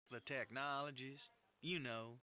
The technologies, you know.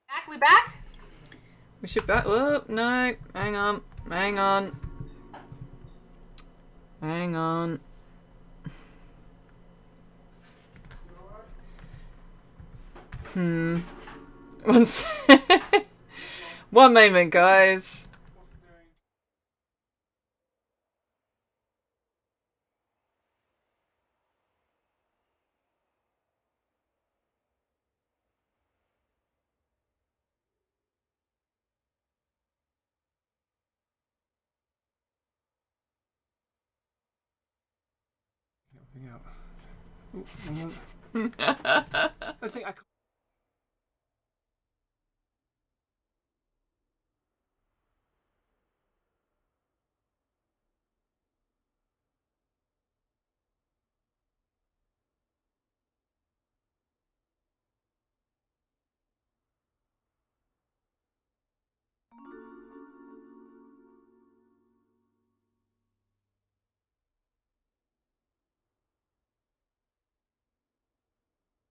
Back? We back? We should back. Oh, no. Hang on. Hang on. Hang on. One One moment, guys. Out. I think I.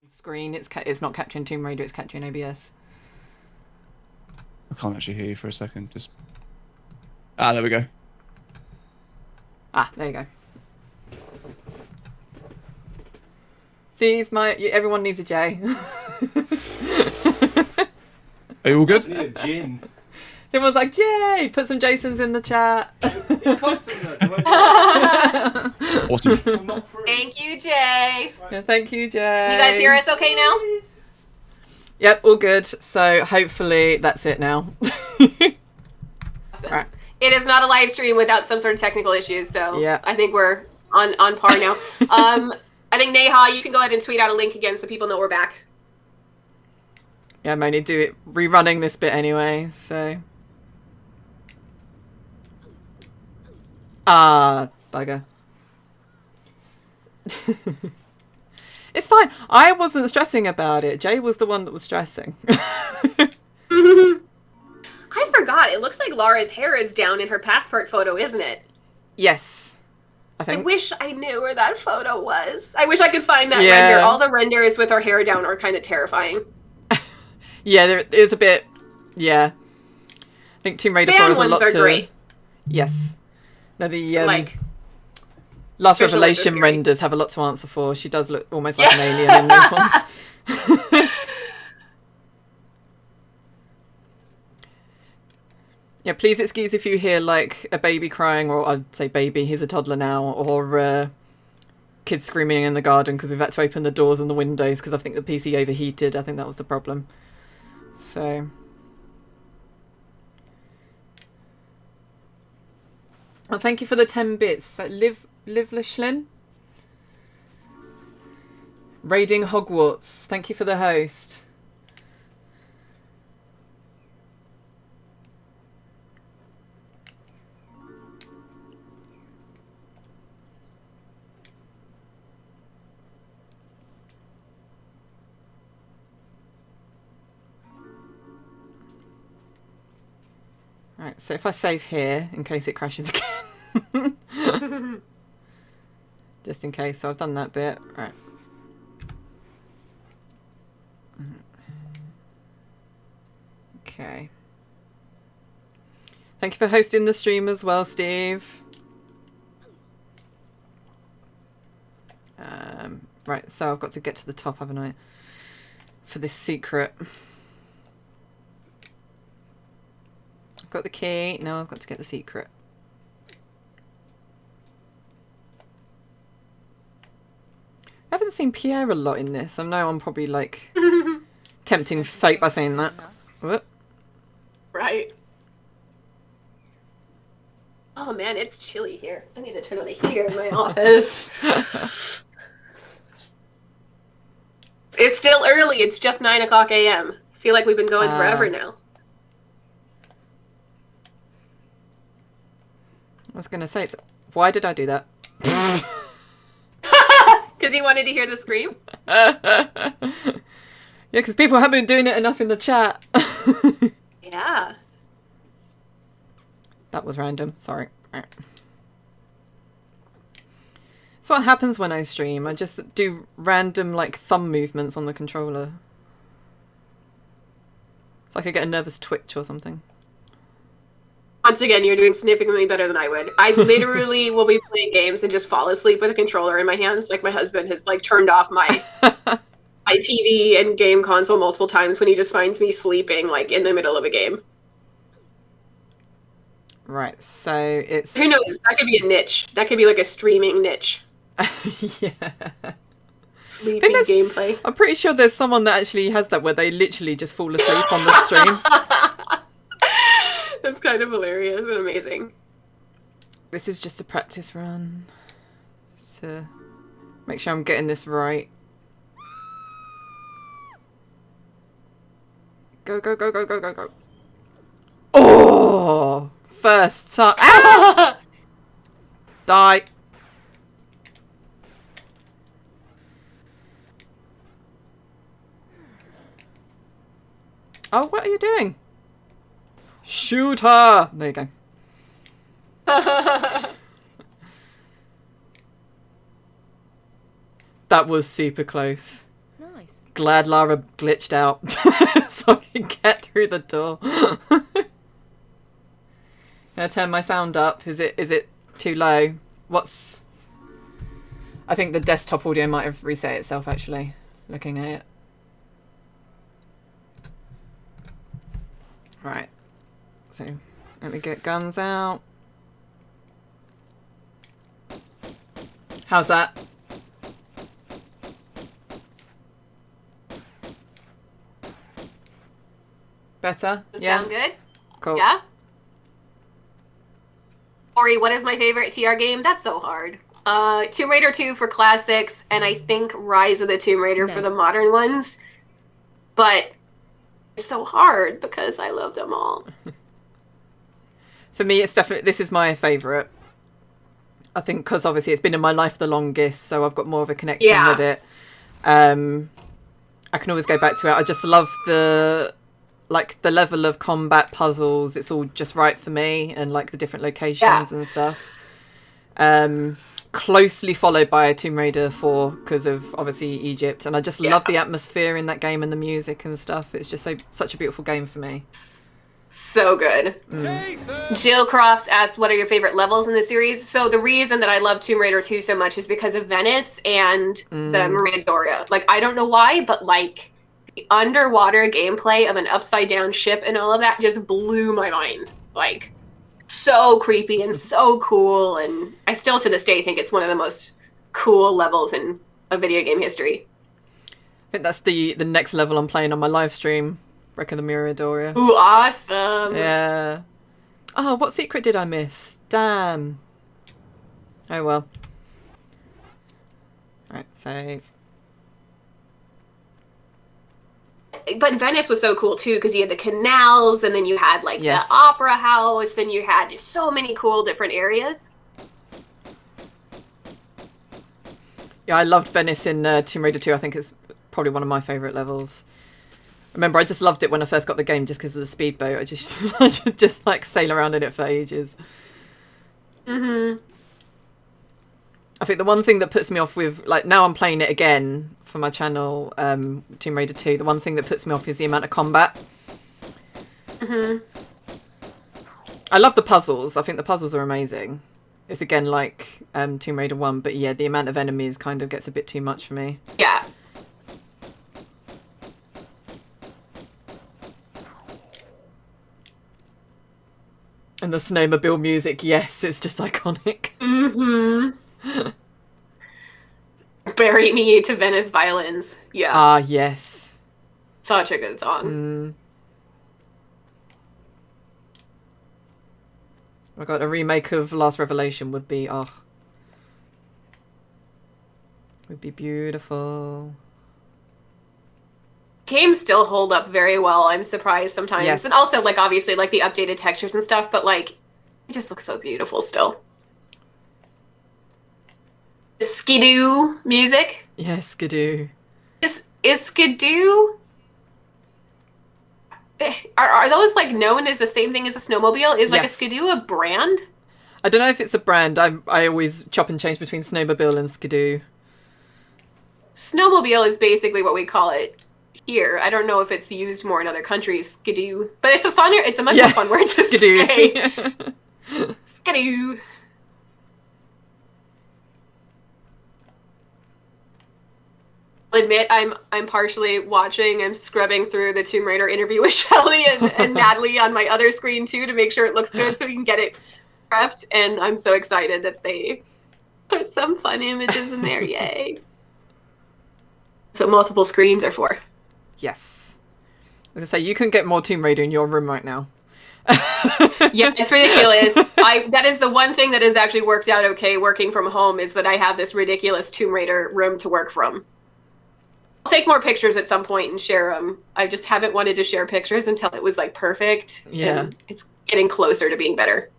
Screen. It's not capturing Tomb Raider. It's capturing OBS. I can't actually hear you for a second. Just. Ah, there we go. Ah, there you go. See, everyone needs a J. Are you all good? Need a gin. Everyone's like, Jay, put some Jasons in the chat. It costs them that. Awesome. I'm not free. Thank you, Jay. Yeah, thank you, Jay. You guys hear us okay now? Yep, all good. So hopefully that's it now. Awesome. Right. It is not a live stream without some sort of technical issues, so Yeah. I think we're on par now. I think Neha, you can go ahead and tweet out a link again so people know we're back. Yeah, I'm only rerunning this bit anyway, so. Ah, bugger. It's fine. I wasn't stressing about it. Jay was the one that was stressing. I forgot. It looks like Laura's hair is down in her passport photo, isn't it? Yes, I I think. wish I knew where that photo was. I wish I could find that Yeah. render. All the renders with her hair down are kind of terrifying. Yeah, there is a bit. Yeah, I think Tomb Raider 4 Fan has a ones lot are to. great. Yes. No, the Like, Last visual Revelation scary. renders have a lot to answer for. She does look almost like an alien in those ones. Yeah, please excuse if you hear like a baby crying, or I'd say baby, he's a toddler now, or kids screaming in the garden because we've had to open the doors and the windows because I think the PC overheated. I think that was the problem. So. Oh, thank you for the 10 bits. Liv Lishlin. Raiding Hogwarts. Thank you for the host. Right, so if I save here, in case it crashes again. Just in case, so I've done that bit. Right. Okay. Thank you for hosting the stream as well, Steve. Right, so I've got to get to the top, haven't I? For this secret. I've got the key. Now I've got to get the secret. I haven't seen Pierre a lot in this. I know I'm probably like tempting fate by saying that. Whoop. right. Oh man, it's chilly here. I need to turn on the heater in my office. It's still early. It's just 9 o'clock a.m. I feel like we've been going forever now. I was going to say, why did I do that? Because you wanted to hear the scream? Yeah, because people haven't been doing it enough in the chat. Yeah. That was random. Sorry. Right. That's what happens when I stream. I just do random, like, thumb movements on the controller. It's like I get a nervous twitch or something. Once again, you're doing significantly better than I would. I literally will be playing games and just fall asleep with a controller in my hands. Like, my husband has, like, turned off my TV and game console multiple times when he just finds me sleeping, like, in the middle of a game. Right, so it's... Who knows? That could be a niche. That could be, like, a streaming niche. Yeah. Sleeping gameplay. I'm pretty sure there's someone that actually has that where they literally just fall asleep on the stream. That's kind of hilarious and amazing. This is just a practice run. Just to make sure I'm getting this right. Go, go, go, go, go, go, go. Oh! First time. Ah! Die. Oh, what are you doing? Shoot her! There you go. That was super close. Nice. Glad Lara glitched out so I can get through the door. Can I turn my sound up? Is it too low? What's... I think the desktop audio might have reset itself actually, looking at it. Right. So, let me get guns out. How's that? Better? Yeah? Sound good? Cool. Yeah? Ori, what is my favorite TR game? That's so hard. Tomb Raider 2 for classics, and I think Rise of the Tomb Raider for the modern ones. But it's so hard because I love them all. For me, it's definitely... This is my favourite. I think because obviously it's been in my life the longest, so I've got more of a connection with it. I can always go back to it. I just love the level of combat puzzles. It's all just right for me, and like the different locations and stuff. Closely followed by Tomb Raider 4 because of obviously Egypt, and I just love the atmosphere in that game and the music and stuff. It's just such a beautiful game for me. So good. Jill Crofts asks, what are your favorite levels in the series? So the reason that I love Tomb Raider 2 so much is because of Venice and the Maria Doria. Like, I don't know why, but like the underwater gameplay of an upside down ship and all of that just blew my mind. Like, so creepy and so cool. And I still to this day think it's one of the most cool levels in a video game history. I think that's the next level I'm playing on my live stream. Wreck of the Mirador. Ooh, awesome. Yeah. Oh, what secret did I miss? Damn. Oh well. Right, save. But Venice was so cool too because you had the canals, and then you had like the opera house, and you had just so many cool different areas. Yeah, I loved Venice in Tomb Raider 2. I think it's probably one of my favourite levels. Remember, I just loved it when I first got the game just because of the speedboat. I just like sail around in it for ages. I think the one thing that puts me off with, like, now I'm playing it again for my channel, Tomb Raider 2, the one thing that puts me off is the amount of combat. I love the puzzles. I think the puzzles are amazing. It's again like Tomb Raider 1, but yeah, the amount of enemies kind of gets a bit too much for me. Yeah. And the snowmobile music, yes, it's just iconic. Bury Me to Venice Violins. Yeah. Ah, yes. Such a good song. Oh my god, a remake of Last Revelation would be, would be beautiful. Games still hold up very well. I'm surprised sometimes. Yes. And also, like, obviously, like, the updated textures and stuff, but, like, it just looks so beautiful still. Skidoo music. Yes, Skidoo. Is Skidoo... Are those, like, known as the same thing as a snowmobile? Is, like, a Skidoo a brand? I don't know if it's a brand. I always chop and change between snowmobile and Skidoo. Snowmobile is basically what we call it here. I don't know if it's used more in other countries, skidoo. But it's a much more fun word to Skidoo. say. Skidoo. I'll admit I'm partially watching and scrubbing through the Tomb Raider interview with Shelly and Natalie on my other screen too to make sure it looks good so we can get it prepped, and I'm so excited that they put some fun images in there. Yay. So multiple screens are for. Yes. As I say, you can get more Tomb Raider in your room right now. Yeah, it's ridiculous. That is the one thing that has actually worked out okay working from home, is that I have this ridiculous Tomb Raider room to work from. I'll take more pictures at some point and share them. I just haven't wanted to share pictures until it was like perfect. Yeah. And it's getting closer to being better.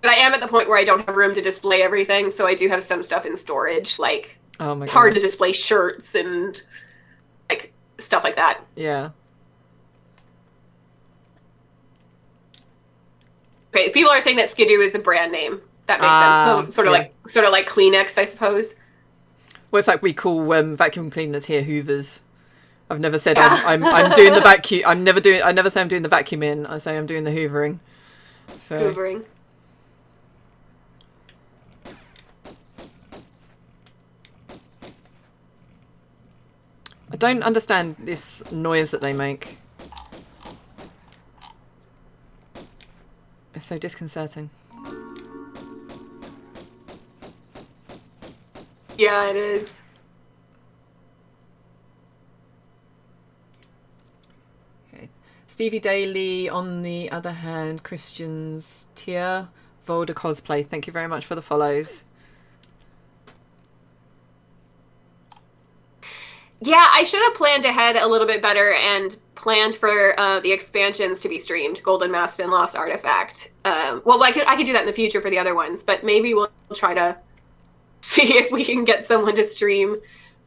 But I am at the point where I don't have room to display everything, so I do have some stuff in storage. Like, oh my it's God. hard to display shirts and like stuff like that. Yeah. Okay, people are saying that Skidoo is the brand name. That makes sense. So, sort of like Kleenex, I suppose. Well, it's like we call vacuum cleaners here Hoovers. I've never said I'm doing the vacuum. I never say I'm doing the vacuuming. I say I'm doing the hoovering. So. Hoovering. I don't understand this noise that they make. It's so disconcerting. Yeah, it is. Okay. Stevie Daly, on the other hand, Christian's tier, Volder Cosplay, thank you very much for the follows. Yeah, I should have planned ahead a little bit better and planned for the expansions to be streamed, Golden Mast and Lost Artifact. Well, I could do that in the future for the other ones, but maybe we'll try to see if we can get someone to stream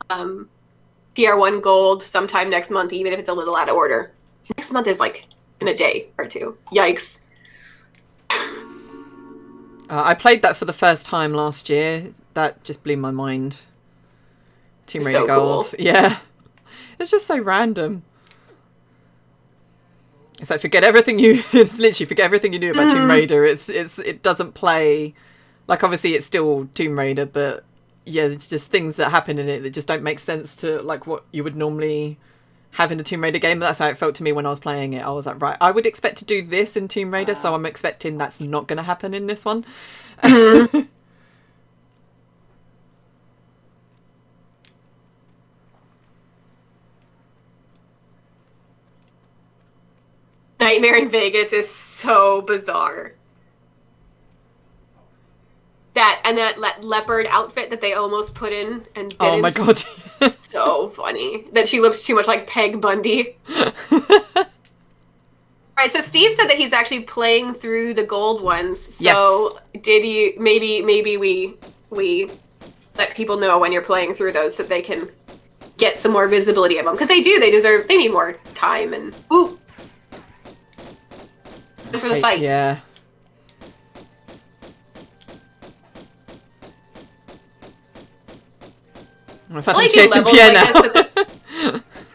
TR1 Gold sometime next month, even if it's a little out of order. Next month is like in a day or two. Yikes. I played that for the first time last year. That just blew my mind. Tomb Raider So Gold. cool. Yeah. It's just so random. It's like it's literally forget everything you knew about Tomb Raider. It doesn't play, like, obviously it's still Tomb Raider, but yeah, it's just things that happen in it that just don't make sense to like what you would normally have in a Tomb Raider game. That's how it felt to me when I was playing it. I was like, right, I would expect to do this in Tomb Raider, so I'm expecting that's not going to happen in this one. Nightmare in Vegas is so bizarre. That leopard outfit that they almost put in and didn't. Oh my god. So funny. That she looks too much like Peg Bundy. Alright, so Steve said that he's actually playing through the gold ones. So did you maybe we let people know when you're playing through those so that they can get some more visibility of them. Because they need more time and ooh. For the fight. Yeah. In fact, I'm chasing Pierre now.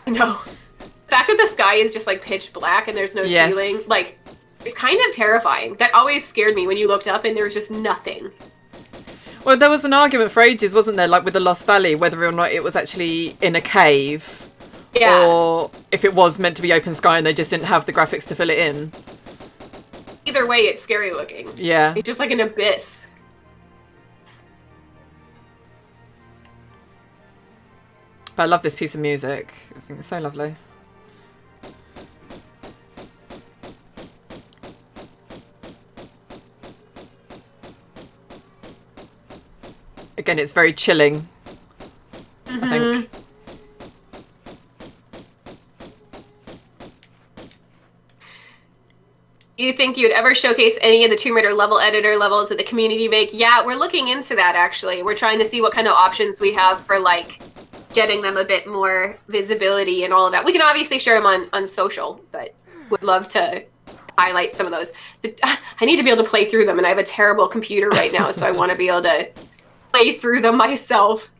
No. The fact that the sky is just like pitch black and there's no ceiling, like, it's kind of terrifying. That always scared me when you looked up and there was just nothing. Well, there was an argument for ages, wasn't there, like with the Lost Valley, whether or not it was actually in a cave. Yeah. Or if it was meant to be open sky and they just didn't have the graphics to fill it in. Either way, it's scary looking. Yeah. It's just like an abyss. But I love this piece of music. I think it's so lovely. Again, it's very chilling, I think. Do you think you would ever showcase any of the Tomb Raider level editor levels that the community make? Yeah, we're looking into that, actually. We're trying to see what kind of options we have for, like, getting them a bit more visibility and all of that. We can obviously share them on social, but would love to highlight some of those. I need to be able to play through them, and I have a terrible computer right now, so I want to be able to play through them myself.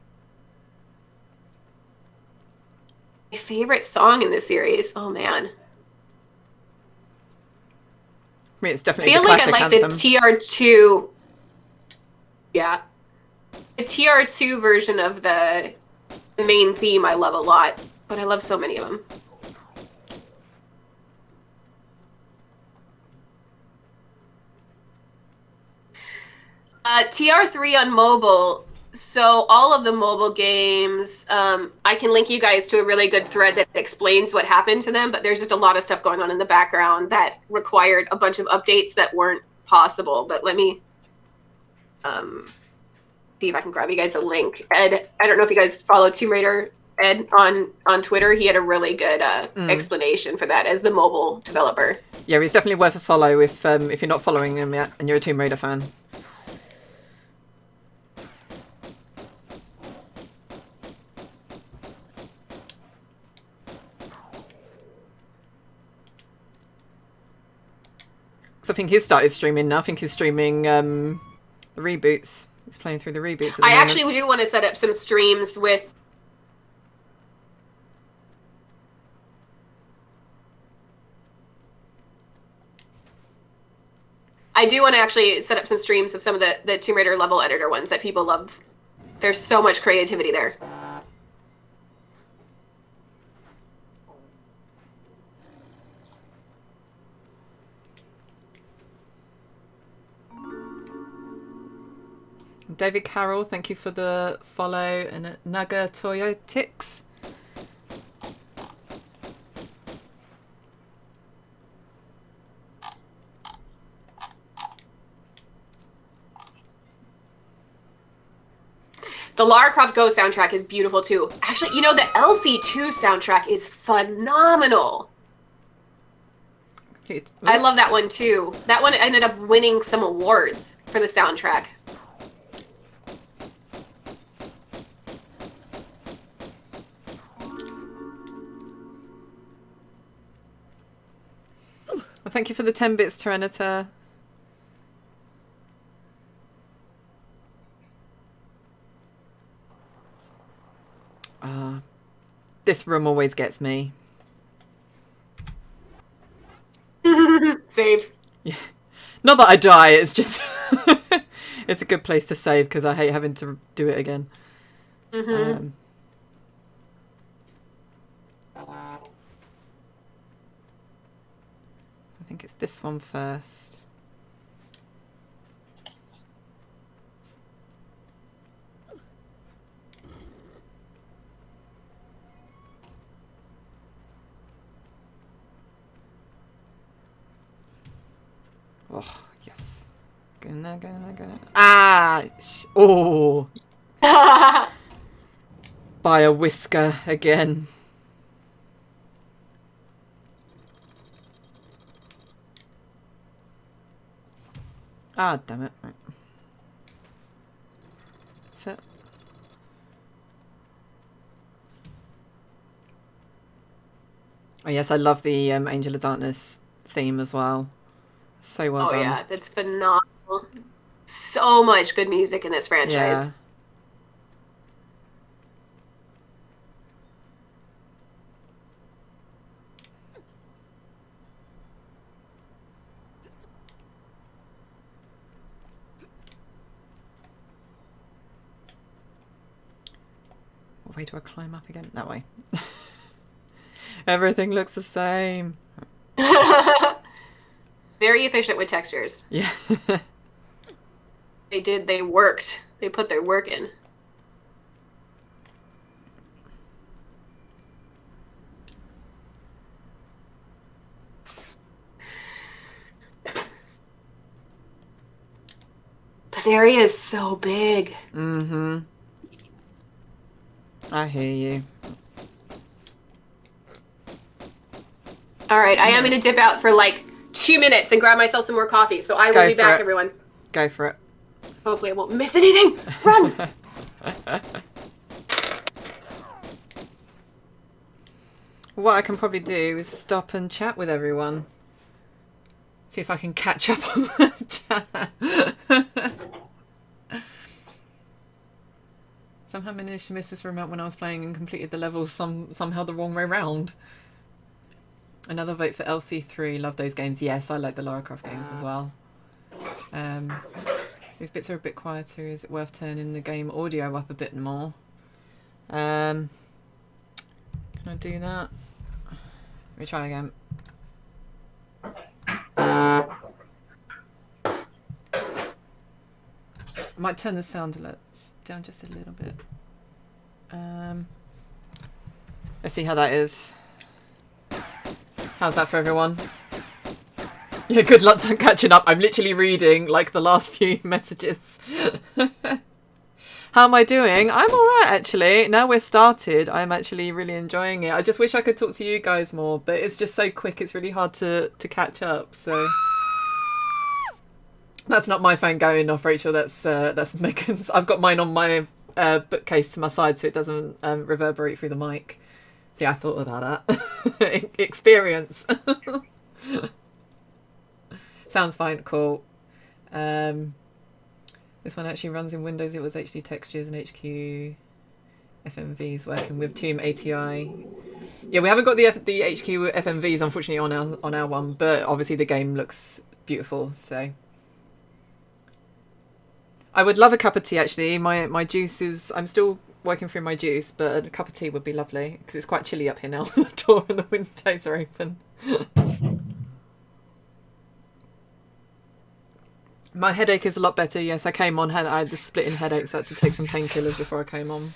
My favorite song in this series? Oh, man. I mean, it's definitely I feel the like I classic like anthem. the TR2. Yeah. The TR2 version of the main theme I love a lot, but I love so many of them. TR3 on mobile. So all of the mobile games, I can link you guys to a really good thread that explains what happened to them, but there's just a lot of stuff going on in the background that required a bunch of updates that weren't possible. But let me see if I can grab you guys a link. Ed, I don't know if you guys follow Tomb Raider Ed on Twitter. He had a really good explanation for that as the mobile developer. Yeah, he's definitely worth a follow if you're not following him yet and you're a Tomb Raider fan. I think he's started streaming now. I think he's streaming the reboots. He's playing through the reboots. I actually do want to set up some streams with... I do want to actually set up some streams of some of the Tomb Raider level editor ones that people love. There's so much creativity there. David Carroll, thank you for the follow, and Naga Toyotix. The Lara Croft Go soundtrack is beautiful too. Actually, you know, the LC2 soundtrack is phenomenal. I love that one too. That one ended up winning some awards for the soundtrack. Well, thank you for the 10 bits, Tyranita. This room always gets me. Save. Yeah. Not that I die, it's just... it's a good place to save, because I hate having to do it again. I think it's this one first. Oh, yes. Gonna. Ah! Oh! By a whisker again. Ah, damn it. Right. So. Oh, yes, I love the Angel of Darkness theme as well. So well done. Oh yeah, that's phenomenal. So much good music in this franchise. Yeah. What way do I climb up again? That way. Everything looks the same. Very efficient with textures. Yeah. They worked. They put their work in. This area is so big. Mm-hmm. I hear you. All right, I am going to dip out for like 2 minutes and grab myself some more coffee. So I will be back, everyone. Go for it. Hopefully I won't miss anything. Run! What I can probably do is stop and chat with everyone. See if I can catch up on the chat. Somehow managed to miss this remote when I was playing and completed the levels somehow the wrong way round. Another vote for LC3. Love those games. Yes, I like the Lara Croft games as well. These bits are a bit quieter. Is it worth turning the game audio up a bit more? Can I do that? Let me try again. I might turn the sound alerts down just a little bit. Let's see how that is. How's that for everyone? Yeah, good luck catching up. I'm literally reading like the last few messages. How am I doing? I'm alright actually. Now we're started, I'm actually really enjoying it. I just wish I could talk to you guys more, but it's just so quick, it's really hard to catch up, so... That's not my phone going off, Rachel, that's Megan's. I've got mine on my bookcase to my side so it doesn't reverberate through the mic. Yeah, I thought about that. Experience. Sounds fine, cool. This one actually runs in Windows. It was HD textures and HQ FMVs working with Tomb ATI. Yeah, we haven't got the HQ FMVs unfortunately on our one, but obviously the game looks beautiful. So I would love a cup of tea actually. My juice is. I'm still working through my juice, but a cup of tea would be lovely because it's quite chilly up here now. The door and the windows are open. My headache is a lot better. Yes, I came on. I had the splitting headaches. I had to take some painkillers before I came on.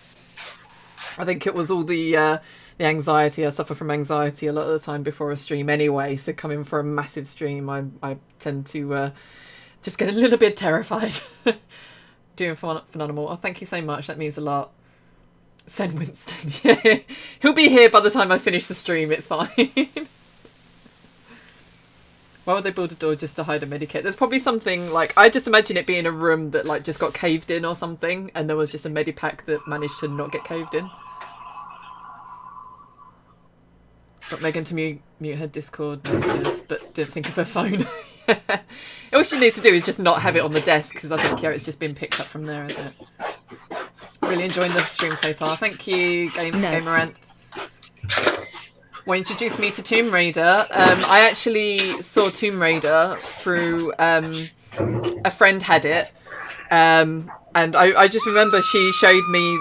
I think it was all the anxiety. I suffer from anxiety a lot of the time before a stream anyway. So coming for a massive stream, I tend to just get a little bit terrified. Doing phenomenal. Oh, thank you so much. That means a lot. Send Winston. Yeah, he'll be here by the time I finish the stream. It's fine. Why would they build a door just to hide a medikit? There's probably something like, I just imagine it being a room that like just got caved in or something, and there was just a medipack that managed to not get caved in. Got Megan to mute her Discord notice, but didn't think of her phone. Yeah. All she needs to do is just not have it on the desk, because I think it's just been picked up from there, isn't it? Really enjoying the stream so far. Thank you, Gameranth. Well, introduced me to Tomb Raider. I actually saw Tomb Raider through a friend had it, and I just remember she showed me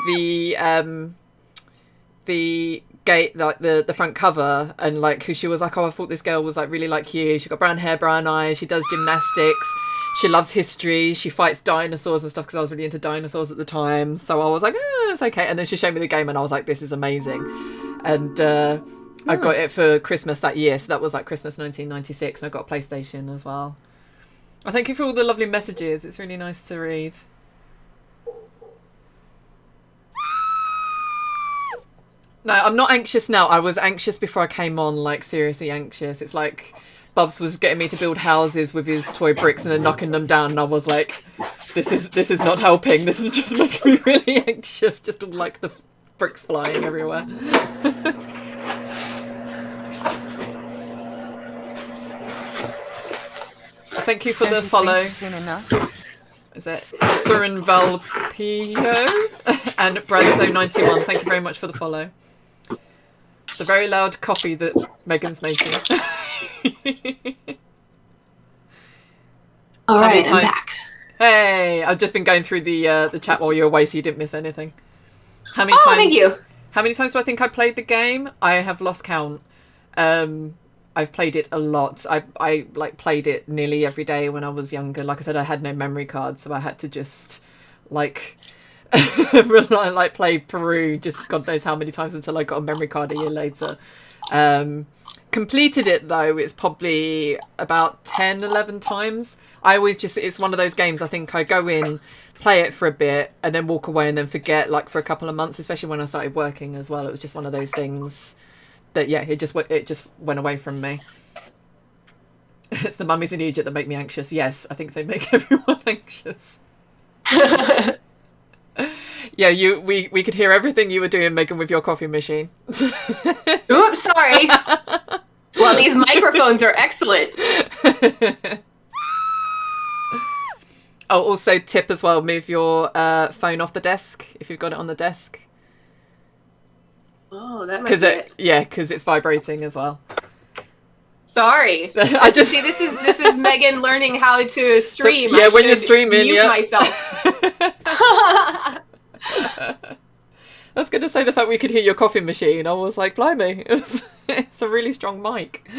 the gate, like the front cover, and like who she was like, oh, I thought this girl was like really like you. She got brown hair, brown eyes. She does gymnastics. She loves history. She fights dinosaurs and stuff, because I was really into dinosaurs at the time. So I was like, it's okay. And then she showed me the game, and I was like, this is amazing. And I got it for Christmas that year, so that was like Christmas 1996, and I got a PlayStation as well. I thank you for all the lovely messages. It's really nice to read. No, I'm not anxious now. I was anxious before I came on, like seriously anxious. It's like Bubs was getting me to build houses with his toy bricks and then knocking them down, and I was like, this is not helping. This is just making me really anxious. Just all like the bricks flying everywhere. Thank you for the follow. Soon enough. Is it Surin Valpio and Bradzo91? Thank you very much for the follow. It's a very loud coffee that Megan's making. All right, I'm back. Hey, I've just been going through the chat while you were away, so you didn't miss anything. How many times? Thank you. How many times do I think I played the game? I have lost count. I've played it a lot. I like played it nearly every day when I was younger. Like I said, I had no memory card, so I had to just like like play Peru just God knows how many times until I got a memory card a year later. Completed it though, it's probably about 10, 11 times. I always just, it's one of those games, I think I go in, play it for a bit, and then walk away and then forget, like for a couple of months, especially when I started working as well. It was just one of those things that, yeah, it just went away from me. It's the mummies in Egypt that make me anxious. Yes, I think they make everyone anxious. Yeah, we could hear everything you were doing, Megan, with your coffee machine. Oops, sorry. Well, these microphones are excellent. Oh, also tip as well, move your phone off the desk if you've got it on the desk. Oh, that might be it. Yeah, because it's vibrating as well. Sorry. I just see this is Megan learning how to stream. So, yeah, when you're streaming, mute myself. I was going to say the fact we could hear your coffee machine. I was like, blimey, it's a really strong mic.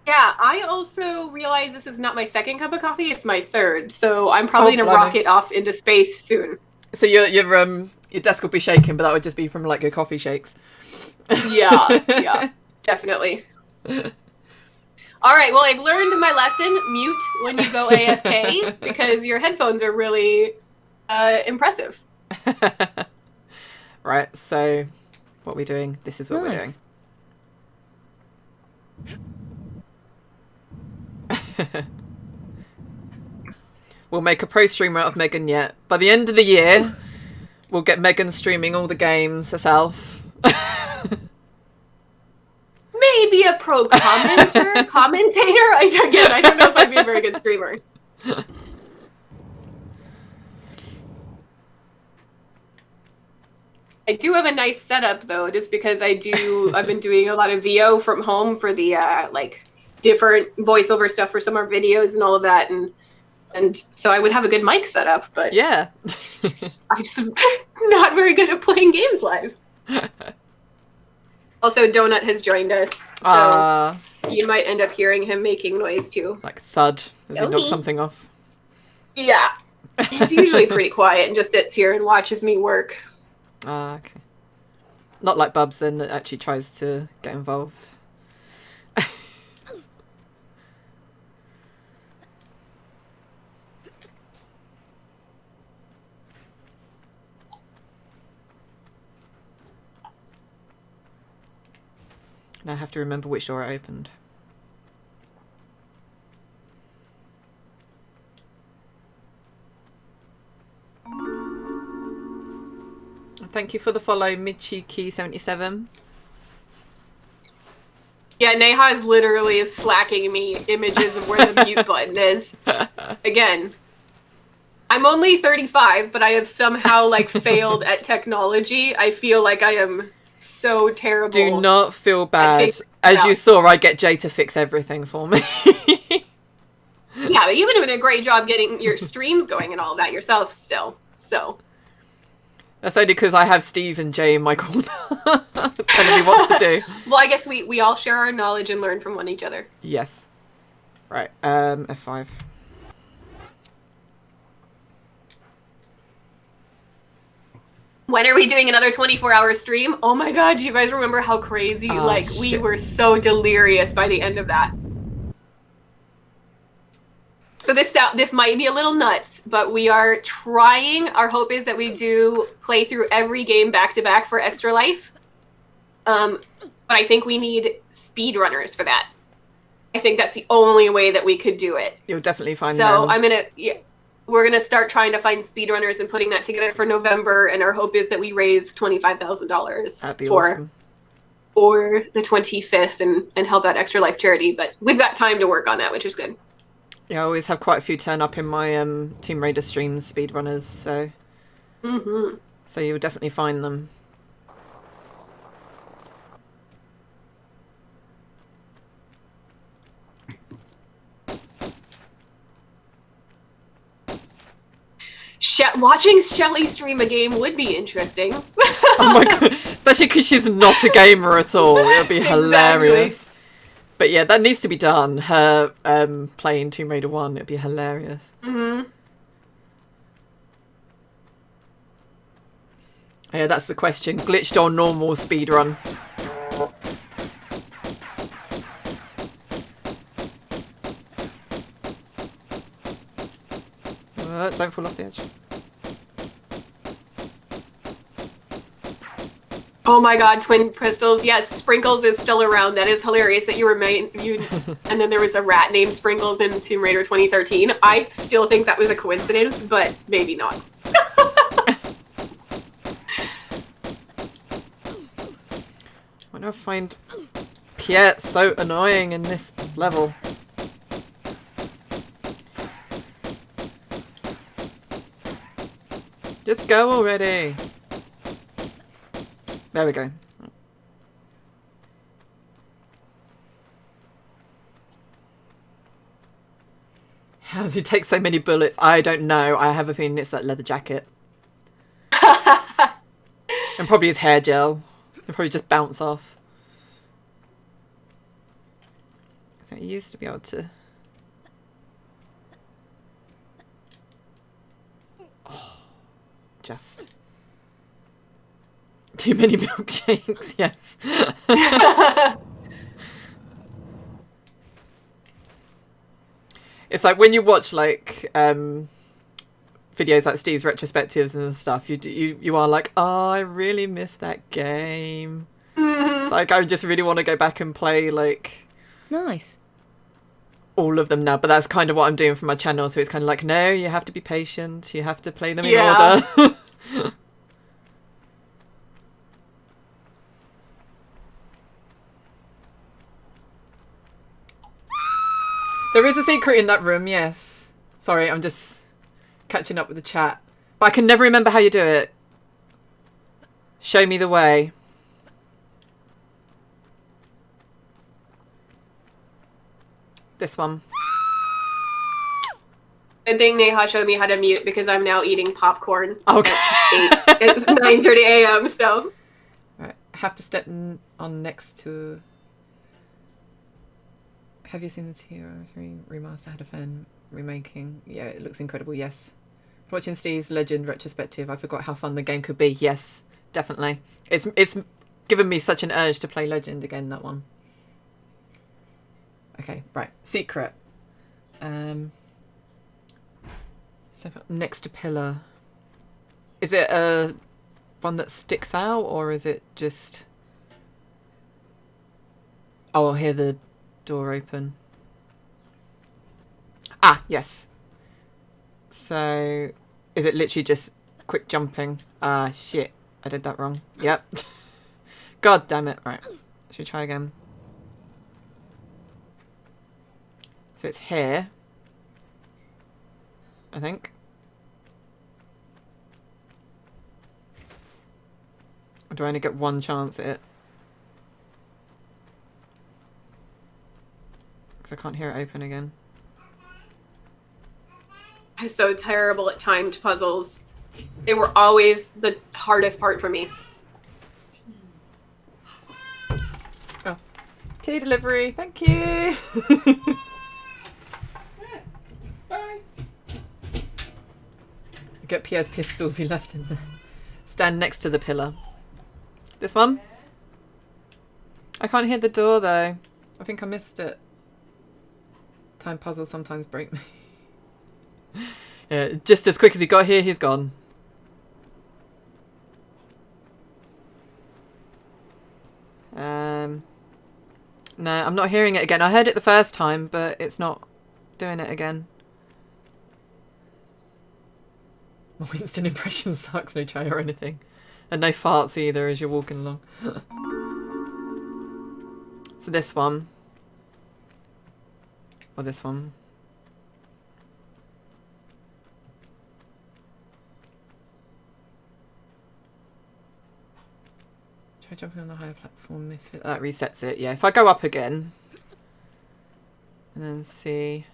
Yeah, I also realize this is not my second cup of coffee; it's my third. So I'm probably gonna rocket off into space soon. So your desk will be shaking, but that would just be from like your coffee shakes. Yeah, definitely. All right, well, I've learned my lesson. Mute when you go AFK because your headphones are really impressive. Right, so what are we doing? This is what we're doing. We'll make a pro streamer out of Megan yet. By the end of the year, we'll get Megan streaming all the games herself. Maybe a pro commentator. I don't know if I'd be a very good streamer. I do have a nice setup though, just because I've been doing a lot of VO from home for the like different voiceover stuff for some of our videos and all of that, and so I would have a good mic setup, but yeah. I'm just not very good at playing games live. Also, Donut has joined us, so you might end up hearing him making noise too. Like thud as he knocks something off. Yeah. He's usually pretty quiet and just sits here and watches me work. Ah, okay. Not like Bubs then, that actually tries to get involved. Now I have to remember which door I opened. Thank you for the follow, Michiki77. Yeah, Neha is literally slacking me images of where the mute button is. Again, I'm only 35, but I have somehow like failed at technology. I feel like I am so terrible. Do not feel bad. As you saw, I get Jay to fix everything for me. Yeah, but you've been doing a great job getting your streams going and all that yourself still. So that's only because I have Steve and Jay in my corner telling me what to do. Well, I guess we all share our knowledge and learn from one each other. Yes. Right, F5. When are we doing another 24-hour stream? Oh my god, do you guys remember how crazy? We were so delirious by the end of that. So this might be a little nuts, but we are trying. Our hope is that we do play through every game back-to-back for Extra Life. But I think we need speedrunners for that. I think that's the only way that we could do it. You'll definitely find them. So we're gonna start trying to find speedrunners and putting that together for November, and our hope is that we raise $25,000 for the 25th and help out Extra Life charity. But we've got time to work on that, which is good. Yeah, I always have quite a few turn up in my Tomb Raider streams, speedrunners, so so you'll definitely find them. Watching Shelly stream a game would be interesting. Oh my god, especially because she's not a gamer at all. It'll be hilarious. Exactly. But yeah, that needs to be done. Her playing Tomb Raider 1, it'd be hilarious. Mm-hmm. Yeah, that's the question. Glitched or normal speedrun? Don't fall off the edge. Oh my god, Twin Crystals. Yes, Sprinkles is still around. That is hilarious that you and then there was a rat named Sprinkles in Tomb Raider 2013. I still think that was a coincidence, but maybe not. Why do I find Pierre so annoying in this level? Just go already. There we go. How does he take so many bullets? I don't know. I have a feeling it's that leather jacket. And probably his hair gel. He'll probably just bounce off. I think he used to be able to... Oh, just... Too many milkshakes, yes. It's like when you watch like videos like Steve's retrospectives and stuff, you are like, oh, I really miss that game. It's like I just really want to go back and play like all of them now, but that's kind of what I'm doing for my channel, so it's kind of like, no, you have to be patient, you have to play them in order. There is a secret in that room, yes. Sorry, I'm just catching up with the chat. But I can never remember how you do it. Show me the way. This one. Good thing Neha showed me how to mute because I'm now eating popcorn. Okay. It's 9:30 a.m. So. Right, have to step on next to. Have you seen the TR3 remaster had a fan remaking. Yeah, it looks incredible, yes. Watching Steve's Legend retrospective, I forgot how fun the game could be. Yes, definitely. It's given me such an urge to play Legend again, that one. Okay, right. Secret. So next to pillar. Is it a one that sticks out, or is it just... Oh, I'll hear the door open. Ah, yes. So, is it literally just quick jumping? Ah, shit. I did that wrong. Yep. God damn it. Right. Should we try again? So it's here. I think. Or do I only get one chance at it? Because I can't hear it open again. I'm so terrible at timed puzzles. They were always the hardest part for me. Oh. Tea delivery. Thank you. Bye. Get Pierre's pistols he left in there. Stand next to the pillar. This one? I can't hear the door though. I think I missed it. Time puzzles sometimes break me. Yeah, just as quick as he got here, he's gone. No, I'm not hearing it again. I heard it the first time, but it's not doing it again. My Winston impression sucks, no try or anything. And no farts either as you're walking along. So this one. Or this one. Try jumping on the higher platform if that resets it. Yeah, if I go up again. And then see...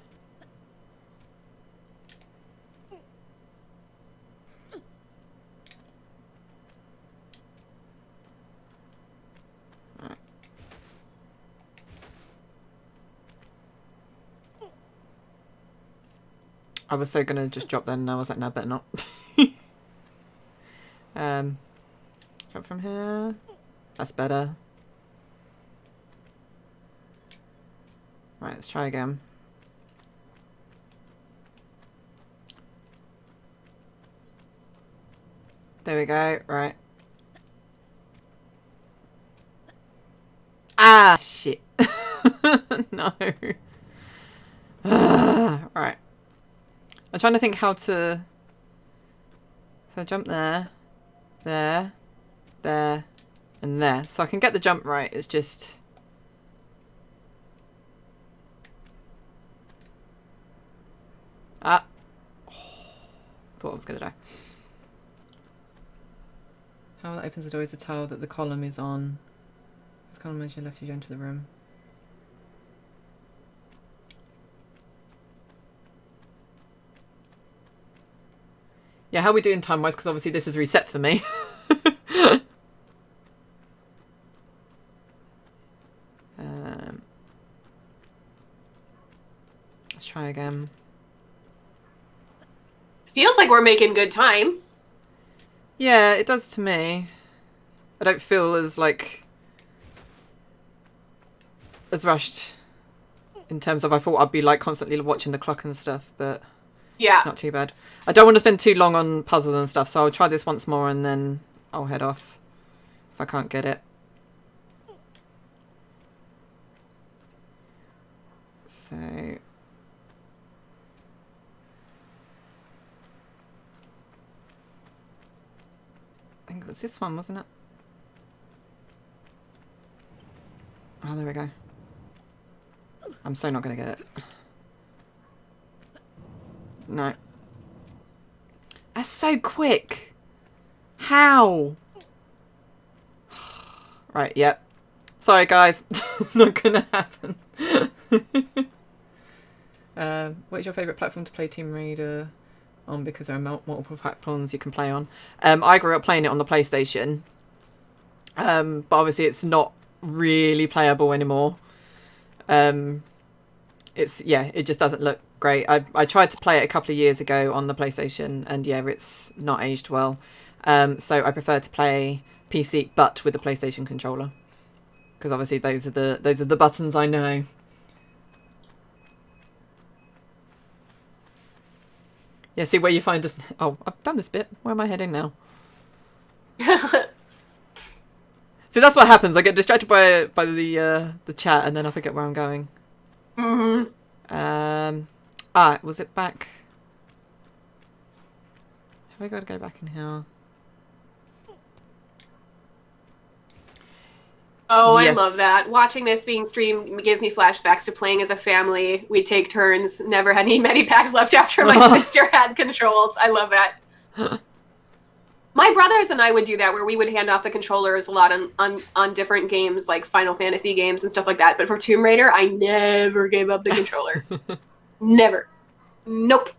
I was so gonna just drop then, and I was like, no, better not. Jump from here. That's better. Right, let's try again. There we go, right. Ah, shit. No. Right. I'm trying to think how to... So jump there, there, there, and there. So I can get the jump right, it's just... Ah. Oh, thought I was going to die. How that opens the door is a tile that the column is on. This column as you left, you enter the room. Yeah, how are we doing time-wise? Because obviously this is reset for me. Let's try again. Feels like we're making good time. Yeah, it does to me. I don't feel as, like... as rushed. In terms of, I thought I'd be, like, constantly watching the clock and stuff, but... Yeah. It's not too bad. I don't want to spend too long on puzzles and stuff, so I'll try this once more and then I'll head off if I can't get it. So... I think it was this one, wasn't it? Oh, there we go. I'm so not going to get it. No. That's so quick. How? Right, yep. Sorry, guys. Not gonna happen. What is your favourite platform to play Team Raider on? Because there are multiple platforms you can play on. I grew up playing it on the PlayStation. But obviously it's not really playable anymore. It's, yeah, it just doesn't look great. I tried to play it a couple of years ago on the PlayStation, and yeah, it's not aged well. So I prefer to play PC, but with a PlayStation controller, because obviously those are the buttons I know. Yeah, see where you find us. Oh, I've done this bit. Where am I heading now? See, that's what happens. I get distracted by the chat, and then I forget where I'm going. Was it back? Have I got to go back in here? Oh, Yes. I love that. Watching this being streamed gives me flashbacks to playing as a family. We take turns. Never had any medipacks left after my sister had controls. I love that. My brothers and I would do that, where we would hand off the controllers a lot on different games, like Final Fantasy games and stuff like that. But for Tomb Raider, I never gave up the controller. Never. Nope.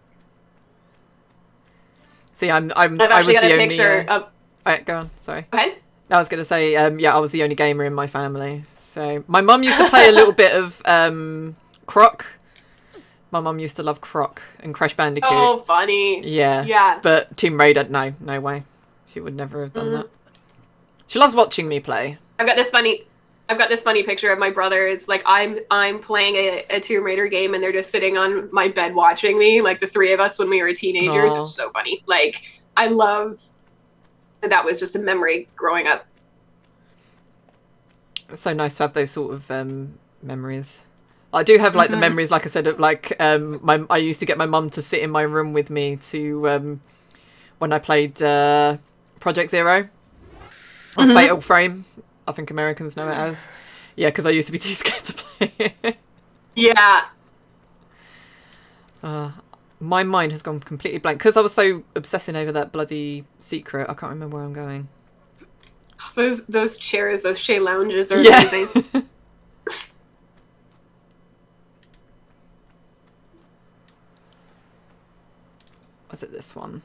See, I've actually got a picture of... Alright, go on. Sorry. Go ahead. I was going to say, yeah, I was the only gamer in my family. So my mum used to play a little bit of Croc. My mum used to love Croc and Crash Bandicoot. Oh, funny. Yeah. Yeah. But Tomb Raider, no way. She would never have done that. She loves watching me play. I've got this funny picture of my brothers. Like I'm playing a Tomb Raider game, and they're just sitting on my bed watching me. Like the three of us when we were teenagers. Aww. It's so funny. Like I love that was just a memory growing up. It's so nice to have those sort of memories. I do have like the memories, like I said, of like I used to get my mum to sit in my room with me to when I played Project Zero or Fatal Frame. I think Americans know it as. Yeah, because I used to be too scared to play it. Yeah. My mind has gone completely blank because I was so obsessing over that bloody secret. I can't remember where I'm going. Those chairs, those Shea lounges are amazing. Was it this one?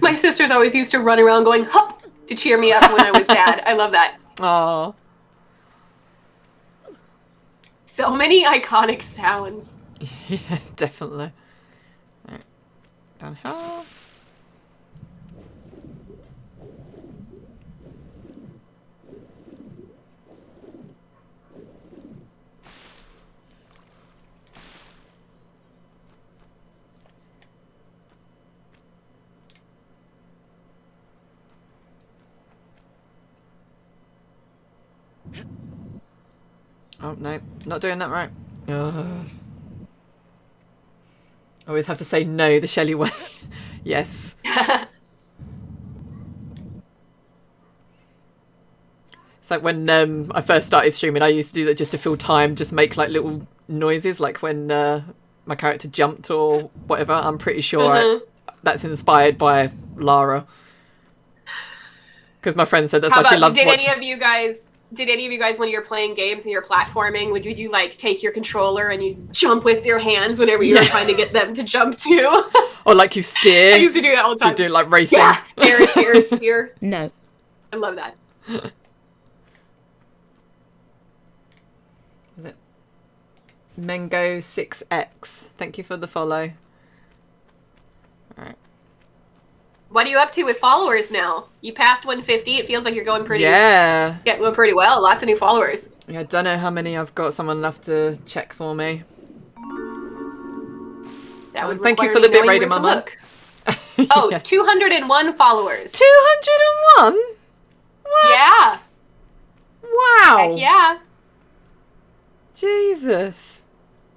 My sisters always used to run around going "hup" to cheer me up when I was sad. I love that. Oh. So many iconic sounds. Yeah, definitely. Right. Down here. Oh, no. Not doing that right. I always have to say no the Shelley way. Yes. It's like when I first started streaming, I used to do that just to fill time, just make like little noises, like when my character jumped or whatever. I'm pretty sure that's inspired by Lara. Because my friend said that's why she loves watching. Did any of you guys, when you're playing games and you're platforming, would you like take your controller and you jump with your hands whenever you're trying to get them to jump too? Or like you steer. I used to do that all the time. You do like racing. Yeah, air steer. No. I love that. Was it Mango 6X? Thank you for the follow. All right. What are you up to with followers now? You passed 150. It feels like you're going pretty. Yeah. Going pretty well. Lots of new followers. Yeah, I don't know how many I've got. Someone will have to check for me. That would thank you require for the me bit knowing rating, where to Mama. look. Oh, Yeah. 201 followers. 201? What? Yeah. Wow. Heck yeah. Jesus.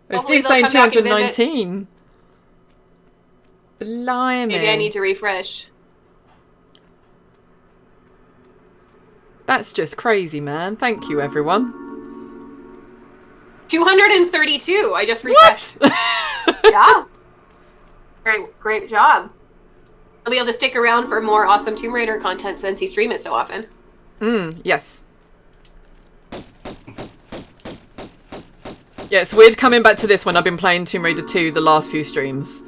It's Hopefully still they'll saying come back and visit. 219. Blimey. Maybe I need to refresh. That's just crazy, man. Thank you, everyone. 232. I just refreshed. Yeah. Great job. I'll be able to stick around for more awesome Tomb Raider content since you stream it so often. Yes. Yeah, it's weird coming back to this when I've been playing Tomb Raider 2 the last few streams.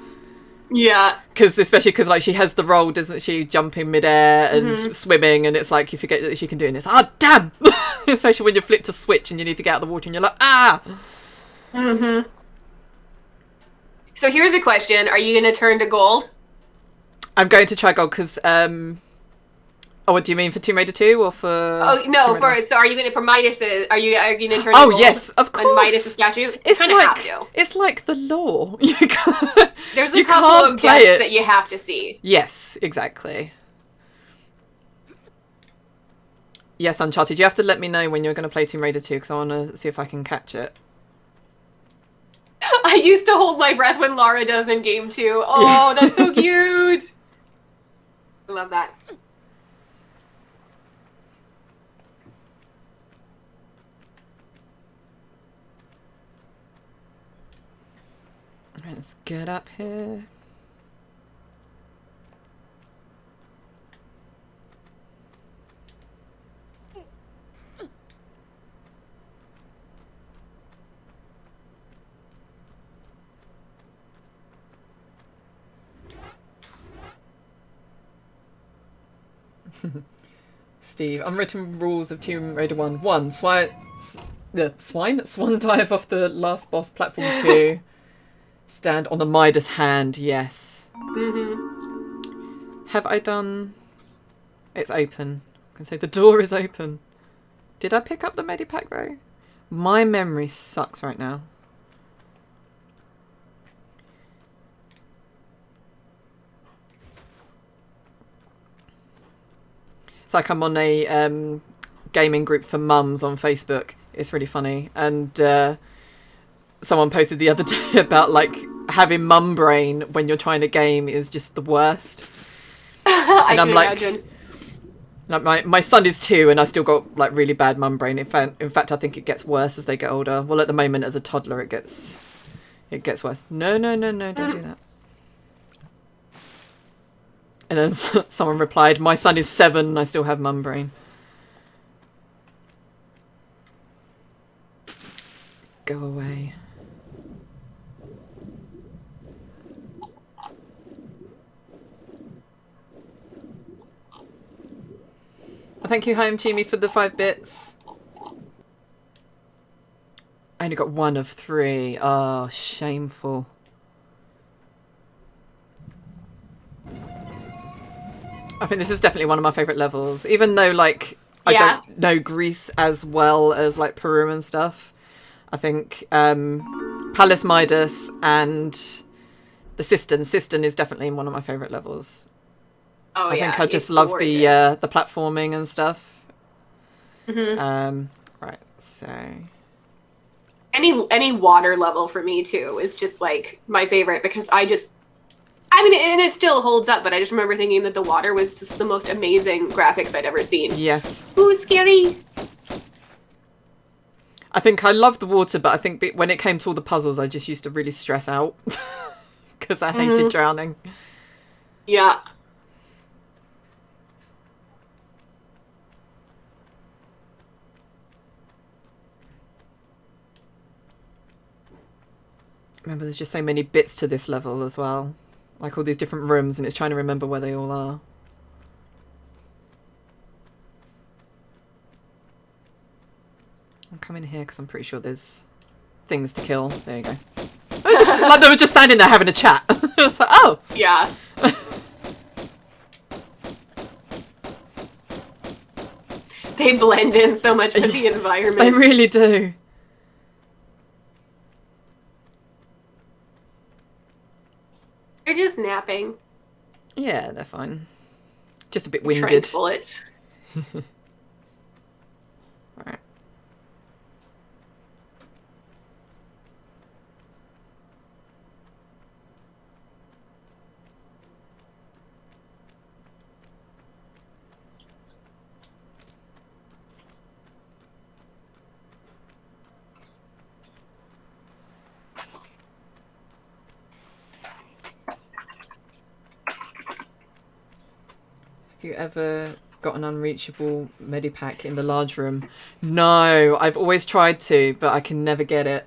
Yeah. Especially because like she has the role, doesn't she, jumping midair and swimming, and it's like you forget that she can do this. Ah, damn! Especially when you flip to switch and you need to get out of the water and you're like, ah! Mm-hmm. So here's a question. Are you going to turn to gold? I'm going to try gold because, oh, what do you mean for Tomb Raider 2 or for... Oh, no, so are you going to, for Midas, are you going to turn to Oh, gold? yes, of course. On Midas' statue? You kind of have to. It's like the law. There's a couple of deaths that you have to see. Yes, exactly. Yes, Uncharted, you have to let me know when you're going to play Tomb Raider 2 because I want to see if I can catch it. I used to hold my breath when Lara does in game 2. Oh, that's so cute. I love that. Let's get up here. Steve, unwritten rules of Tomb Raider 1. 1. Swan dive off the last boss platform. 2. Stand on the Midas hand. Yes. Mm-hmm. Have I done... It's open. I can say the door is open. Did I pick up the Medipack though? My memory sucks right now. It's like I'm on a gaming group for mums on Facebook. It's really funny. And someone posted the other day about like having mum brain when you're trying to game is just the worst. And I'm like, imagine. Like my son is 2 and I still got like really bad mum brain. In fact, I think it gets worse as they get older. Well, at the moment as a toddler, it gets worse. No, don't do that. And then someone replied, my son is 7 and I still have mum brain. Go away. Thank you, Haim Chimi, for the 5 bits. I only got 1 of 3. Oh, shameful. I think this is definitely one of my favourite levels. Even though, like, I don't know Greece as well as, like, Peru and stuff. I think Palace Midas and the Sistine is definitely one of my favourite levels. Oh, I think I just love the platforming and stuff. Mm-hmm. Right, so... Any water level for me, too, is just, like, my favorite because I mean, and it still holds up, but I just remember thinking that the water was just the most amazing graphics I'd ever seen. Yes. Ooh, scary! I think I love the water, but I think when it came to all the puzzles, I just used to really stress out. Because I hated drowning. Yeah. Remember, there's just so many bits to this level as well. Like all these different rooms, and it's trying to remember where they all are. I'll come in here because I'm pretty sure there's things to kill. There you go. Like they were just standing there having a chat. It's like, oh! Yeah. They blend in so much with the environment. They really do. They're just napping. Yeah, they're fine. Just a bit winded. Trench bullets. Alright. Have you ever got an unreachable Medipack in the large room? No, I've always tried to, but I can never get it.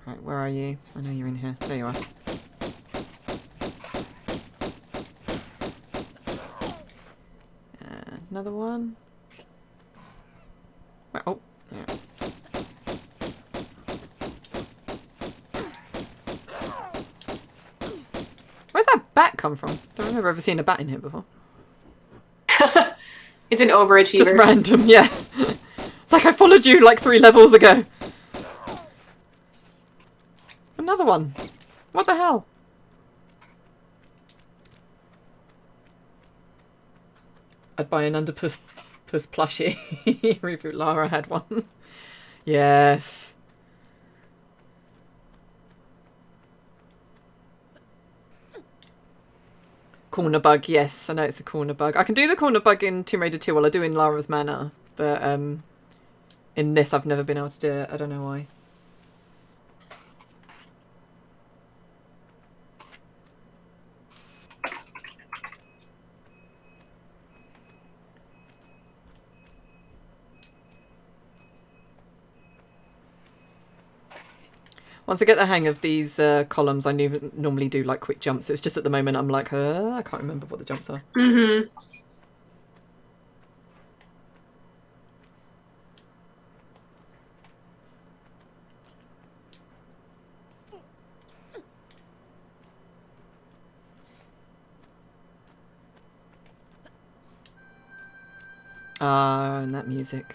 Right, where are you? I know you're in here. There you are. Another one. Right, oh, yeah. Where'd that bat come from? Don't remember ever seeing a bat in here before. It's an overachiever. Just random, yeah. It's like I followed you like 3 levels ago. Another one. What the hell? I'd buy an Underpuss plushie. Reboot Lara had one. Yes. Corner bug, yes. I know it's the corner bug. I can do the corner bug in Tomb Raider 2 while I do in Lara's Manor. But in this I've never been able to do it. I don't know why. Once I get the hang of these columns, I normally do like quick jumps. It's just at the moment I'm like, I can't remember what the jumps are. Mm-hmm. Ah, and that music.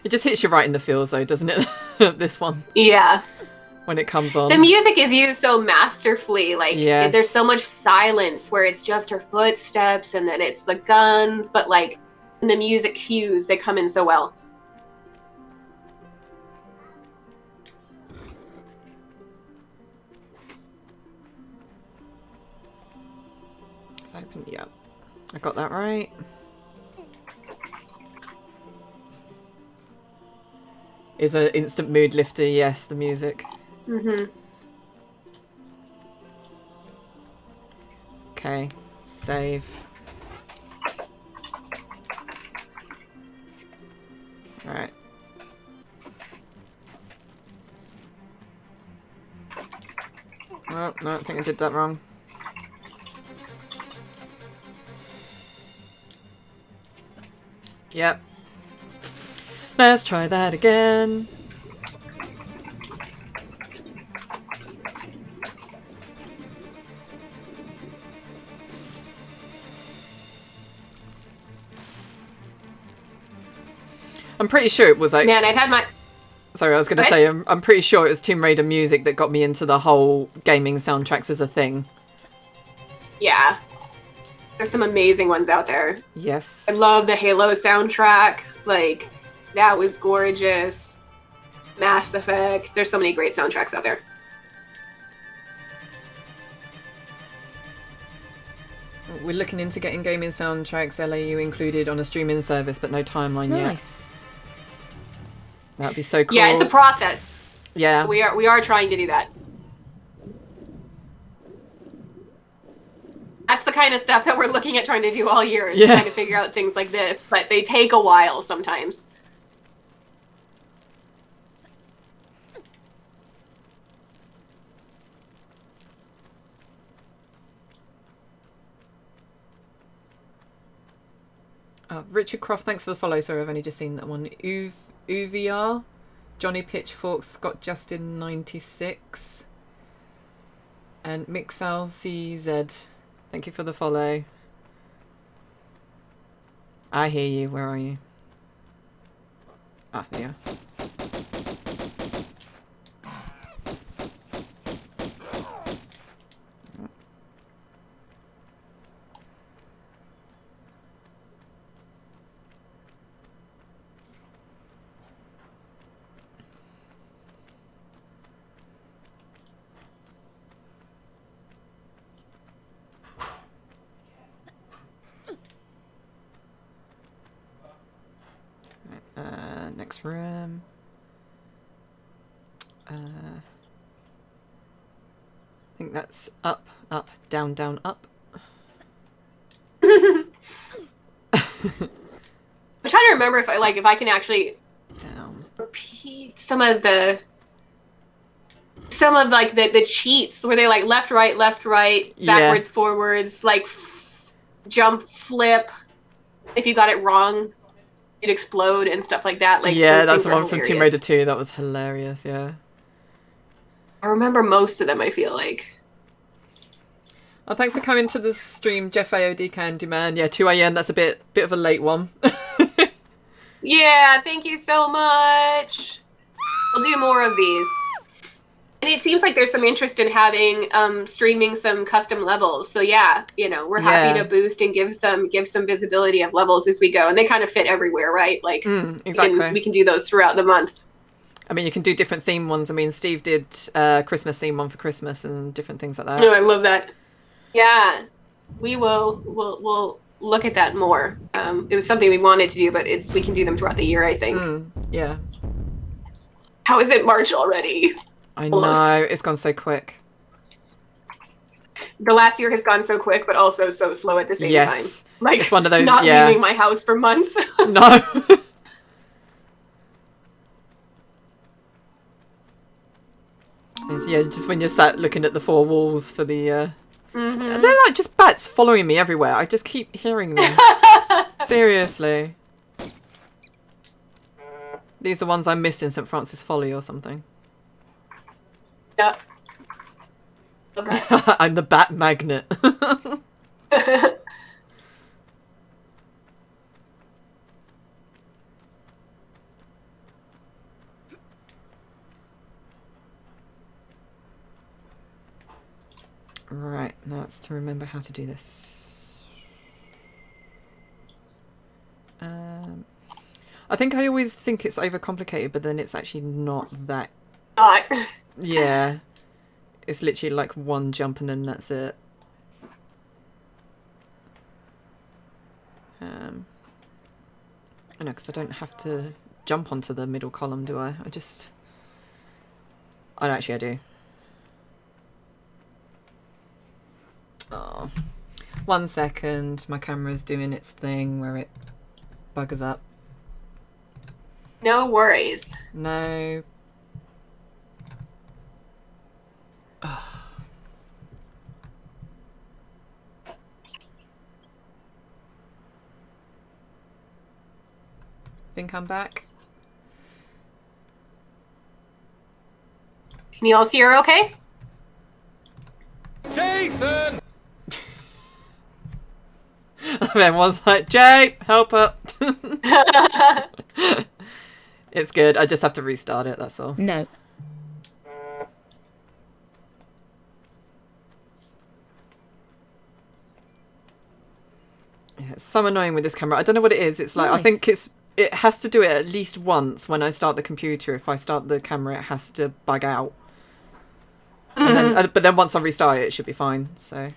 It just hits you right in the feels though, doesn't it? This one. Yeah. When it comes on. The music is used so masterfully. Like, yes. There's so much silence where it's just her footsteps and then it's the guns, but like the music cues, they come in so well. Open, yep. I got that right. Is an instant mood lifter, yes, the music. Mm-hmm. Okay, save. Alright. Oh, no, I think I did that wrong. Yep. Let's try that again. I'm pretty sure it was like... Man, I've had my... Sorry, I was going to say, I'm pretty sure it was Tomb Raider music that got me into the whole gaming soundtracks as a thing. Yeah. There's some amazing ones out there. Yes. I love the Halo soundtrack. Like, that was gorgeous. Mass Effect. There's so many great soundtracks out there. We're looking into getting gaming soundtracks LAU included on a streaming service, but no timeline yet. Nice. That'd be so cool. Yeah, it's a process. Yeah. We are trying to do that. That's the kind of stuff that we're looking at trying to do all year, is trying to figure out things like this, but they take a while sometimes. Richard Croft, thanks for the follow. Sorry, I've only just seen that one. UVR, Johnny Pitchfork, Scott Justin 96, and Mixal CZ. Thank you for the follow. I hear you. Where are you? Ah, there you are. Next room. I think that's up, up, down, down, up. trying to remember if I can actually Down. repeat some of the cheats where they like left, right, backwards, forwards, like jump, flip. If you got it wrong, you'd explode and stuff like that. Like Yeah, those that's things the were one from Tomb hilarious. Raider 2. That was hilarious, yeah. I remember most of them, I feel like. Oh, thanks for coming to the stream, Jeff AOD Candyman. Yeah, 2 a.m. That's a bit of a late one. Yeah, thank you so much. We'll do more of these. And it seems like there's some interest in having streaming some custom levels. So yeah, we're happy to boost and give some visibility of levels as we go. And they kind of fit everywhere, right? Like exactly. we can do those throughout the month. I mean, you can do different theme ones. I mean, Steve did Christmas theme one for Christmas and different things like that. Oh, I love that. Yeah, we'll look at that more. It was something we wanted to do, but we can do them throughout the year, I think. Yeah. How is it March already? I Almost. know, it's gone so quick. The last year has gone so quick, but also so slow at the same time. Like, it's one of those, not leaving my house for months. No. Yeah, just when you're sat looking at the four walls for the... They're like just bats following me everywhere. I just keep hearing them. Seriously. These are ones I missed in St. Francis Folly or something. Yeah. Okay. I'm the bat magnet. Right, now it's to remember how to do this. I think I always think it's overcomplicated, but then it's actually not that. Yeah. It's literally like one jump and then that's it. I know, because I don't have to jump onto the middle column, do I? Oh, no, actually I do. Oh. 1 second, my camera's doing its thing where it buggers up. No worries. No. Think I'm back? Can you all see her okay? Jason! Everyone's like, Jay, help up. It's good. I just have to restart it, that's all. No. Yeah, it's so annoying with this camera. I don't know what it is. It's like, Nice. I think it has to do it at least once when I start the computer. If I start the camera, it has to bug out. And then, but then once I restart it, it should be fine, so...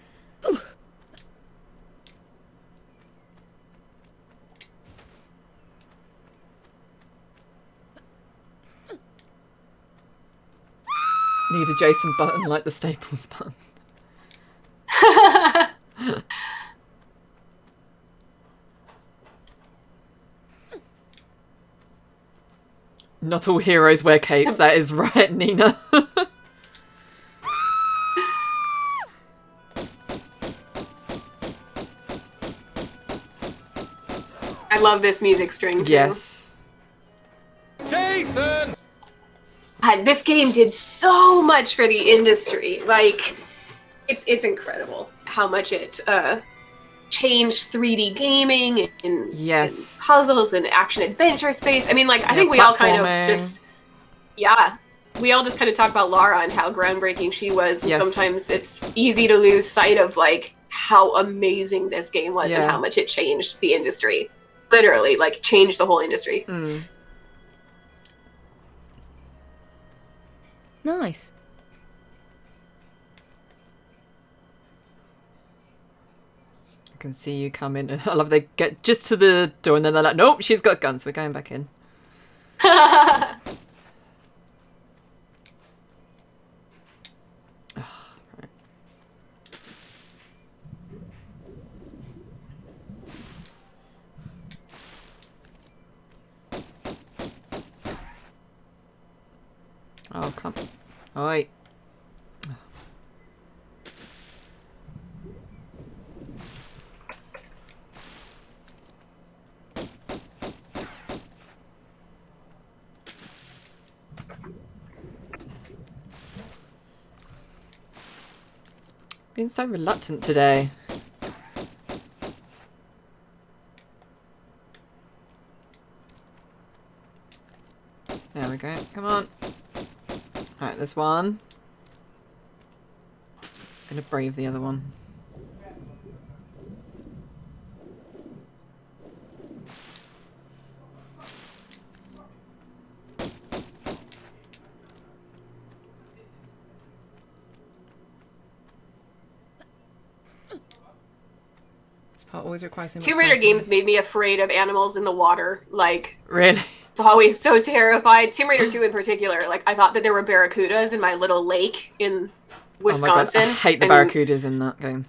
Need a Jason button like the Staples button. Not all heroes wear capes, that is right, Nina. I love this music string too. Yes. Jason! This game did so much for the industry. Like, it's incredible how much it changed 3D gaming and, and puzzles and action adventure space. I mean, like, I think we all kind of just, we all just kind of talk about Lara and how groundbreaking she was. And sometimes it's easy to lose sight of like how amazing this game was and how much it changed the industry. Literally, like, changed the whole industry. Nice. I can see you come in. I love they get just to the door and then they're like, nope, she's got guns. We're going back in. Oi. Being so reluctant today. There we go. Come on. Alright, there's one. I'm gonna brave the other one. This part always requires so much Tomb Raider time for games me. made me afraid of animals in the water. Like, Really? it's always so terrified. Tomb Raider 2 in particular. Like, I thought that there were barracudas in my little lake in Wisconsin. Oh my god, I hate the barracudas in that game.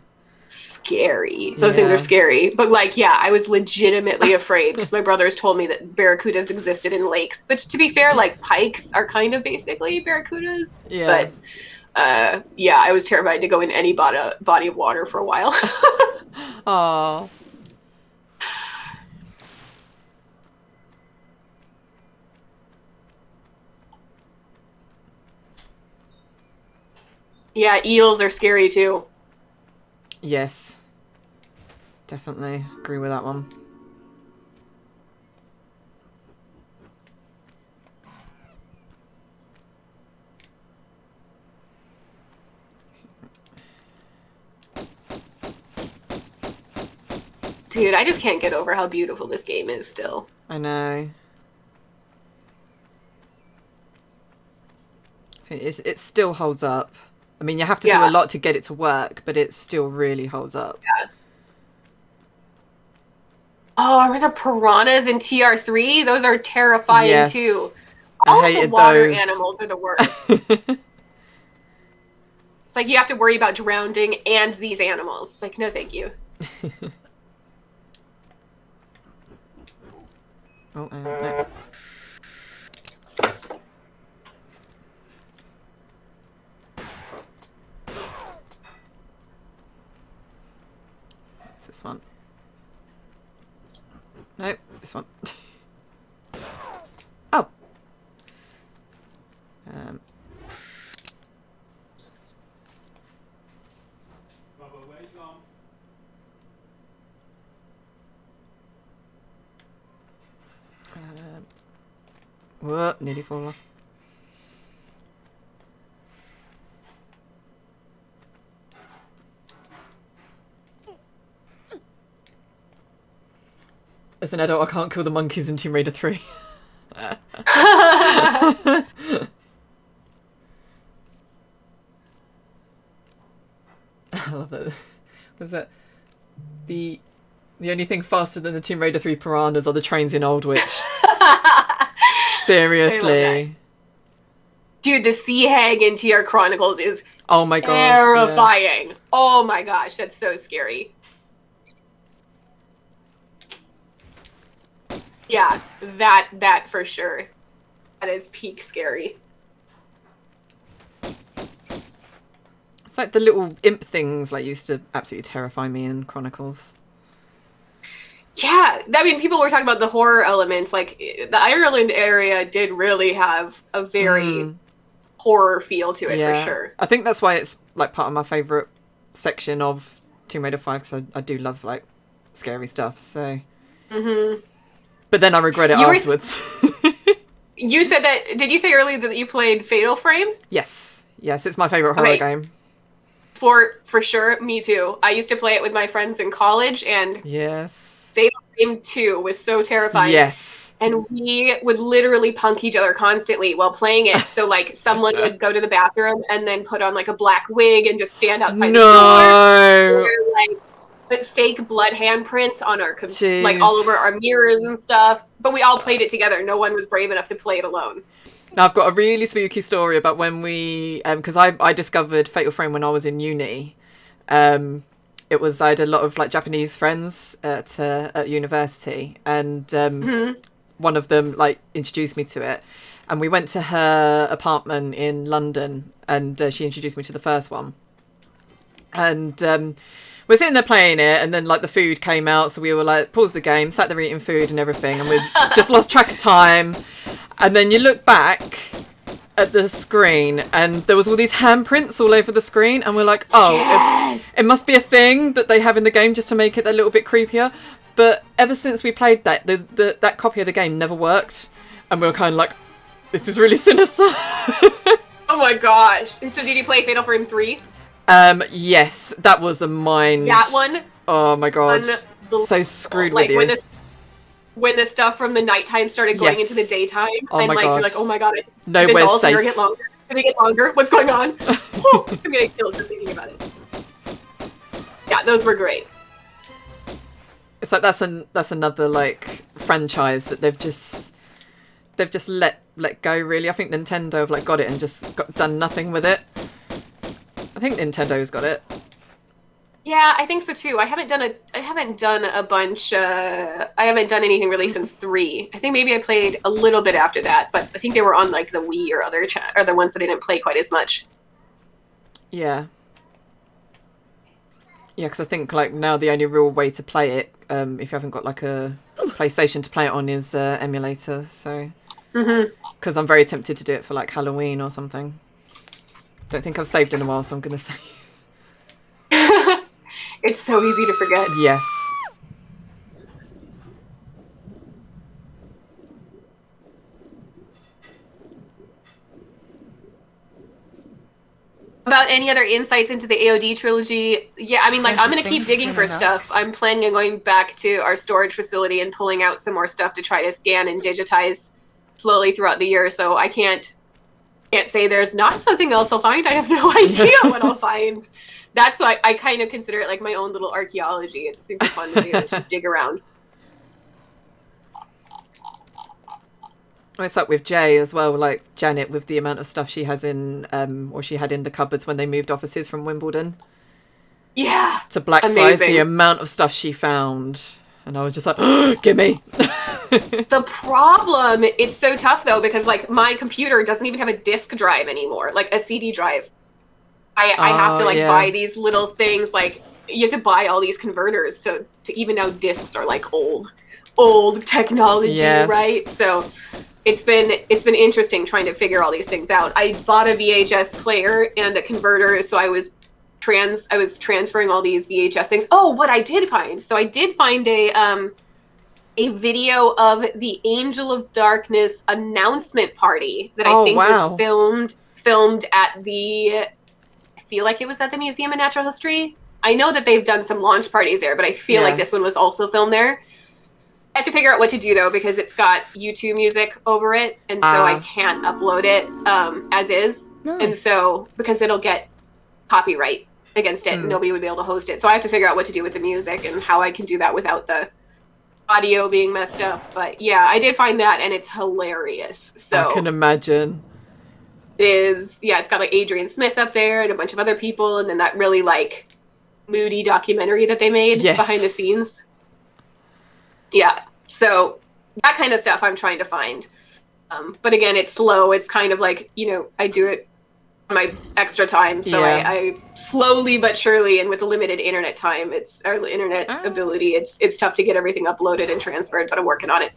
Scary. Those things are scary. But, like, yeah, I was legitimately afraid because my brothers told me that barracudas existed in lakes. But to be fair, like, pikes are kind of basically barracudas. Yeah. But, yeah, I was terrified to go in any body of water for a while. Aww. Yeah, eels are scary too. Yes. Definitely agree with that one. Dude, I just can't get over how beautiful this game is still. I know. It still holds up. I mean, you have to do a lot to get it to work, but it still really holds up. Yeah. Oh, I remember piranhas in TR3? Those are terrifying too. All of the water animals are the worst. It's like you have to worry about drowning and these animals. It's like, no thank you. Oh, no. It's this one. Nope, this one. Oh. Whoa, nearly fall off. As an adult, I can't kill the monkeys in Tomb Raider 3. I love that. Was that the only thing faster than the Tomb Raider 3 piranhas are the trains in Aldwych? Seriously. Dude, the sea hag in TR Chronicles is terrifying. Yeah. Oh my gosh, that's so scary. Yeah, that for sure. That is peak scary. It's like the little imp things like used to absolutely terrify me in Chronicles. Yeah, I mean, people were talking about the horror elements. Like, the Ireland area did really have a very horror feel to it, for sure. I think that's why it's, like, part of my favourite section of Tomb Raider 5, because I do love, like, scary stuff, so... But then I regret it afterwards. You said that... Did you say earlier that you played Fatal Frame? Yes. Yes, it's my favourite horror game. For sure, me too. I used to play it with my friends in college, and... Yes. Fatal Frame 2 was so terrifying. Yes. And we would literally punk each other constantly while playing it. So, like, someone would go to the bathroom and then put on, like, a black wig and just stand outside the door. Or, like, put fake blood handprints on our, like, all over our mirrors and stuff. But we all played it together. No one was brave enough to play it alone. Now, I've got a really spooky story about when we... Because I discovered Fatal Frame when I was in uni. I had a lot of like Japanese friends at university, and one of them like introduced me to it, and we went to her apartment in London, and she introduced me to the first one. And we're sitting there playing it, and then like the food came out, so we were like, pause the game, sat there eating food and everything, and we just lost track of time. And then you look back at the screen, and there was all these handprints all over the screen, and we're like, oh, Yes! it must be a thing that they have in the game just to make it a little bit creepier. But ever since we played that, that copy of the game never worked, and we were kind of like, this is really sinister. Oh my gosh. So did you play Fatal Frame 3? Yes, that was a mind. That one? Oh my god. So screwed like with you. When the stuff from the nighttime started going Yes. into the daytime, Oh and my like gosh. you're like, oh my god, Nowhere's the dolls safe. never get longer. Can they get longer? What's going on? Oh, I'm getting chills just thinking about it. Yeah, those were great. It's like that's another like franchise that they've just let go, really. I think Nintendo have like got it and just done nothing with it. I think Nintendo's got it. Yeah, I think so too. I haven't done a bunch. I haven't done anything really since 3. I think maybe I played a little bit after that, but I think they were on like the Wii or or the ones that I didn't play quite as much. Yeah. Yeah, because I think like now the only real way to play it, if you haven't got like a PlayStation to play it on, is emulator. So, because I'm very tempted to do it for like Halloween or something. Don't think I've saved in a while, so I'm gonna say It's so easy to forget. yes. About any other insights into the AOD trilogy? Yeah, I mean, like, I'm going to keep digging for stuff. I'm planning on going back to our storage facility and pulling out some more stuff to try to scan and digitize slowly throughout the year. So I can't say there's not something else I'll find. I have no idea what I'll find. That's why I kind of consider it like my own little archaeology. It's super fun to do. It's just dig around. It's like with Jay as well, like Janet, with the amount of stuff she has in, or she had in the cupboards when they moved offices from Wimbledon. Yeah. To Blackfriars, Amazing. the amount of stuff she found. And I was just like, oh, gimme. The problem, it's so tough though, because like my computer doesn't even have a disk drive anymore, like a CD drive. I have to like buy these little things, like you have to buy all these converters to even now discs are like old technology, right? So it's been interesting trying to figure all these things out. I bought a VHS player and a converter, so I was transferring all these VHS things. Oh, what I did find. So I did find a video of the Angel of Darkness announcement party that I think was filmed at the, I feel like it was at the Museum of Natural History. I know that they've done some launch parties there, but I feel like this one was also filmed there. I have to figure out what to do though, because it's got YouTube music over it, and so I can't upload it as is. Nice. And so because it'll get copyright against it, nobody would be able to host it. So I have to figure out what to do with the music and how I can do that without the audio being messed up. But yeah, I did find that, and it's hilarious. So I can imagine. It is, yeah, it's got like Adrian Smith up there and a bunch of other people, and then that really like moody documentary that they made behind the scenes. Yeah, so that kind of stuff I'm trying to find. But again, it's slow. It's kind of like, you know, I do it on my extra time. So I slowly but surely, and with the limited internet time, our internet ability, it's tough to get everything uploaded and transferred, but I'm working on it.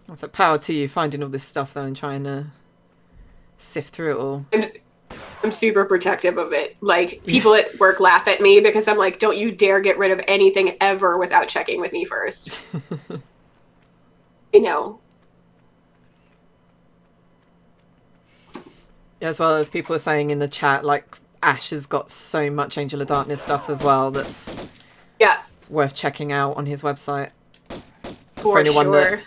It's a power to you finding all this stuff though and trying to sift through it all. I'm super protective of it. Like, people at work laugh at me because I'm like, don't you dare get rid of anything ever without checking with me first. You know. As well as people are saying in the chat, like, Ash has got so much Angel of Darkness stuff as well that's worth checking out on his website. For anyone that...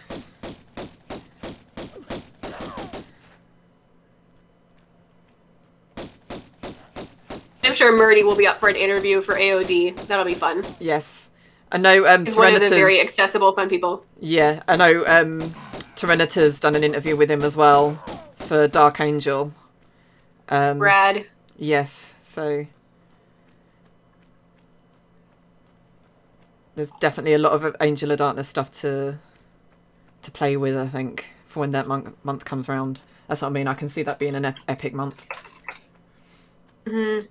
I'm sure Murdy will be up for an interview for AOD. That'll be fun. Yes. I know he's one of the very accessible, fun people. Yeah, I know Terenita's done an interview with him as well for Dark Angel. Brad. Yes, so there's definitely a lot of Angel of Darkness stuff to to play with, I think, for when that month comes round. That's what I mean. I can see that being an epic month. Mm-hmm.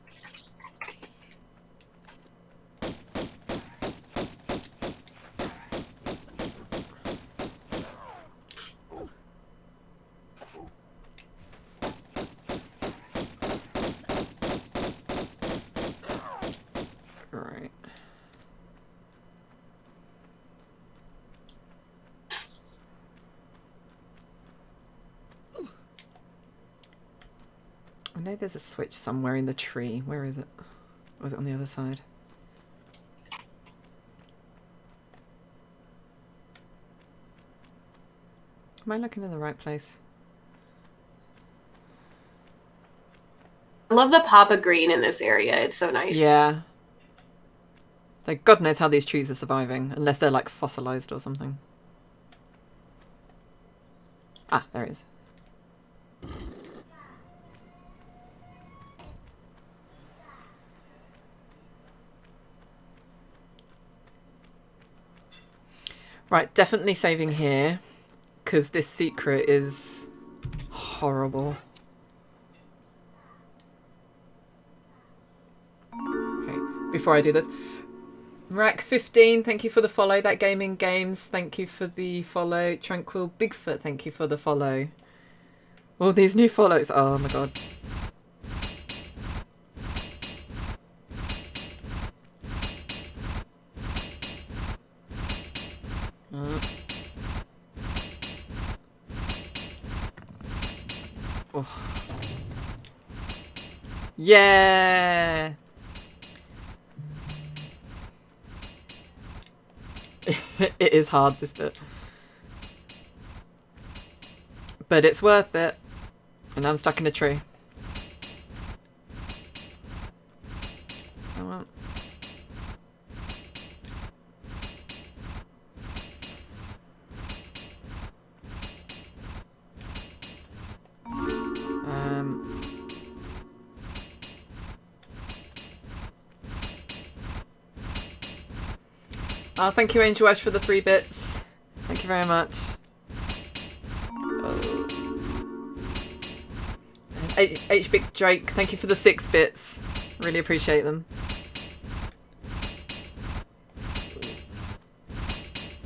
Right. I know there's a switch somewhere in the tree. Where is it? Or is it on the other side? Am I looking in the right place? I love the pop of green in this area. It's so nice. Yeah. Like, God knows how these trees are surviving, unless they're like fossilized or something. Ah, there it is. Right, definitely saving here, because this secret is horrible. Okay, before I do this, Rack15, thank you for the follow. That Gaming Games, thank you for the follow. Tranquil Bigfoot, thank you for the follow. All these new follows. Oh my god. Oh. Yeah. It is hard, this bit. But it's worth it. And I'm stuck in a tree. Come on. Oh, thank you, Angel Ash, for the 3 bits. Thank you very much. Oh. And H Big Drake, thank you for the 6 bits. Really appreciate them.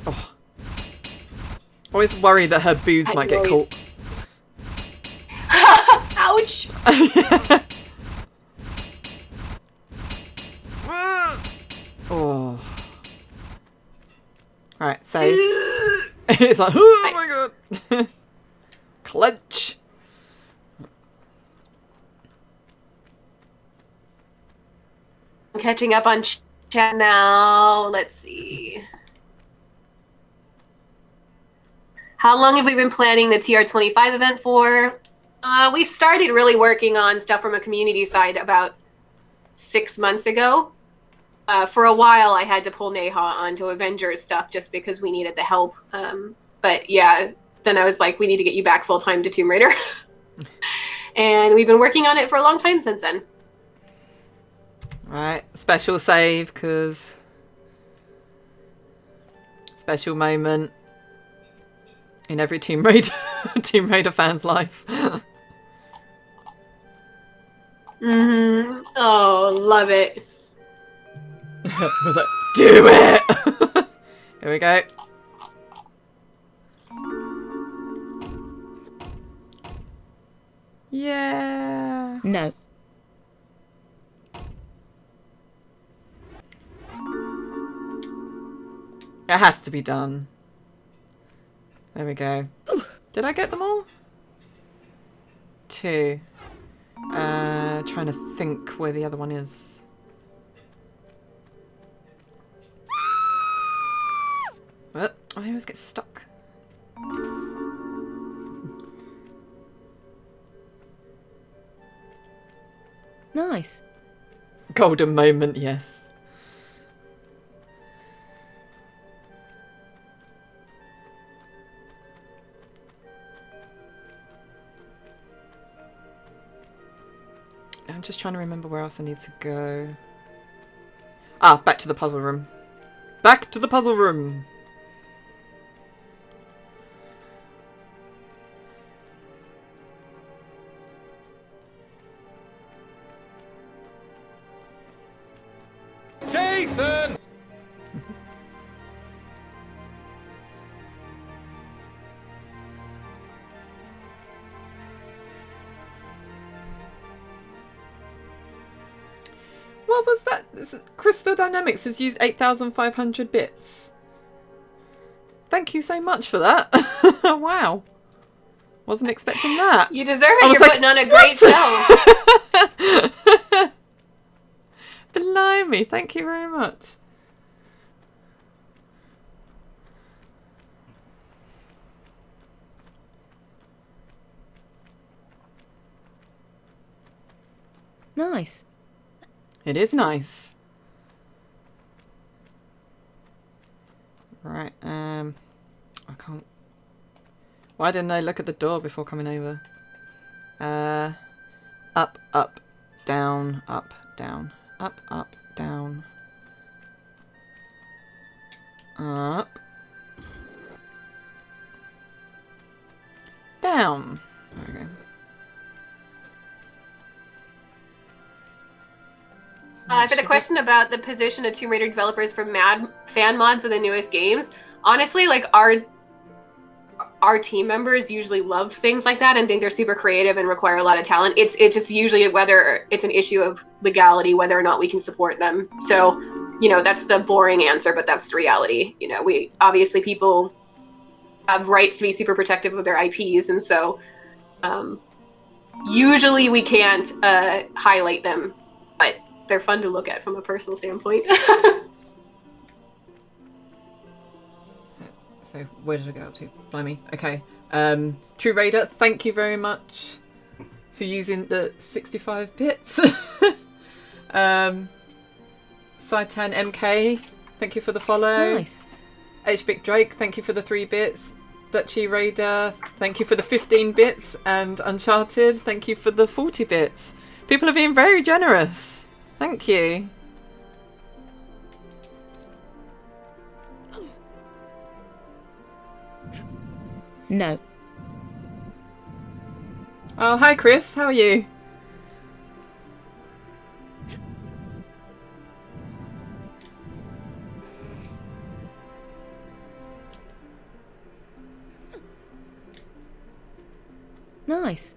Oh. Always worry that her boobs might get caught. Ouch! Oh. Right, save. It's like, oh my god. Clench. I'm catching up on chat now. Let's see. How long have we been planning the TR25 event for? We started really working on stuff from a community side about 6 months ago. For a while, I had to pull Neha onto Avengers stuff just because we needed the help. But yeah, then I was like, we need to get you back full-time to Tomb Raider. And we've been working on it for a long time since then. Right, special save, because special moment in every Tomb Raider fan's life. Mm-hmm. Oh, love it. Was like, do it! Here we go. Yeah. No. It has to be done. There we go. Did I get them all? 2. Trying to think where the other one is. What? I always get stuck. Nice. Golden moment, yes. I'm just trying to remember where else I need to go. Ah, back to the puzzle room. Back to the puzzle room! Jason! What was that? Crystal Dynamics has used 8,500 bits. Thank you so much for that. Wow. Wasn't expecting that. You deserve it. You're putting on a great show. Blimey, thank you very much. Nice. It is nice. Right, I can't... Why didn't I look at the door before coming over? Up, up, down, up, down. Up, up, down. Up. Down. There we go. For the question about the position of Tomb Raider developers for fan mods of the newest games, honestly, like our team members usually love things like that and think they're super creative and require a lot of talent. It's just usually whether it's an issue of legality, whether or not we can support them. So, you know, that's the boring answer, but that's the reality. You know, we obviously people have rights to be super protective of their IPs, and so usually we can't highlight them, but they're fun to look at from a personal standpoint. So where did I go up to? Blimey. Okay. True Raider, thank you very much for using the 65 bits. Saitan MK, thank you for the follow. Nice. HBig Drake, thank you for the 3 bits. Dutchy Raider, thank you for the 15 bits. And Uncharted, thank you for the 40 bits. People are being very generous. Thank you. No. Oh, hi Chris, how are you? Nice.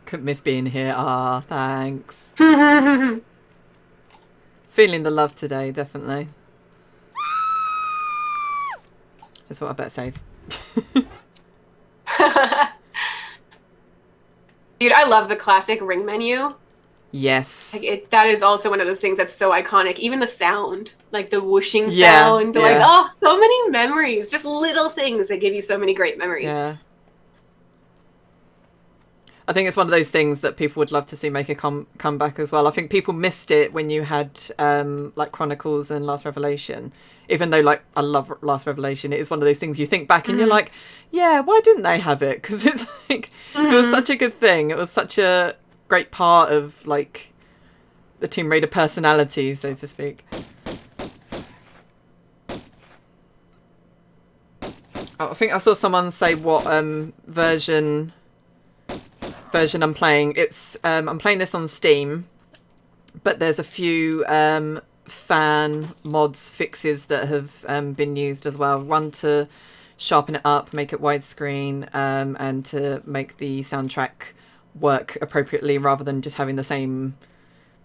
Couldn't miss being here. Ah, thanks. Feeling the love today, definitely. Just thought I'd better save. Dude, I love the classic ring menu. Yes. Like that is also one of those things that's so iconic. Even the sound, like the whooshing Yeah, sound, yeah. like, oh, so many memories. Just little things that give you so many great memories. Yeah. I think it's one of those things that people would love to see make a comeback as well. I think people missed it when you had like Chronicles and Last Revelation. Even though, like, I love Last Revelation, it is one of those things you think back and you're like, yeah, why didn't they have it? Because it's like, it was such a good thing. It was such a great part of, like, the Tomb Raider personality, so to speak. Oh, I think I saw someone say what version I'm playing. It's I'm playing this on Steam, but there's a few fan mods fixes that have been used as well. One to sharpen it up, make it widescreen, and to make the soundtrack work appropriately rather than just having the same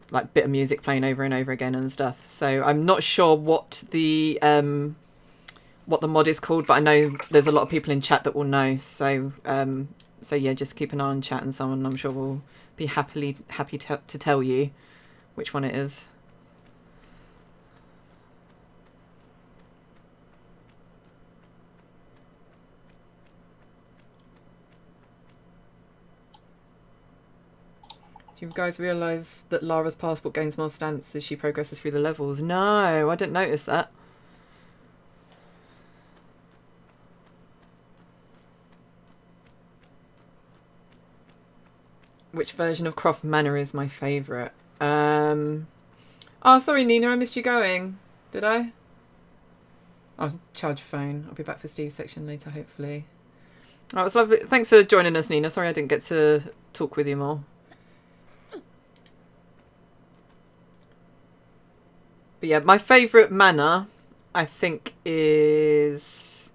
like bit of music playing over and over again and stuff. So I'm not sure what the mod is called, but I know there's a lot of people in chat that will know. So so yeah, just keep an eye on chat and someone I'm sure will be happy to tell you which one it is. Do you guys realise that Lara's passport gains more stamps as she progresses through the levels? No, I didn't notice that. Which version of Croft Manor is my favourite? Oh, sorry, Nina, I missed you going. Did I? I'll charge your phone. I'll be back for Steve's section later, hopefully. Oh, it's lovely. Thanks for joining us, Nina. Sorry I didn't get to talk with you more. But yeah, my favourite manor, I think, is...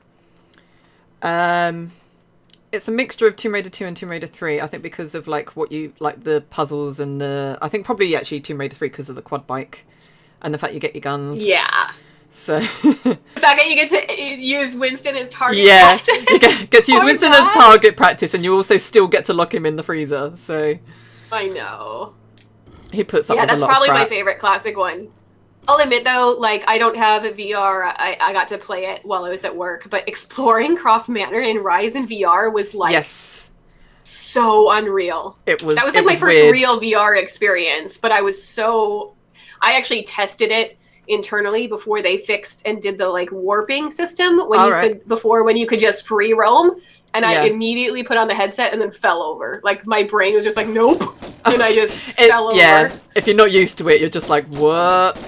it's a mixture of Tomb Raider 2 and Tomb Raider 3, I think, because of like what you like, the puzzles and the... I think probably actually Tomb Raider 3 because of the quad bike and the fact you get your guns. Yeah. So the fact that you get to use Winston as target practice. practice. You get to use Winston as target practice, and you also still get to lock him in the freezer. So I know. He puts up with a that's lot probably of my crap. favorite classic one. I'll admit though, like I don't have a VR. I got to play it while I was at work, but exploring Croft Manor in Rise in VR was like so unreal. It was. That was like my first real VR experience. But I actually tested it internally before they fixed and did the like warping system when you could just free roam. And I immediately put on the headset and then fell over. Like my brain was just like, nope, and I just fell over. Yeah, if you're not used to it, you're just like, what?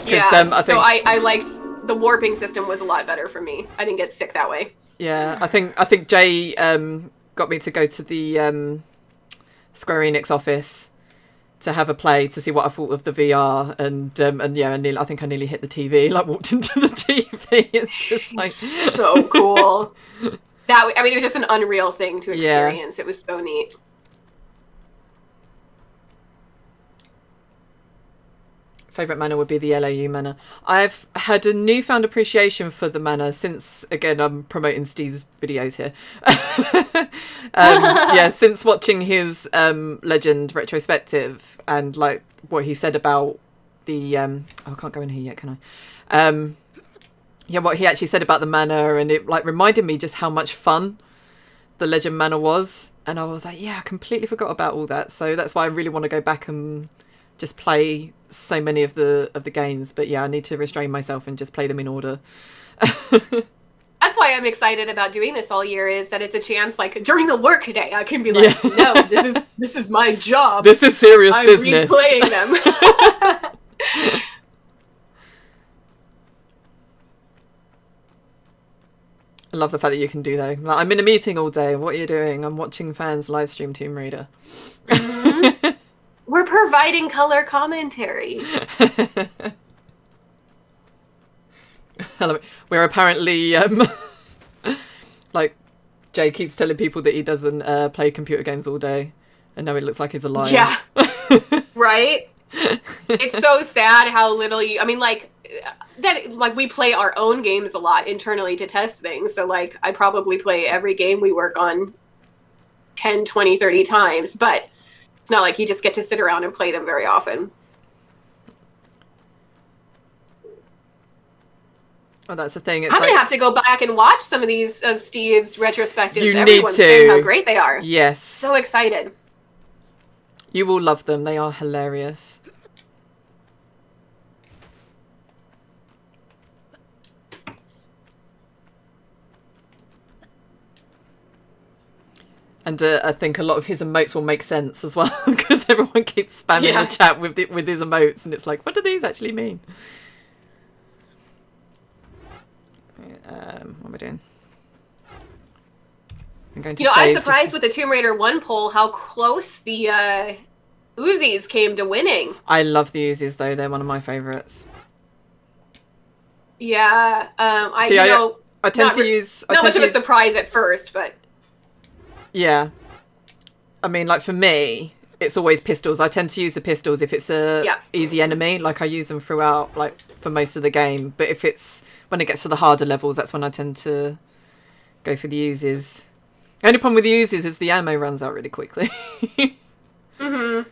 Yeah, I liked the warping system was a lot better for me. I didn't get sick that way. Yeah, I think Jay got me to go to the Square Enix office to have a play to see what I thought of the VR, and I think I nearly hit the TV, like walked into the TV. It's just like so cool. It was just an unreal thing to experience. Yeah. It was so neat. Favourite manor would be the LAU manor. I've had a newfound appreciation for the manor since, again, I'm promoting Steve's videos here. Since watching his Legend retrospective and like what he said about the I can't go in here yet, can I? What he actually said about the manor, and it like reminded me just how much fun the Legend manor was, and I was like, I completely forgot about all that. So that's why I really want to go back and just play so many of the games. But I need to restrain myself and just play them in order. That's why I'm excited about doing this all year, is that it's a chance, like during the work day, I can be like, no, this is my job. This is serious business. I'm replaying them. I love the fact that you can do that. Like, I'm in a meeting all day. What are you doing? I'm watching fans live stream Tomb Raider. Mm-hmm. We're providing color commentary. We're apparently like Jay keeps telling people that he doesn't play computer games all day, and now it looks like he's a liar. Yeah. Right? It's so sad how little we play our own games a lot internally to test things. So like I probably play every game we work on 10, 20, 30 times, but it's not like you just get to sit around and play them very often. Oh, that's the thing. I'm going to have to go back and watch some of these of Steve's retrospectives. You Everyone's need to. saying how great they are. Yes. So excited. You will love them. They are hilarious. And I think a lot of his emotes will make sense as well, because everyone keeps spamming the chat with his emotes, and it's like, what do these actually mean? What am I doing? I'm going to I was surprised with the Tomb Raider 1 poll how close the Uzis came to winning. I love the Uzis, though. They're one of my favourites. Yeah. I tend to use... Not much of a surprise at first, but... Yeah. I mean, like, for me, it's always pistols. I tend to use the pistols if it's a easy enemy. Like, I use them throughout, like, for most of the game. But if it's... When it gets to the harder levels, that's when I tend to go for the Uzis. The only problem with the Uzis is the ammo runs out really quickly. Mm-hmm.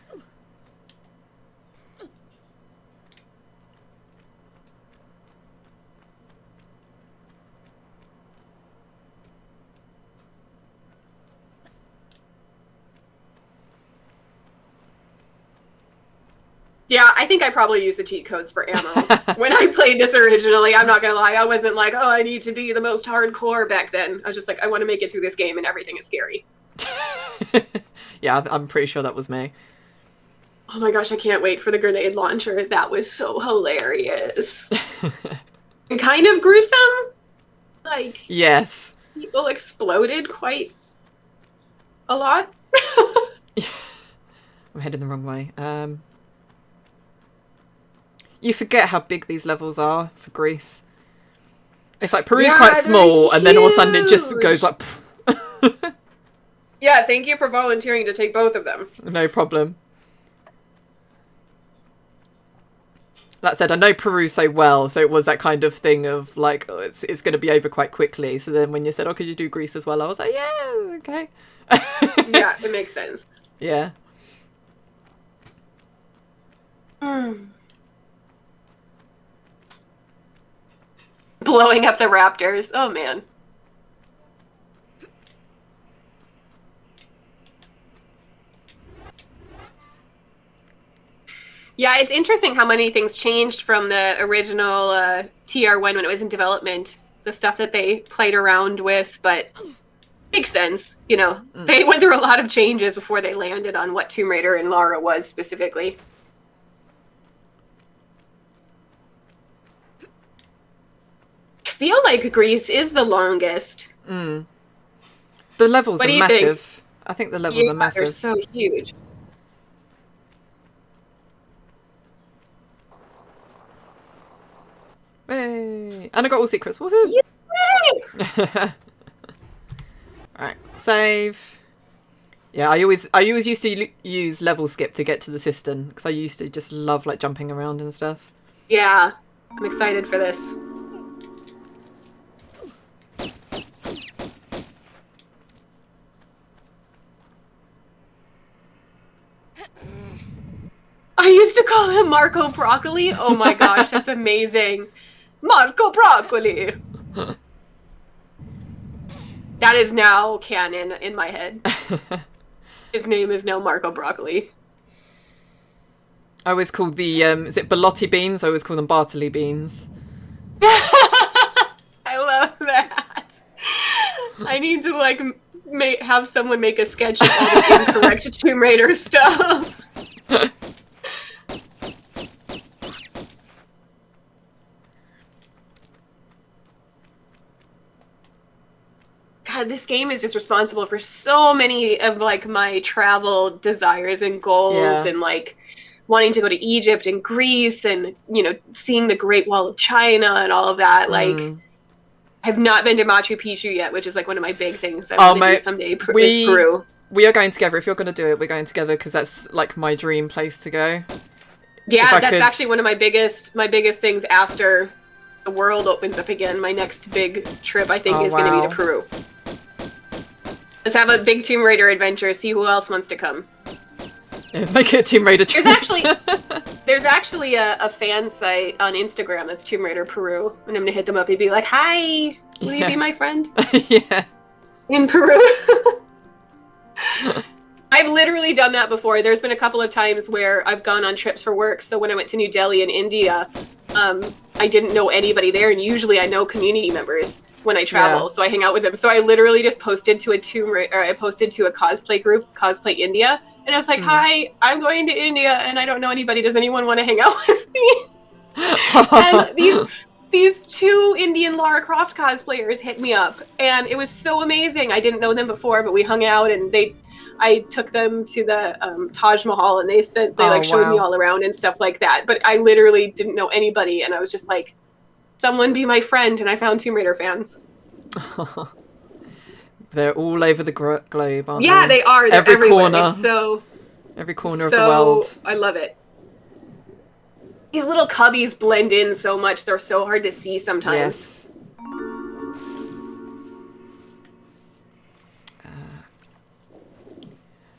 Yeah, I think I probably used the cheat codes for ammo. When I played this originally, I'm not gonna lie, I wasn't like, oh, I need to be the most hardcore back then. I was just like, I want to make it through this game and everything is scary. Yeah, I'm pretty sure that was me. Oh my gosh, I can't wait for the grenade launcher. That was so hilarious. And kind of gruesome. Like, Yes. people exploded quite a lot. I'm heading the wrong way. You forget how big these levels are for Greece. It's like Peru's quite small, and then all of a sudden it just goes like... Yeah, thank you for volunteering to take both of them. No problem. That said, I know Peru so well, so it was that kind of thing of like, oh, it's going to be over quite quickly. So then when you said, oh, could you do Greece as well? I was like, yeah, okay. Yeah, it makes sense. Yeah. Blowing up the raptors. Oh, man. Yeah, it's interesting how many things changed from the original TR1 when it was in development. The stuff that they played around with, but makes sense. You know, they went through a lot of changes before they landed on what Tomb Raider and Lara was specifically. I feel like Greece is the longest. The levels What are do you massive. think? I think the levels are They're massive. so huge. Hey. And I got all secrets. Woohoo! Yay! Alright, save. Yeah, I always used to use level skip to get to the cistern because I used to just love like jumping around and stuff. Yeah, I'm excited for this. I used to call him Marco Broccoli. Oh my gosh, that's amazing. Marco Broccoli. That is now canon in my head. His name is now Marco Broccoli. I always called the is it Belotti beans? I always call them Bartley beans. I love that. I need to like have someone make a sketch of all the incorrect Tomb Raider stuff. God, this game is just responsible for so many of like my travel desires and goals, and like wanting to go to Egypt and Greece and, you know, seeing the Great Wall of China and all of that. Like, I have not been to Machu Picchu yet, which is like one of my big things I want to do someday. Is Peru. We are going together. If you're going to do it, we're going together because that's like my dream place to go. Yeah, that's actually one of my biggest things after the world opens up again. My next big trip, I think, is going to be to Peru. Let's have a big Tomb Raider adventure. See who else wants to come. Make it a Tomb Raider trip. There's actually a fan site on Instagram that's Tomb Raider Peru, and I'm gonna hit them up and be like, "Hi, will you be my friend?" Yeah. In Peru. I've literally done that before. There's been a couple of times where I've gone on trips for work. So when I went to New Delhi in India, I didn't know anybody there, and usually I know community members when I travel, so I hang out with them. So I literally just posted to a cosplay group, Cosplay India, and I was like, "Hi, I'm going to India, and I don't know anybody. Does anyone want to hang out with me?" And these two Indian Lara Croft cosplayers hit me up, and it was so amazing. I didn't know them before, but we hung out, and I took them to the Taj Mahal, and they showed me all around and stuff like that. But I literally didn't know anybody, and I was just like, someone be my friend, and I found Tomb Raider fans. They're all over the globe, aren't they? Yeah, they are. They're everywhere. Every corner of the world. I love it. These little cubbies blend in so much. They're so hard to see sometimes. Yes.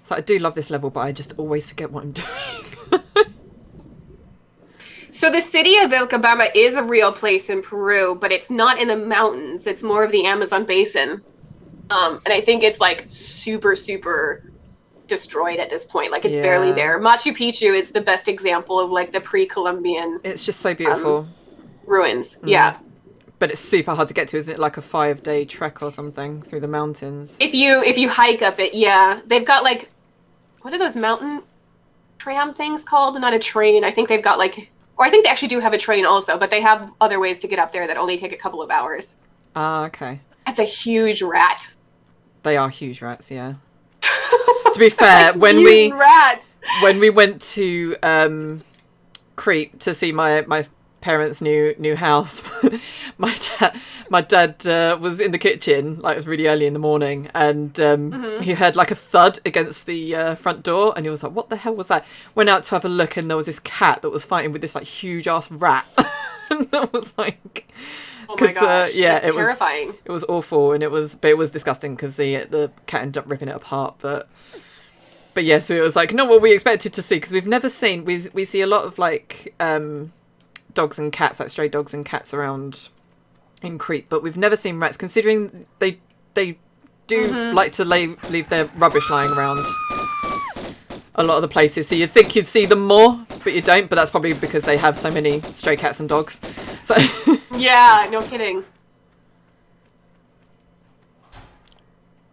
So I do love this level, but I just always forget what I'm doing. So the city of Vilcabamba is a real place in Peru, but it's not in the mountains. It's more of the Amazon basin. And I think it's like super, super destroyed at this point. Like it's barely there. Machu Picchu is the best example of like the pre-Columbian. It's just so beautiful. Ruins. Yeah. But it's super hard to get to, isn't it? Like a 5-day trek or something through the mountains. If you hike up it, yeah. They've got like, what are those mountain tram things called? Not a train. I think they've got like, or I think they actually do have a train also, but they have other ways to get up there that only take a couple of hours. Ah, okay. That's a huge rat. They are huge rats, yeah. To be fair, Like, when rats. we went to Crete to see my parents' new house, my dad was in the kitchen, like it was really early in the morning, and he heard like a thud against the front door, and he was like, "What the hell was that?" Went out to have a look, and there was this cat that was fighting with this like huge ass rat. And I was like, oh my gosh, yeah, that's terrifying. It was awful, and it was disgusting because the cat ended up ripping it apart, but yeah, so it was like not what we expected to see, because we've never seen, we see a lot of like dogs and cats, like stray dogs and cats around in Crete, but we've never seen rats, considering they do like to leave their rubbish lying around a lot of the places, so you'd think you'd see them more, but you don't, but that's probably because they have so many stray cats and dogs. So Yeah, no kidding.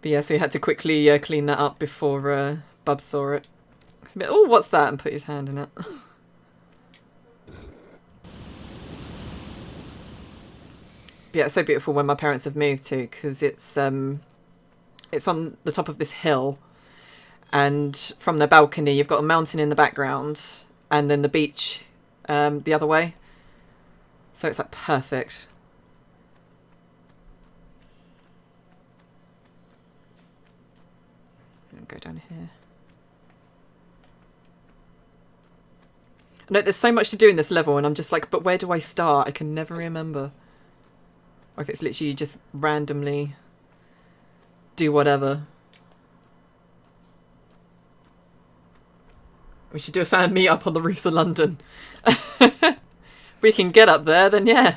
But yeah, so he had to quickly clean that up before Bub saw it. It's a bit, oh, what's that? And put his hand in it. But yeah, it's so beautiful when my parents have moved to, because it's on the top of this hill, and from their balcony you've got a mountain in the background, and then the beach the other way. So it's like perfect. Go down here. No, there's so much to do in this level, and I'm just like, but where do I start? I can never remember. Or if it's literally just randomly do whatever. We should do a fan meet up on the roofs of London. If we can get up there, then yeah.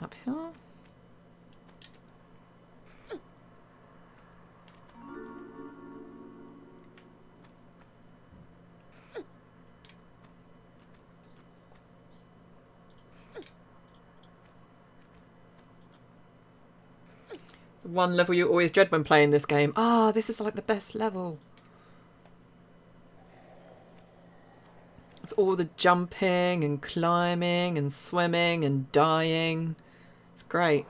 Up here. One level you always dread when playing this game. Ah, this is like the best level. It's all the jumping and climbing and swimming and dying. It's great.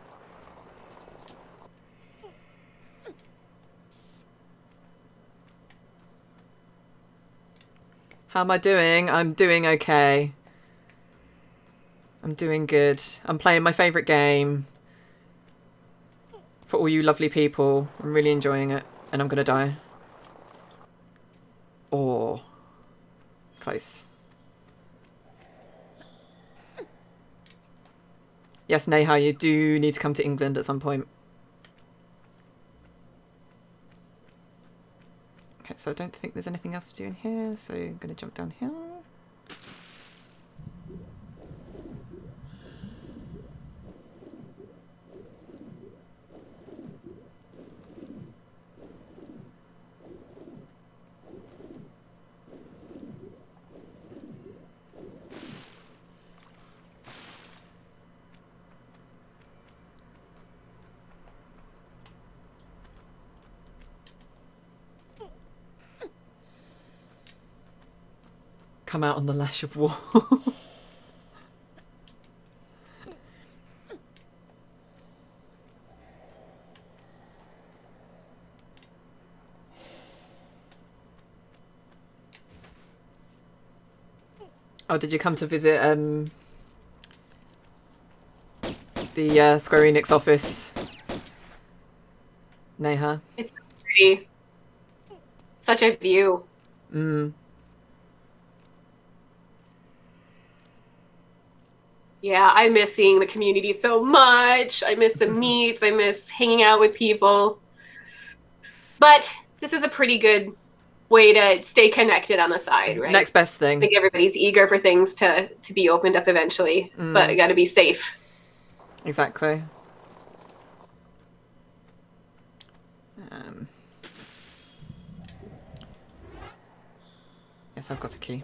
How am I doing? I'm doing okay. I'm doing good. I'm playing my favourite game. For all you lovely people. I'm really enjoying it. And I'm going to die. Oh. Close. Yes, Neha, you do need to come to England at some point. Okay, so I don't think there's anything else to do in here, so I'm going to jump down here. Come out on the lash of war. Oh, did you come to visit the Square Enix office, Neha? It's pretty. Such a view. Mm. Yeah, I miss seeing the community so much. I miss the meets. I miss hanging out with people. But this is a pretty good way to stay connected on the side, right? Next best thing. I think everybody's eager for things to be opened up eventually, but you got to be safe. Exactly. Yes, Yes, I've got a key.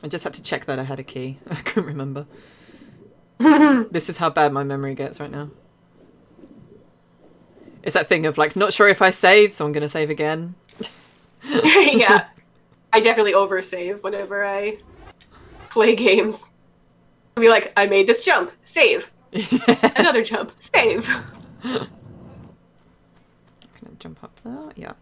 I just had to check that I had a key. I couldn't remember. This is how bad my memory gets right now. It's that thing of like, not sure if I saved, so I'm going to save again. Yeah. I definitely oversave whenever I play games. I'll be like, I made this jump. Save. Another jump. Save. Can I jump up there? Yeah.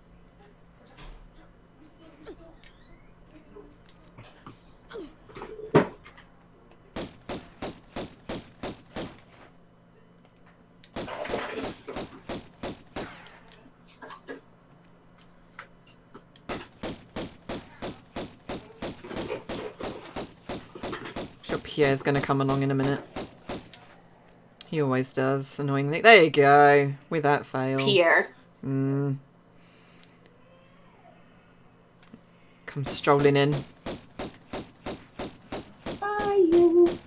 Sure, Pierre's gonna come along in a minute. He always does, annoyingly. There you go. With that fail. Pierre. Come strolling in. Bye, you.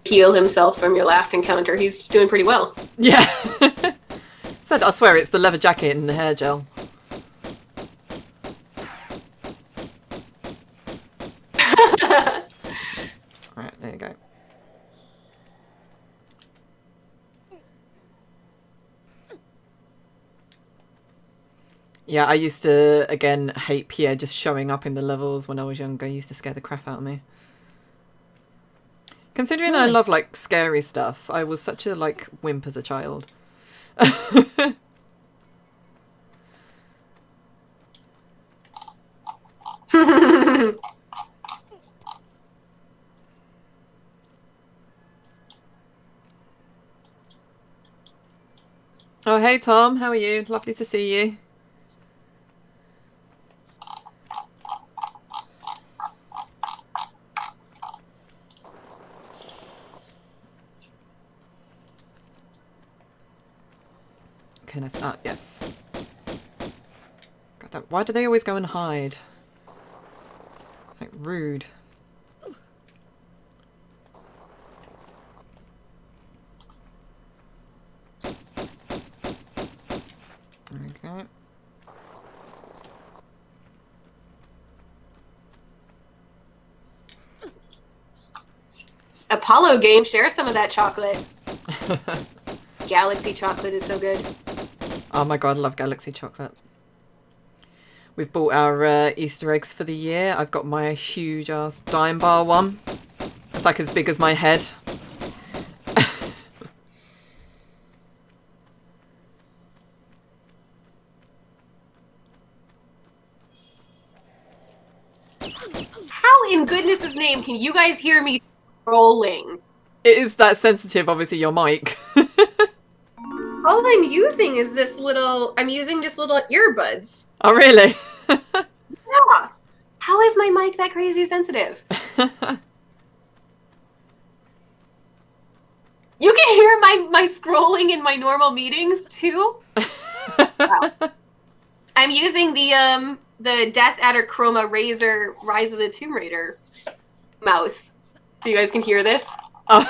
Heal himself from your last encounter. He's doing pretty well. Yeah. Said, I swear it's the leather jacket and the hair gel. Right, there you go. Yeah, I used to, again, hate Pierre just showing up in the levels when I was younger. It used to scare the crap out of me. Considering I love, like, scary stuff, I was such a, like, wimp as a child. Oh, hey, Tom. How are you? Lovely to see you. Okay, nice. Ah, yes. God, why do they always go and hide? Like, rude. Okay. Apollo game, share some of that chocolate. Galaxy chocolate is so good. Oh my god, I love Galaxy chocolate. We've bought our Easter eggs for the year. I've got my huge ass dime bar one. It's like as big as my head. How in goodness' name can you guys hear me scrolling? It is that sensitive, obviously, your mic. All I'm using is this little, I'm using just little earbuds. Oh, really? Yeah. How is my mic that crazy sensitive? You can hear my scrolling in my normal meetings too? Wow. I'm using the Death Adder Chroma Razer Rise of the Tomb Raider mouse. So you guys can hear this. Oh.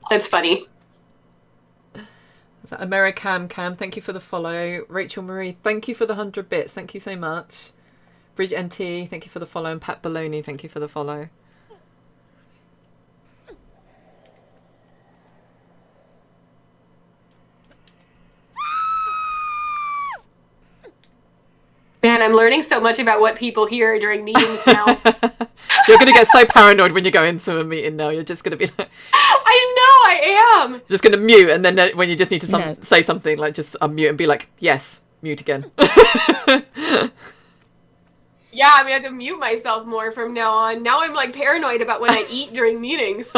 That's funny. Is that Americam Cam? Thank you for the follow. Rachel Marie, thank you for the 100 bits. Thank you so much. Bridge NT, thank you for the follow. And Pat Baloney, thank you for the follow. Man, I'm learning so much about what people hear during meetings now. You're going to get so paranoid when you go into a meeting now. You're just going to be like... I am! Just going to mute, and then when you just need to say something, like just unmute and be like, yes, mute again. Yeah, I'm going to have to mute myself more from now on. Now I'm like paranoid about when I eat during meetings.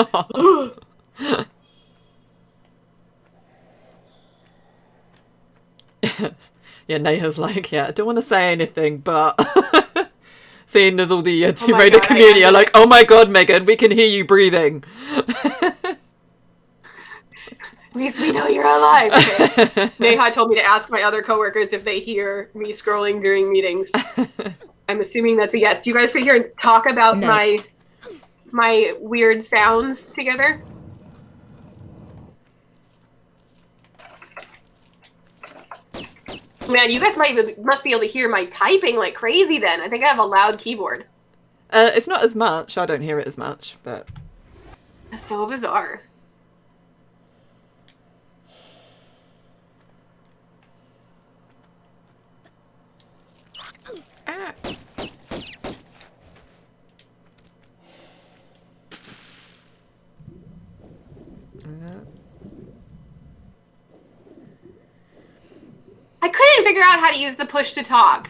Yeah, Neha's like, yeah, I don't want to say anything, but seeing as all the Tomb my Raider God, community are like, oh my god, Megan, we can hear you breathing. At least we know you're alive. Okay. Neha told me to ask my other coworkers if they hear me scrolling during meetings. I'm assuming that's a yes. Do you guys sit here and talk about my weird sounds together? Man, you guys must be able to hear my typing like crazy then. I think I have a loud keyboard. It's not as much. I don't hear it as much, but... That's so bizarre. Ah. I couldn't figure out how to use the push to talk.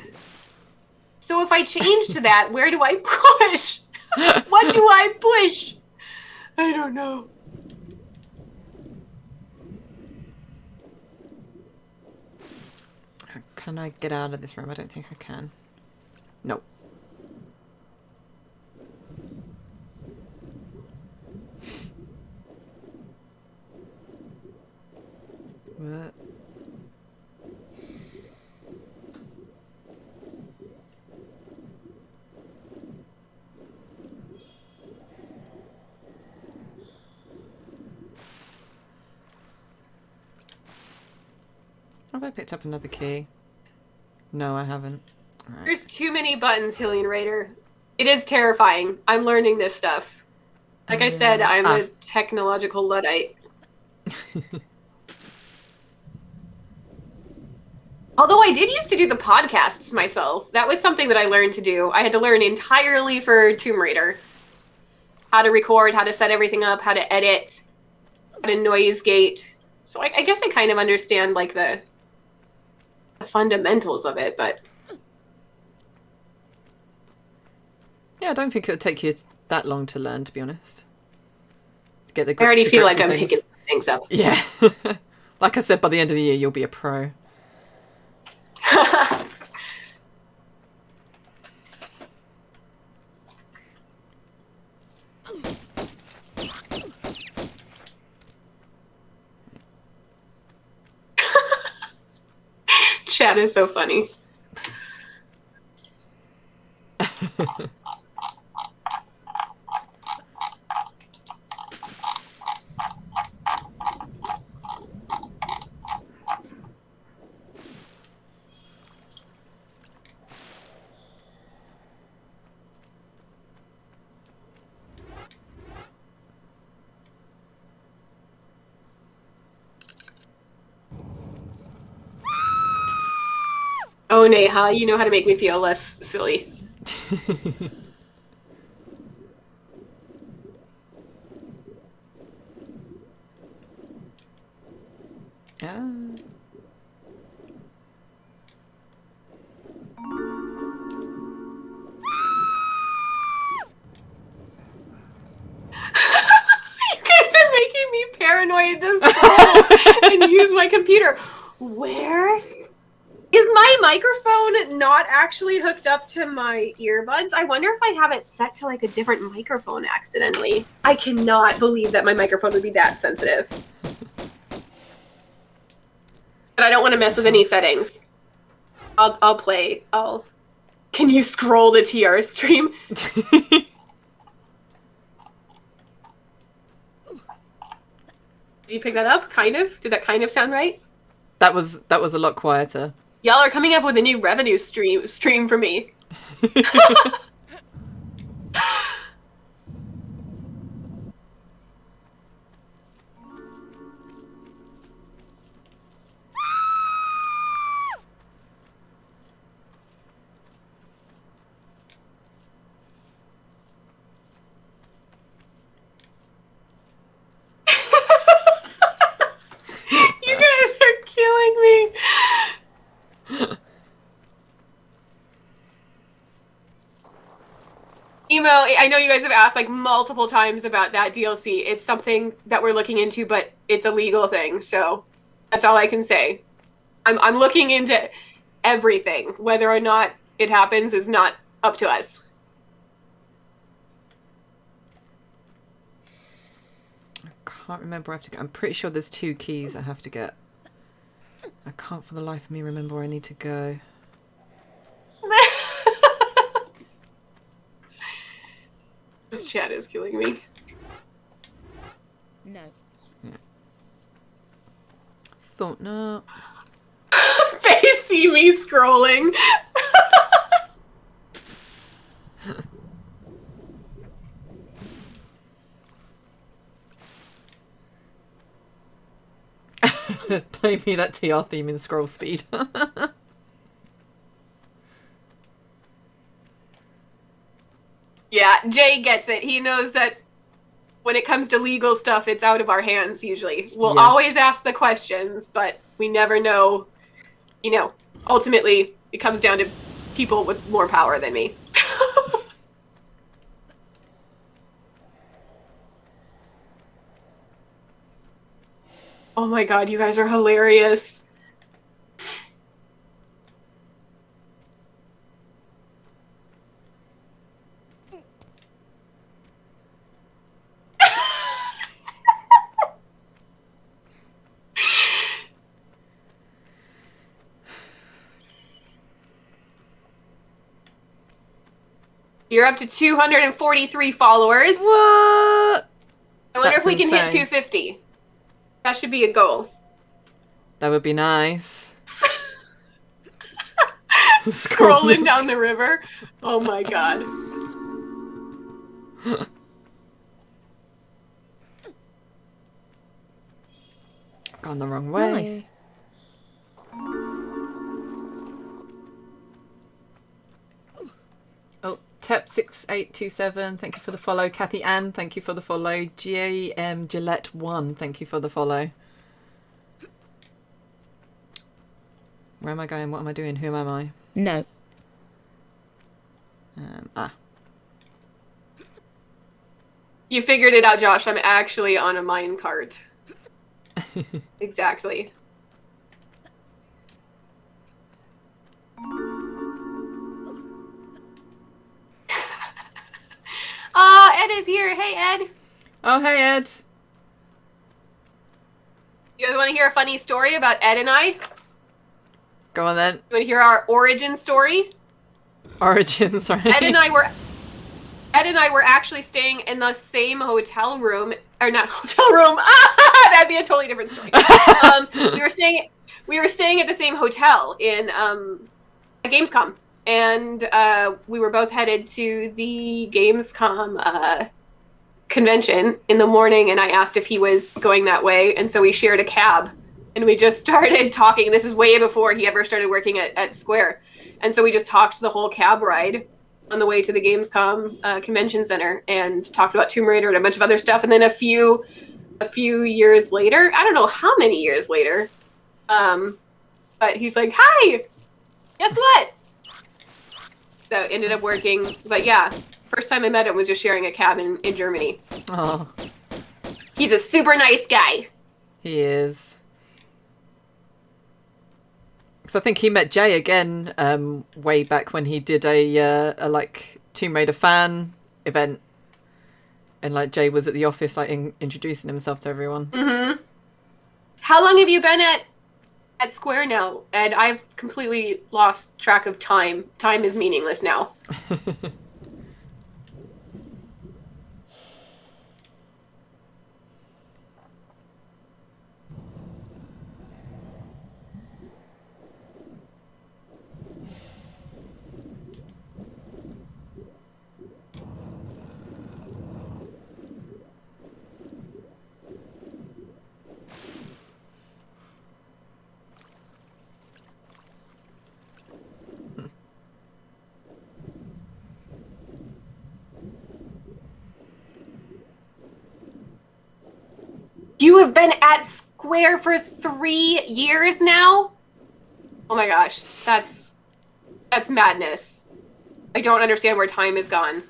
So if I change to that, where do I push? What do I push? I don't know. Can I get out of this room? I don't think I can. No. What? Have I picked up another key? No, I haven't. Right. There's too many buttons, Hillian Raider. It is terrifying. I'm learning this stuff. Like I said, I'm a technological Luddite. Although I did used to do the podcasts myself. That was something that I learned to do. I had to learn entirely for Tomb Raider. How to record, how to set everything up, how to edit, how to noise gate. So I guess I kind of understand like the fundamentals of it, but... Yeah, I don't think it would take you that long to learn, to be honest. To get the I already feel grips like of I'm things. picking things up. Yeah. Like I said, by the end of the year, you'll be a pro. Chat is so funny. Oh, Neha, you know how to make me feel less silly. Yeah. You guys are making me paranoid to scroll and use my computer. Where is my microphone not actually hooked up to my earbuds? I wonder if I have it set to like a different microphone accidentally. I cannot believe that my microphone would be that sensitive. But I don't want to mess with any settings. I'll play. Can you scroll the TR stream? Did you pick that up? Kind of? Did that kind of sound right? That was a lot quieter. Y'all are coming up with a new revenue stream for me. You guys are killing me. Emo, I know you guys have asked like multiple times about that DLC. It's something that we're looking into, but it's a legal thing, so that's all I can say. I'm looking into everything. Whether or not it happens is not up to us. I can't remember where I have to go. I'm pretty sure there's 2 keys I have to get. I can't for the life of me remember where I need to go. This chat is killing me. No. Thought not. Face see me scrolling. Play me that TR theme in scroll speed. Yeah, Jay gets it. He knows that when it comes to legal stuff, it's out of our hands usually. We'll Yes. always ask the questions, but we never know, you know, ultimately it comes down to people with more power than me. Oh my god, you guys are hilarious. You're up to 243 followers. What? I wonder That's if we can hit insane. 250. That should be a goal. That would be nice. Scrolling down the river. Oh my god. Gone the wrong way. Nice. Oh, Tep6827, thank you for the follow. Kathy Ann, thank you for the follow. GM Gillette1, thank you for the follow. Where am I going? What am I doing? Who am I? No. You figured it out, Josh. I'm actually on a minecart. Exactly. Ed is here. Hey, Ed. Oh, hey, Ed. You guys want to hear a funny story about Ed and I? You Go on then. want to hear our origin story? Origins, right? Ed and I were actually staying in the same hotel room, or not hotel room. That'd be a totally different story. We were staying at the same hotel in at Gamescom, and we were both headed to the Gamescom convention in the morning. And I asked if he was going that way, and so we shared a cab, and we just started talking. This is way before he ever started working at Square, and so we just talked the whole cab ride on the way to the Gamescom convention center and talked about Tomb Raider and a bunch of other stuff. And then a few years later, I don't know how many years later, but he's like, "Hi, guess what?" So it ended up working. But yeah, first time I met him was just sharing a cab in Germany. Oh, He's a super nice guy. he is. Because I think he met Jay again way back when he did a like Tomb Raider fan event, and like Jay was at the office like introducing himself to everyone. Mm-hmm. How long have you been at Square now, Ed? I've completely lost track of time. Time is meaningless now. You have been at Square for 3 years now? Oh my gosh, that's madness. I don't understand where time has gone.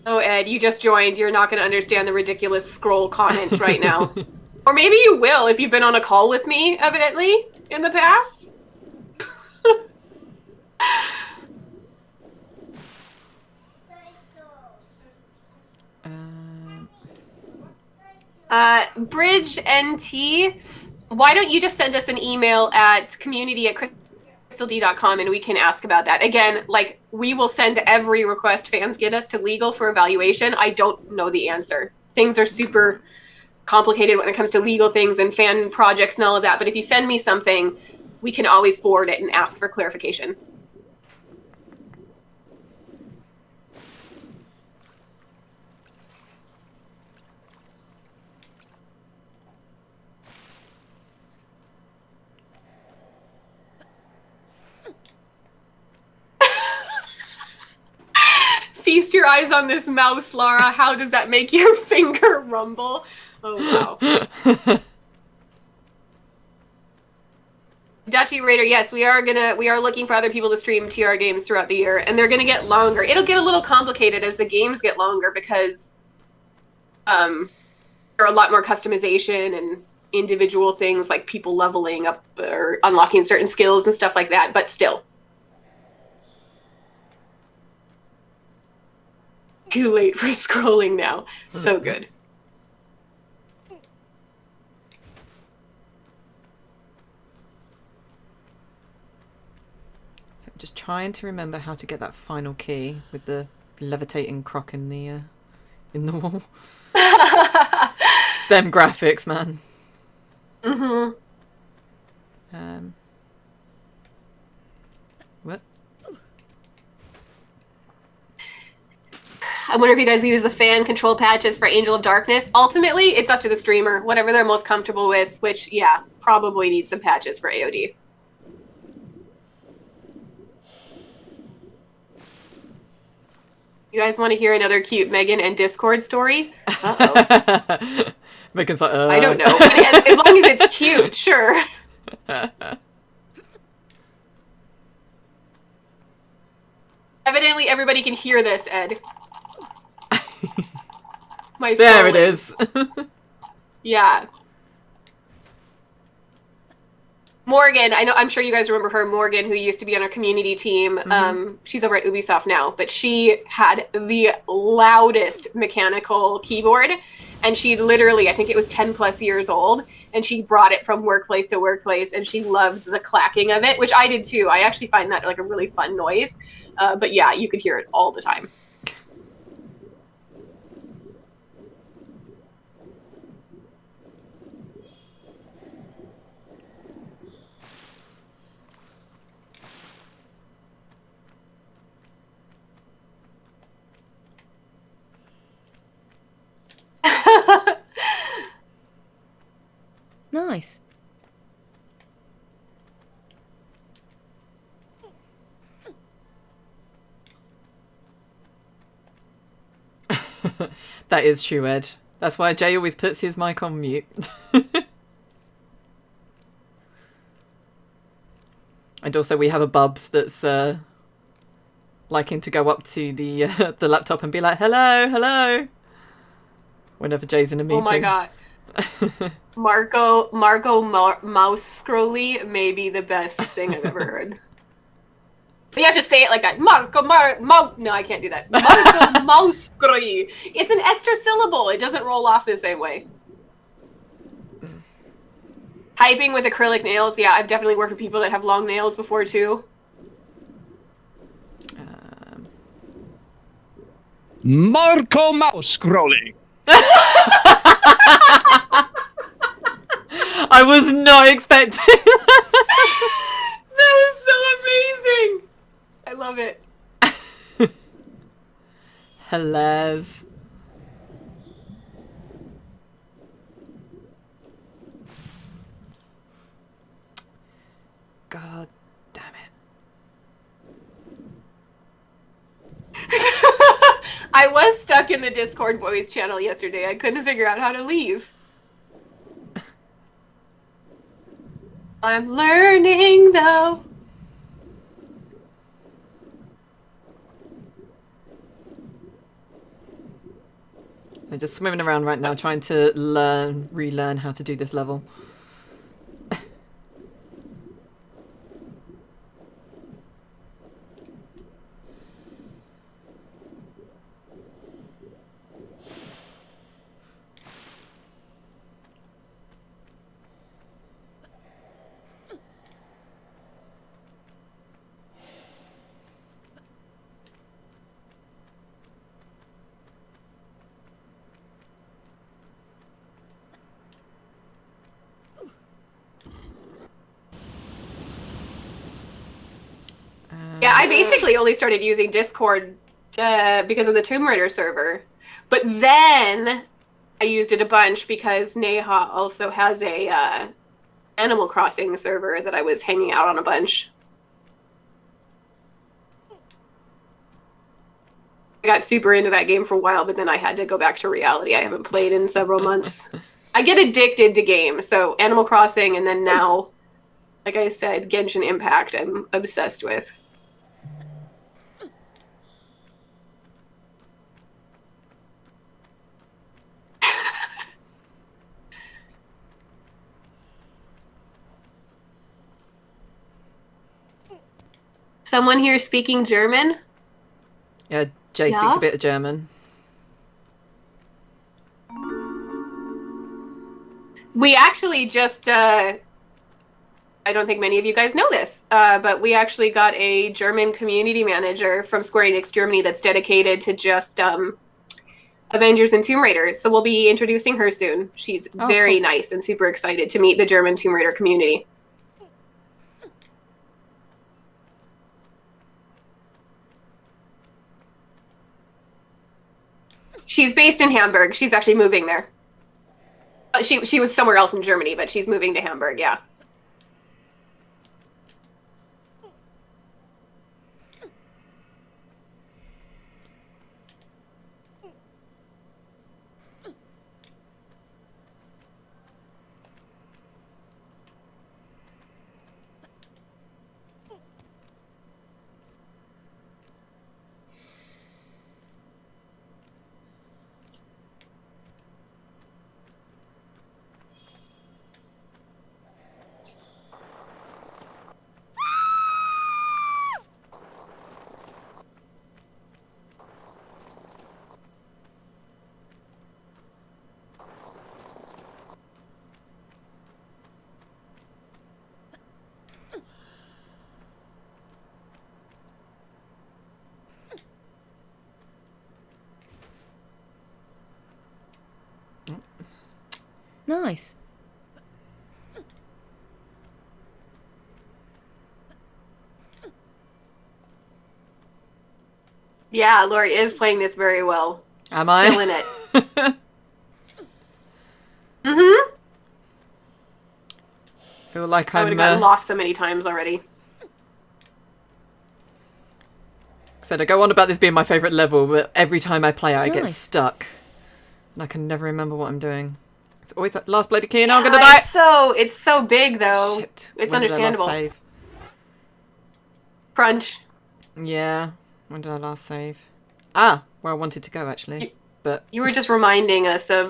Oh, Ed, you just joined. You're not going to understand the ridiculous scroll comments right now. Or maybe you will if you've been on a call with me, evidently, in the past. Bridge NT, why don't you just send us an email at community@crystalgames.com crystalD.com and we can ask about that. Again, like, we will send every request fans get us to legal for evaluation. I don't know the answer. Things are super complicated when it comes to legal things and fan projects and all of that. But if you send me something, we can always forward it and ask for clarification. Feast your eyes on this mouse, Laura. How does that make your finger rumble? Oh, wow. Dachi Raider, yes, we are looking for other people to stream TR games throughout the year, and they're gonna get longer. It'll get a little complicated as the games get longer because there are a lot more customization and individual things like people leveling up or unlocking certain skills and stuff like that, but still. Too late for scrolling now. So good. So I'm just trying to remember how to get that final key with the levitating croc in the wall. Them graphics, man. Mm-hmm. What? I wonder if you guys use the fan control patches for Angel of Darkness. Ultimately, it's up to the streamer, whatever they're most comfortable with, which, yeah, probably need some patches for AOD. You guys want to hear another cute Megan and Discord story? Uh-oh. Megan's like, I don't know. But as long as it's cute, sure. Evidently, everybody can hear this, Ed. My there it is. Yeah. Morgan, I'm sure you guys remember her, Morgan, who used to be on our community team. Mm-hmm. She's over at Ubisoft now, but she had the loudest mechanical keyboard, and she literally, I think it was 10 plus years old, and she brought it from workplace to workplace, and she loved the clacking of it, which I did too. I actually find that like a really fun noise. But yeah, you could hear it all the time. Nice. That is true, Ed. That's why Jay always puts his mic on mute. And also we have a Bubs that's liking to go up to the laptop and be like, hello, hello, whenever Jay's in a meeting. Oh my god. Marco Mouse Scrolly may be the best thing I've ever heard. But you have to say it like that. No, I can't do that. Marco Mouse Scrolly. It's an extra syllable. It doesn't roll off the same way. Typing with acrylic nails. Yeah, I've definitely worked with people that have long nails before too. Marco Mouse scrolling. I was not expecting That was so amazing. I love it. Hilarious. God damn it. I was stuck in the Discord voice channel yesterday. I couldn't figure out how to leave. I'm learning, though. I'm just swimming around right now trying to relearn how to do this level. Yeah, I basically only started using Discord because of the Tomb Raider server. But then I used it a bunch because Neha also has a Animal Crossing server that I was hanging out on a bunch. I got super into that game for a while, but then I had to go back to reality. I haven't played in several months. I get addicted to games, so Animal Crossing, and then now, like I said, Genshin Impact I'm obsessed with. Someone here speaking German? Yeah, Jay speaks a bit of German. We actually just, I don't think many of you guys know this, but we actually got a German community manager from Square Enix Germany that's dedicated to just Avengers and Tomb Raider. So we'll be introducing her soon. She's very cool. nice and super excited to meet the German Tomb Raider community. She's based in Hamburg. She's actually moving there. She was somewhere else in Germany, but she's moving to Hamburg, yeah. Nice. Yeah, Lori is playing this very well. Am I? Killing it. Mm-hmm. Feel like I would I'm have gotten lost so many times already. said I go on about this being my favourite level, but every time I play it, I get Nice. stuck. And I can never remember what I'm doing. It's always that last bloody key and I'm gonna die! It's so big though. Shit. It's When did I last understandable. save? Crunch. Yeah. When did I last save? Ah, where I wanted to go actually. But You were just reminding us of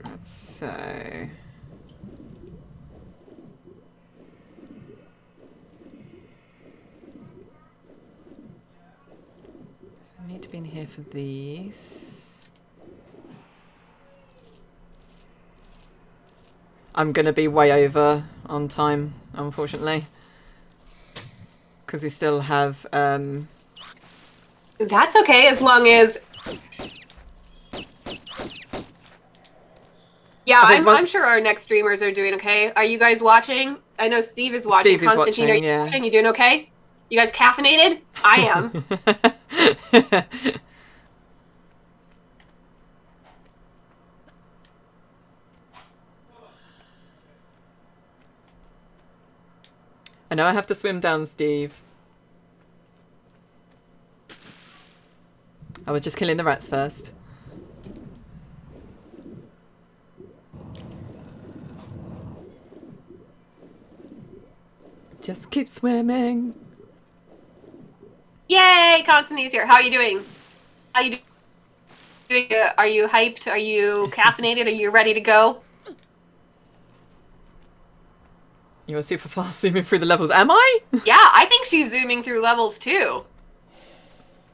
let's say I need to be in here for these. I'm gonna be way over on time, unfortunately, because we still have That's okay as long as Yeah, I think I'm sure our next streamers are doing okay. Are you guys watching? I know Steve is watching. Steve is Constantine, watching, are you yeah. watching? You doing okay? You guys caffeinated? I am. I know I have to swim down, Steve. I was just killing the rats first. Just keep swimming. Yay, Constantine's here. How are you doing? How you doing? Are you hyped? Are you caffeinated? Are you ready to go? You were super fast zooming through the levels. Am I? Yeah, I think she's zooming through levels too.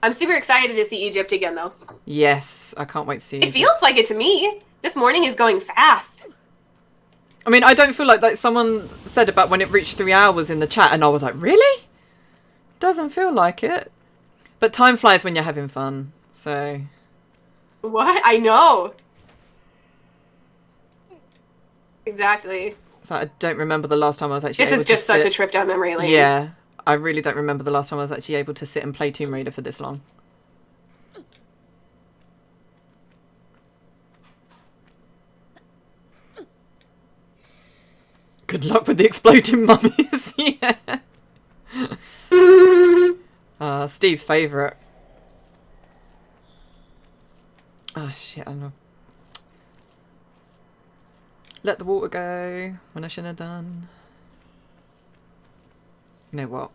I'm super excited to see Egypt again, though. Yes, I can't wait to see It feels like it to me. This morning is going fast. I mean, I don't feel like someone said about when it reached 3 hours in the chat, and I was like, really? Doesn't feel like it. But time flies when you're having fun. So What? I know. Exactly. so I don't remember the last time I was actually This able is just to such sit. a trip down memory lane. Yeah, I really don't remember the last time I was actually able to sit and play Tomb Raider for this long. Good luck with the exploding mummies. Yeah. Steve's favourite. Oh shit, I know. Let the water go when I shouldn't have done. You know what?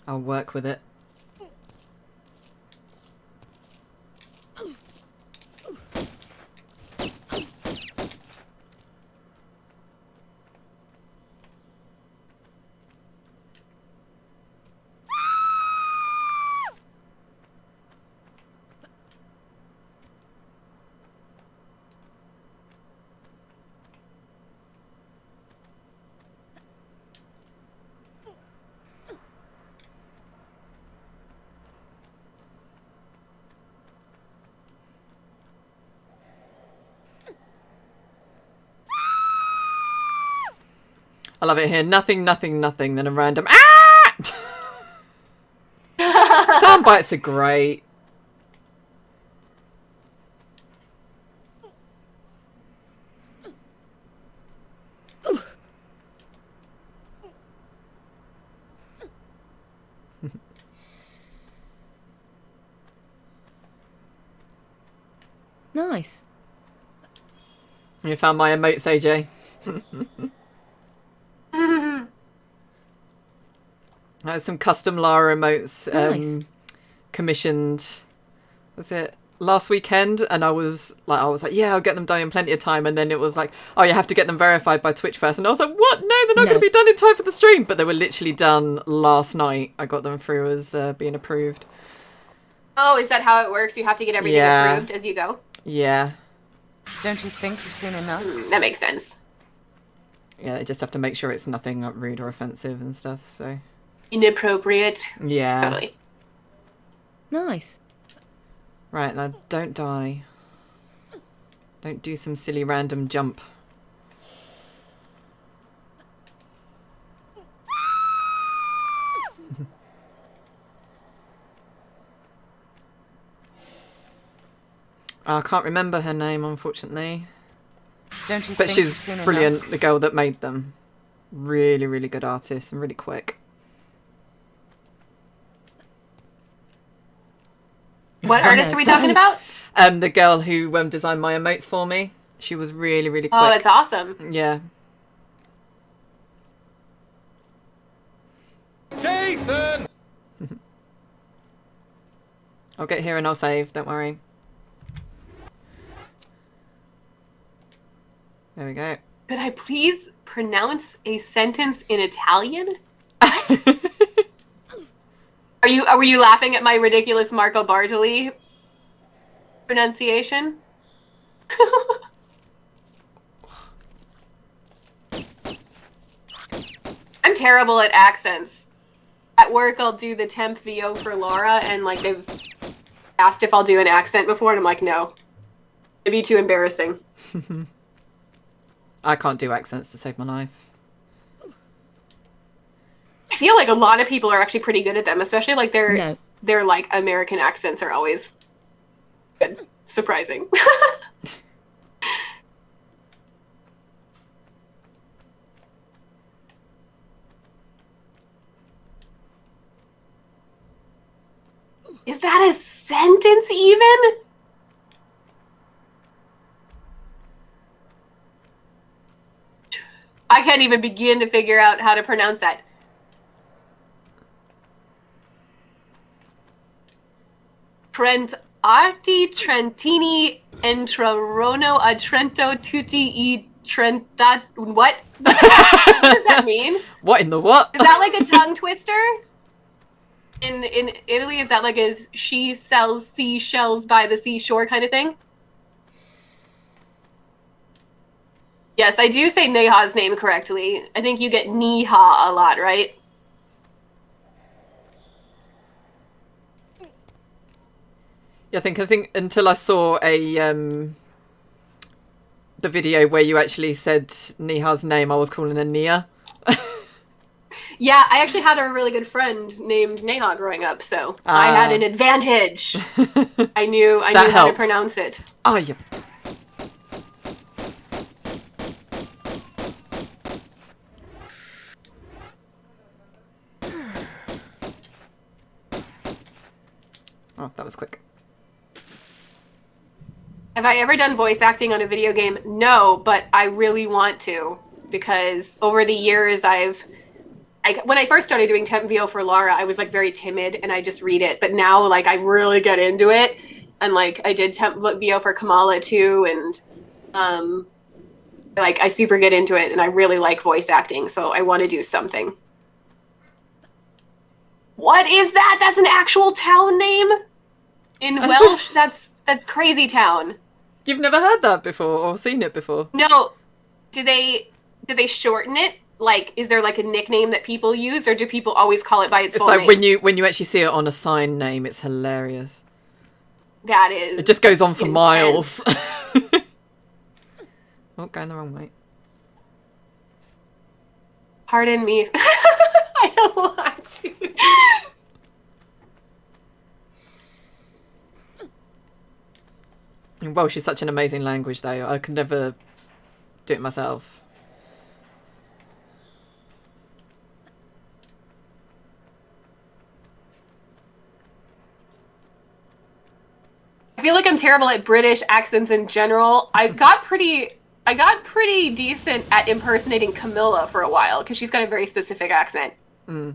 I'll work with it. I love it here. Nothing, nothing, nothing. Then a random ah! Sound bites are great. Nice. You found my emotes, AJ. I had some custom Lara emotes Nice. commissioned. Was it last weekend? And I was like, yeah, I'll get them done in plenty of time. And then it was like, oh, you have to get them verified by Twitch first. And I was like, what? No, they're not going to be done in time for the stream. But they were literally done last night. I got them through as being approved. Oh, is that how it works? You have to get everything approved as you go? Yeah. Don't you think you've seen enough? That makes sense. Yeah, they just have to make sure it's nothing rude or offensive and stuff. So Inappropriate. yeah. Totally. Nice. Right, now don't die. Don't do some silly random jump. I can't remember her name, unfortunately. Don't you But think you've she's seen brilliant, enough? the girl that made them. Really, really good artist and really quick. What artist are we talking about? The girl who designed my emotes for me. She was really, really quick. Oh, that's awesome. Yeah. Jason! I'll get here and I'll save, don't worry. There we go. Could I please pronounce a sentence in Italian? What? Were you laughing at my ridiculous Marco Bartoli pronunciation? I'm terrible at accents. At work, I'll do the temp VO for Laura, and like they've asked if I'll do an accent before, and I'm like, no. It'd be too embarrassing. I can't do accents to save my life. I feel like a lot of people are actually pretty good at them, especially like No. their like American accents are always good. Surprising. Is that a sentence even? I can't even begin to figure out how to pronounce that. Trent Arti Trentini Entrarono a Trento Tutti e Trenta. What? What does that mean? What in the what? Is that like a tongue twister? In Italy, is that like a she sells seashells by the seashore kind of thing? Yes, I do say Neha's name correctly. I think you get Neha a lot, right? Yeah, I think until I saw the video where you actually said Niha's name, I was calling her Nia. Yeah, I actually had a really good friend named Neha growing up, so I had an advantage. I knew how helps. to pronounce it. Oh, yeah. Oh, that was quick. Have I ever done voice acting on a video game? No, but I really want to, because over the years when I first started doing temp VO for Lara, I was like very timid and I just read it. But now like I really get into it, and like I did temp VO for Kamala too, and like I super get into it, and I really like voice acting, so I want to do something. What is that? That's an actual town name in Welsh. That's Crazy Town. You've never heard that before or seen it before? No. Do they shorten it? Like, is there like a nickname that people use, or do people always call it by its full name? It's like when you actually see it on a sign name, it's hilarious. That is. It just goes on for intense. miles. Oh, going the wrong way. Pardon me. I don't want to. Welsh is such an amazing language, though. I could never do it myself. I feel like I'm terrible at British accents in general. I got pretty decent at impersonating Camilla for a while, because she's got a very specific accent. I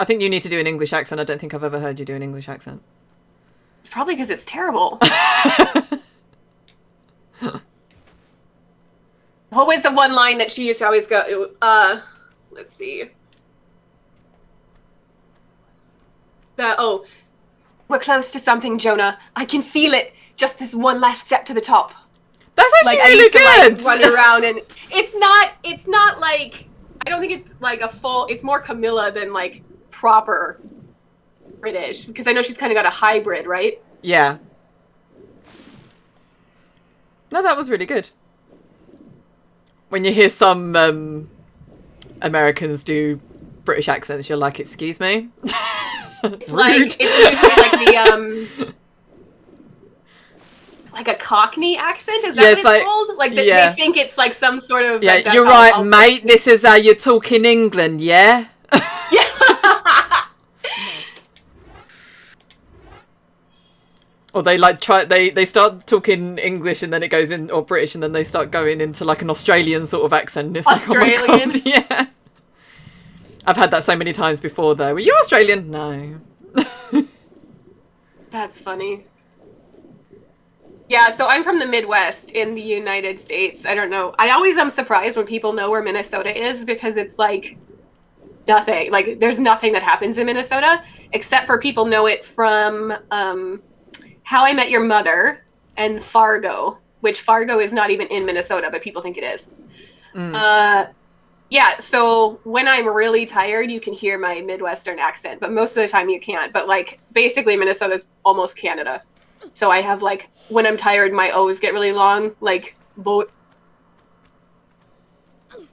think you need to do an English accent. I don't think I've ever heard you do an English accent. It's probably because it's terrible. What was the one line that she used to always go? Let's see. We're close to something, Jonah. I can feel it. Just this one last step to the top. That's actually Like, really I used good. to, like, run around, and it's not like, I don't think it's like a full. It's more Camilla than like proper British, because I know she's kind of got a hybrid, right? Yeah. No, that was really good. When you hear some Americans do British accents, you're like, excuse me? It's like, it's usually like the, like a Cockney accent? Is that what it's called? Like, they think it's like some sort of... Yeah, like, you're right, mate. This is how you talk in England, yeah? Yeah. Or they like they start talking English and then it goes in, or British, and then they start going into like an Australian sort of accent. It's Australian? Like, oh my God, yeah. I've had that so many times before though. Were you Australian? No. That's funny. Yeah, so I'm from the Midwest in the United States. I don't know. I always am surprised when people know where Minnesota is, because it's like nothing. Like, there's nothing that happens in Minnesota, except for people know it from How I Met Your Mother and Fargo, which Fargo is not even in Minnesota, but people think it is. Yeah, so when I'm really tired, you can hear my Midwestern accent, but most of the time you can't. But like, basically Minnesota's almost Canada. So I have like, when I'm tired, my O's get really long, like boat. But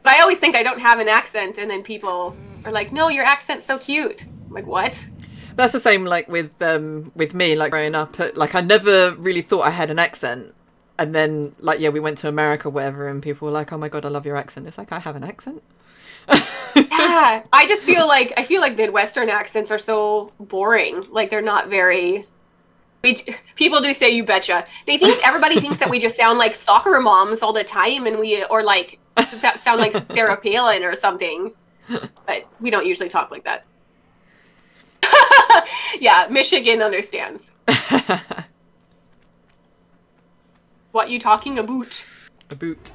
I always think I don't have an accent, and then people are like, no, your accent's so cute. I'm like, what? That's the same like with me, like growing up, like I never really thought I had an accent. And then, like, yeah, we went to America, whatever, and people were like, "Oh my God, I love your accent." It's like, I have an accent. Yeah, I just feel like Midwestern accents are so boring. Like, they're not very. People do say "you betcha." They think everybody thinks that we just sound like soccer moms all the time, and or like that sound like Sarah Palin or something. But we don't usually talk like that. Yeah, Michigan understands. What you talking about? A boot.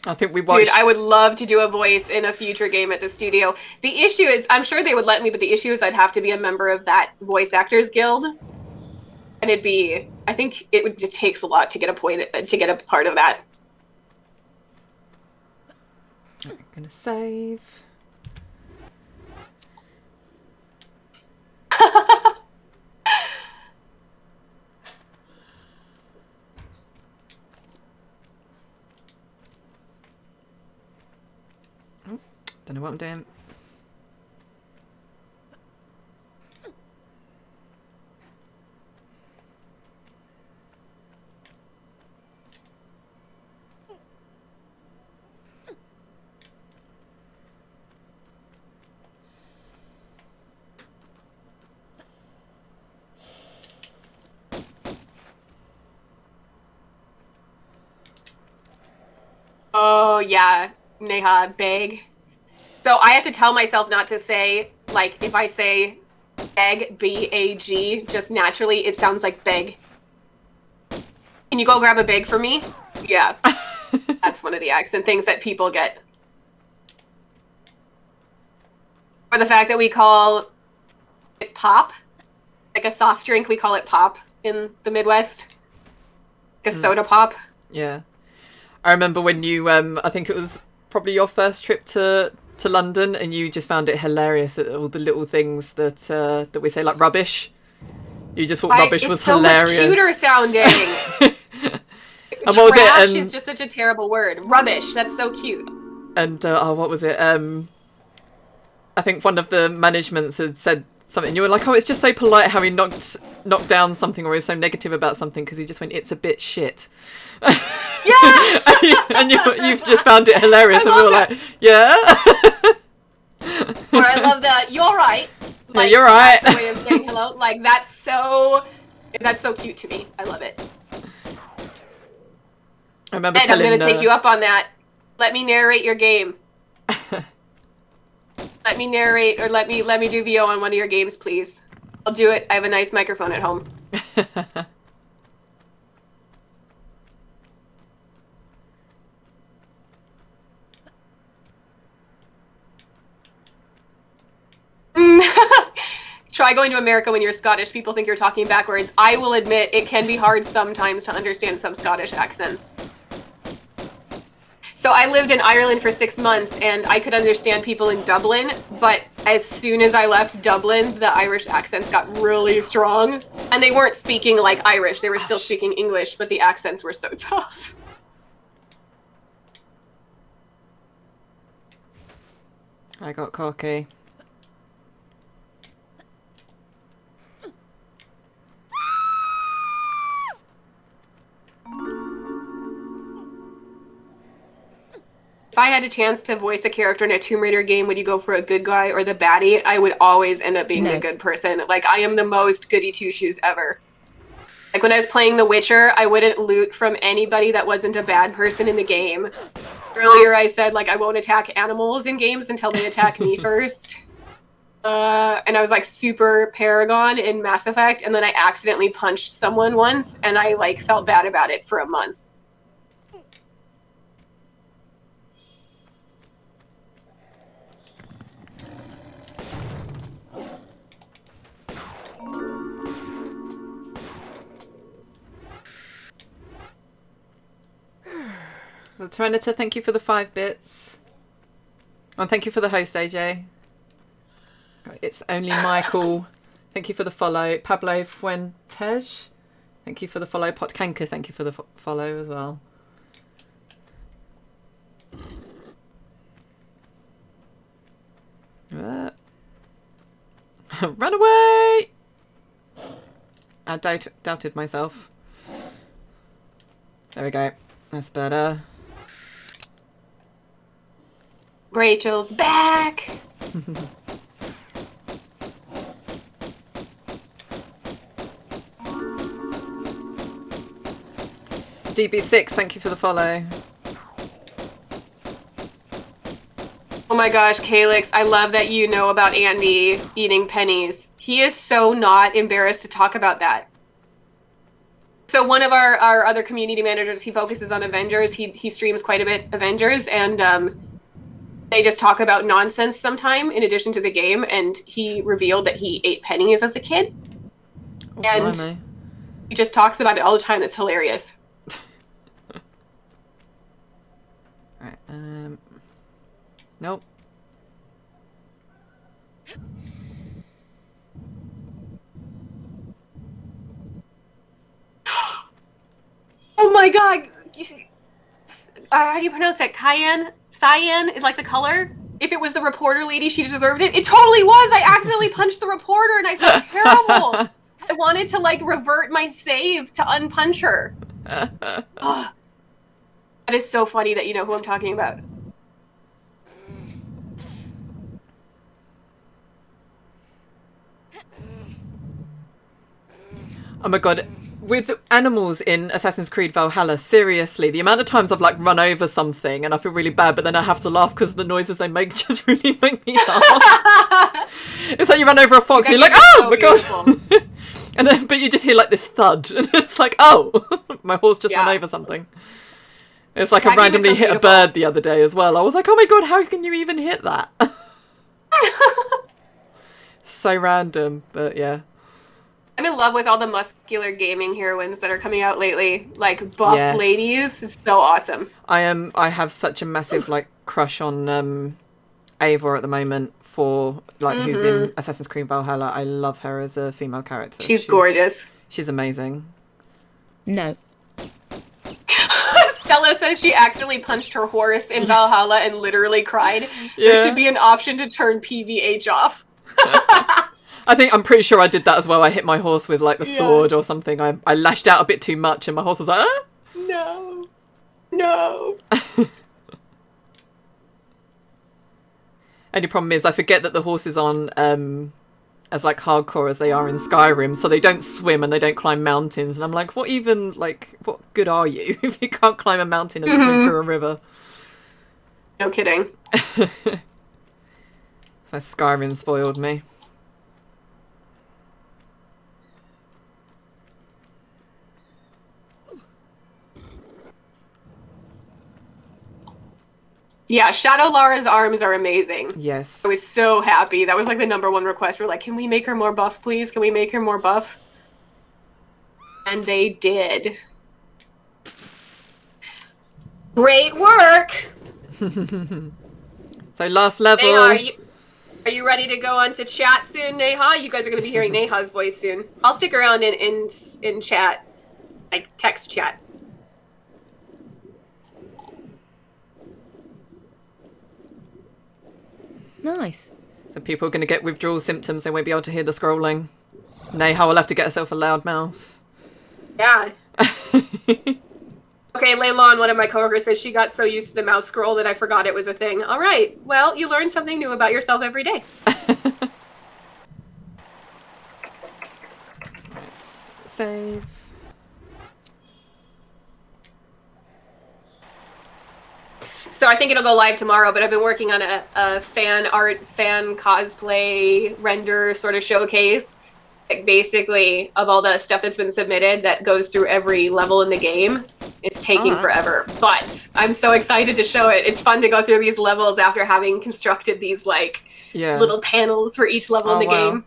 I think we watched... Dude, I would love to do a voice in a future game at the studio. The issue is, I'm sure they would let me, but the issue is I'd have to be a member of that voice actors guild. And I think it takes a lot to get a part of that. I'm gonna save. Oh, don't know what I'm doing. Oh yeah, Neha, beg. So I have to tell myself not to say, like, if I say beg, B-A-G, just naturally it sounds like beg. Can you go grab a bag for me? Yeah. That's one of the accent things that people get. Or the fact that we call it pop. Like a soft drink, we call it pop in the Midwest. Like a soda pop. Yeah. I remember when you, I think it was probably your first trip to London, and you just found it hilarious at all the little things that that we say, like rubbish. You just thought rubbish was hilarious. It's so much cuter sounding. And what was it? Trash is just such a terrible word. Rubbish. That's so cute. And what was it? I think one of the managements had said something. You were like, "Oh, it's just so polite how he knocked down something, or he was so negative about something because he just went, it's a bit shit." Yeah. and you've just found it hilarious, and we were like, "Yeah." Or I love the "you're right." Like, yeah, you're right. That's the way of saying hello. Like that's so cute to me. I love it. I remember and telling. I'm gonna take you up on that. Let me narrate your game. Let me narrate, or let me do VO on one of your games, please. I'll do it. I have a nice microphone at home. Try going to America when you're Scottish. People think you're talking backwards. I will admit it can be hard sometimes to understand some Scottish accents. So I lived in Ireland for 6 months, and I could understand people in Dublin, but as soon as I left Dublin, the Irish accents got really strong. And they weren't speaking like Irish. They were still speaking English, but the accents were so tough. I got cocky. If I had a chance to voice a character in a Tomb Raider game, would you go for a good guy or the baddie? I would always end up being the good person. Like, I am the most goody two-shoes ever. Like, when I was playing The Witcher, I wouldn't loot from anybody that wasn't a bad person in the game. Earlier I said, like, I won't attack animals in games until they attack me first. And I was, like, super Paragon in Mass Effect, and then I accidentally punched someone once, and I, like, felt bad about it for a month. So Serenita, thank you for the 5 bits. And thank you for the host, AJ. It's only Michael. Thank you for the follow. Pablo Fuentes. Thank you for the follow. Potkanka, thank you for the follow as well. Run away! I doubted myself. There we go. That's better. Rachel's back! DB6, thank you for the follow. Oh my gosh, Calyx, I love that you know about Andy eating pennies. He is so not embarrassed to talk about that. So one of our other community managers, he focuses on Avengers. He streams quite a bit Avengers, and they just talk about nonsense sometime in addition to the game, and he revealed that he ate pennies as a kid. Oh, and blimey. he just talks about it all the time. It's hilarious. Right, Nope. Oh my god! How do you pronounce that? Cayenne? Cyan? Like the color? If it was the reporter lady, she deserved it. It totally was! I accidentally punched the reporter and I felt terrible! I wanted to, like, revert my save to unpunch her. Oh, that is so funny that you know who I'm talking about. Oh my god. With animals in Assassin's Creed Valhalla, seriously, the amount of times I've like run over something and I feel really bad, but then I have to laugh because the noises they make just really make me laugh. It's like you run over a fox, and you're like, oh my god! And then, but you just hear like this thud, and it's like, oh, my horse just ran over something. It's like I randomly hit a bird the other day as well. I was like, oh my god, how can you even hit that? So random, but yeah. I'm in love with all the muscular gaming heroines that are coming out lately. Like, buff ladies. It's so awesome. I have such a massive, like, crush on Eivor at the moment for, like, who's in Assassin's Creed Valhalla. I love her as a female character. She's gorgeous. She's amazing. No. Stella says she accidentally punched her horse in Valhalla and literally cried. Yeah. There should be an option to turn PVH off. I'm pretty sure I did that as well. I hit my horse with like the sword or something. I lashed out a bit too much and my horse was like, ah! No. No. Only problem is I forget that the horses aren't as like hardcore as they are in Skyrim, so they don't swim and they don't climb mountains. And I'm like, what good are you if you can't climb a mountain and swim through a river? No kidding. So Skyrim spoiled me. Yeah, Shadow Lara's arms are amazing. Yes. I was so happy. That was like the #1 request. We're like, can we make her more buff, please? Can we make her more buff? And they did. Great work! So last level. Neha, are you ready to go on to chat soon, Neha? You guys are going to be hearing Neha's voice soon. I'll stick around in chat, like text chat. Nice. So people are going to get withdrawal symptoms. They won't be able to hear the scrolling. Neha will have to get herself a loud mouse. Yeah. Okay, Leilon, one of my coworkers, said she got so used to the mouse scroll that I forgot it was a thing. All right. Well, you learn something new about yourself every day. Save. So I think it'll go live tomorrow, but I've been working on a fan art, fan cosplay render sort of showcase. Like basically, of all the stuff that's been submitted that goes through every level in the game. It's taking forever, but I'm so excited to show it. It's fun to go through these levels after having constructed these like little panels for each level in the game.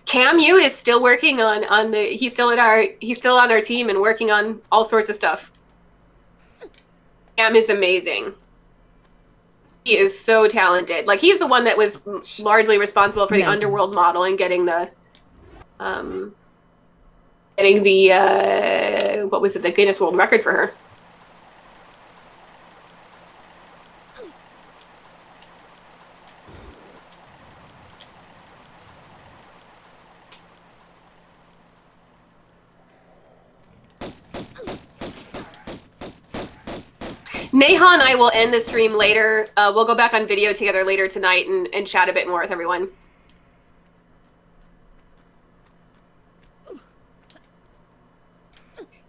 Cam Yu is still working on the he's still on our team and working on all sorts of stuff. Cam is amazing. He is so talented. Like he's the one that was largely responsible for the Underworld model and getting the what was it, the Guinness World Record for her. Neha and I will end the stream later. We'll go back on video together later tonight and chat a bit more with everyone.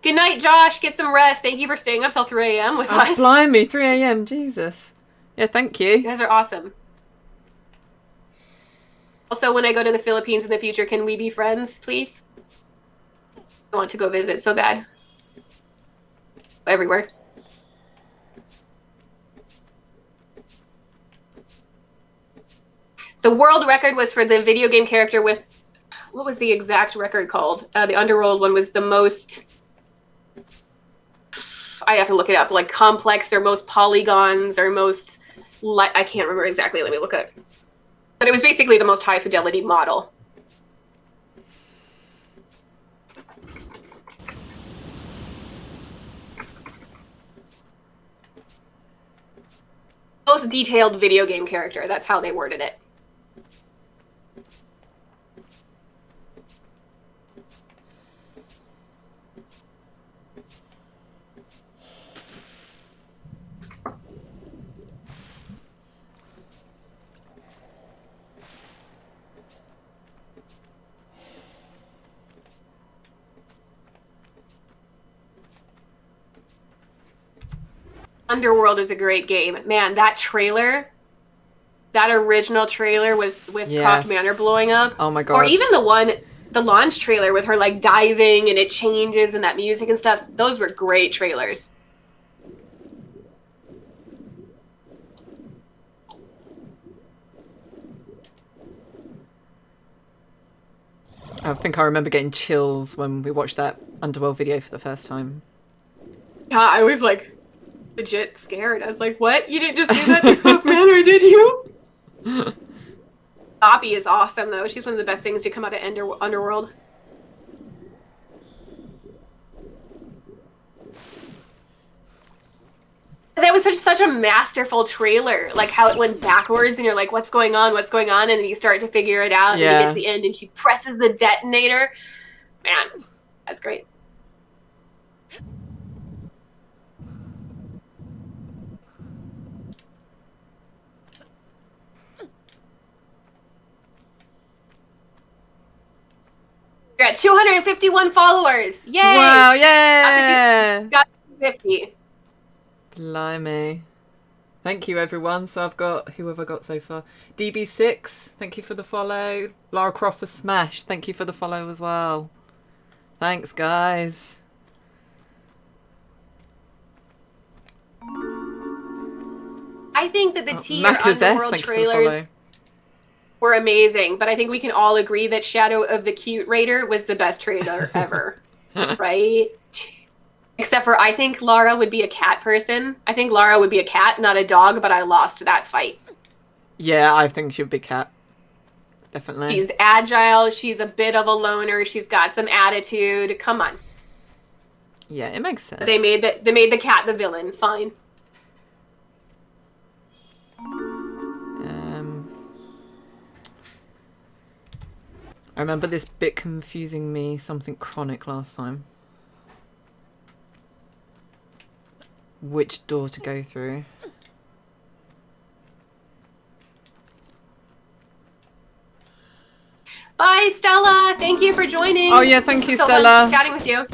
Good night, Josh. Get some rest. Thank you for staying up till 3 a.m. with us. Blimey, 3 a.m. Jesus. Yeah, thank you. You guys are awesome. Also, when I go to the Philippines in the future, can we be friends, please? I want to go visit so bad. Everywhere. The world record was for the video game character with, what was the exact record called? The Underworld one was the most, I have to look it up, like complex or most polygons or most, I can't remember exactly, let me look up. But it was basically the most high fidelity model. Most detailed video game character, that's how they worded it. Underworld is a great game. Man, that trailer, that original trailer with Croft Manor blowing up. Oh my god. Or even the launch trailer with her like diving and it changes and that music and stuff. Those were great trailers. I think I remember getting chills when we watched that Underworld video for the first time. Yeah, I was like legit scared. I was like, what? You didn't just do that to Croft Manor, did you? Poppy is awesome, though. She's one of the best things to come out of Underworld. That was such a masterful trailer. Like how it went backwards and you're like, what's going on? What's going on? And then you start to figure it out and you get to the end and she presses the detonator. Man, that's great. You're at 251 followers. Yay! Wow, yeah! Got 50. Blimey. Thank you, everyone. So I've got, who have I got so far? DB6, thank you for the follow. Lara Croft for Smash, thank you for the follow as well. Thanks, guys. I think that the tier Underworld trailers were amazing, but I think we can all agree that Shadow of the Cute Raider was the best trailer ever. Right? Except for I think Lara would be a cat person. I think Lara would be a cat, not a dog, but I lost that fight. Yeah, I think she'd be cat. Definitely. She's agile, she's a bit of a loner, she's got some attitude. Come on. Yeah, it makes sense. They made the cat the villain. Fine. I remember this bit confusing me something chronic last time. Which door to go through? Bye, Stella. Thank you for joining. Oh yeah, thank you, so Stella. fun chatting with you.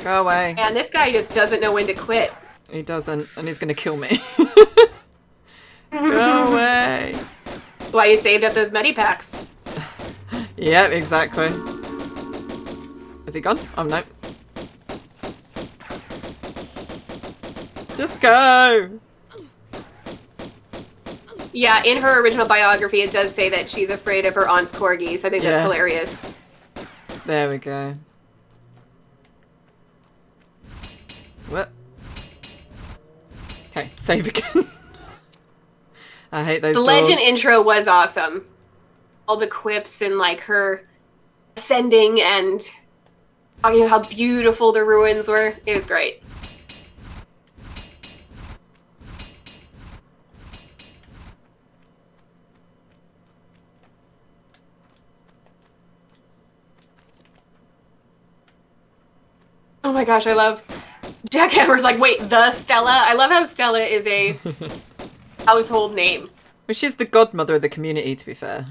Go away. Man, this guy just doesn't know when to quit. He doesn't, and he's gonna kill me. Go away. That's why you saved up those medipacks. Yep, exactly. Is he gone? Oh no. Just go. Yeah, in her original biography, it does say that she's afraid of her aunt's corgis. I think that's hilarious. There we go. What? Okay, save again. I hate those The doors. legend intro was awesome. All the quips and like her ascending and talking about how beautiful the ruins were. It was great. Oh my gosh, I love Jackhammer's like, wait, the Stella? I love how Stella is a household name. Well, she's the godmother of the community, to be fair.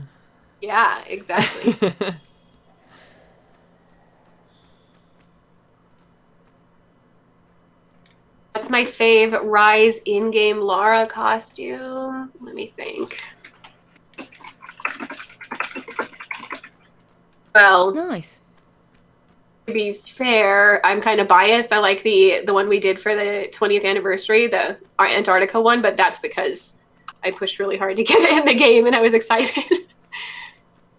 Yeah, exactly. That's my fave Rise in-game Lara costume. Let me think. Well, Nice. to be fair, I'm kind of biased. I like the one we did for the 20th anniversary, our Antarctica one, but that's because I pushed really hard to get it in the game and I was excited.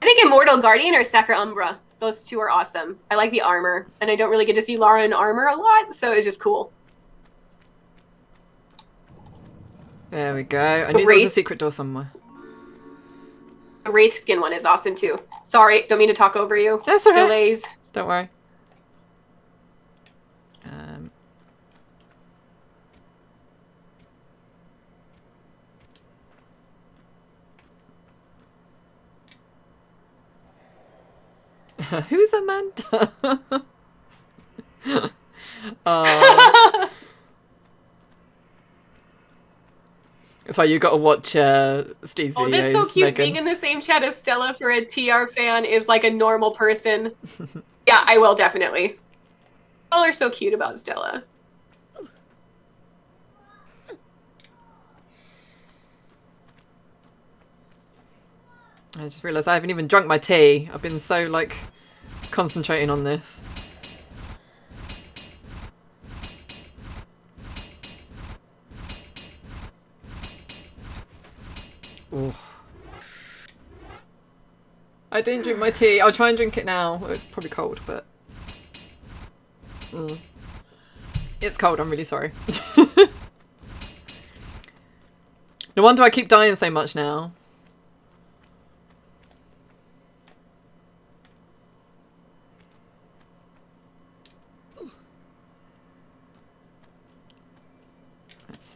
I think Immortal Guardian or Sacra Umbra. Those two are awesome. I like the armor, and I don't really get to see Lara in armor a lot, so it's just cool. There we go. I knew there was a secret door somewhere. The Wraith skin one is awesome too. Sorry, don't mean to talk over you. That's all right. Delays. Don't worry. Who's Amanda? That's why you got to watch Steve's videos. Oh, that's so cute. Megan. Being in the same chat as Stella for a TR fan is like a normal person. Yeah, I will definitely. All are so cute about Stella. I just realised I haven't even drunk my tea. I've been so, like, concentrating on this. Ooh. I didn't drink my tea. I'll try and drink it now. It's probably cold, but... It's cold, I'm really sorry. No wonder I keep dying so much now.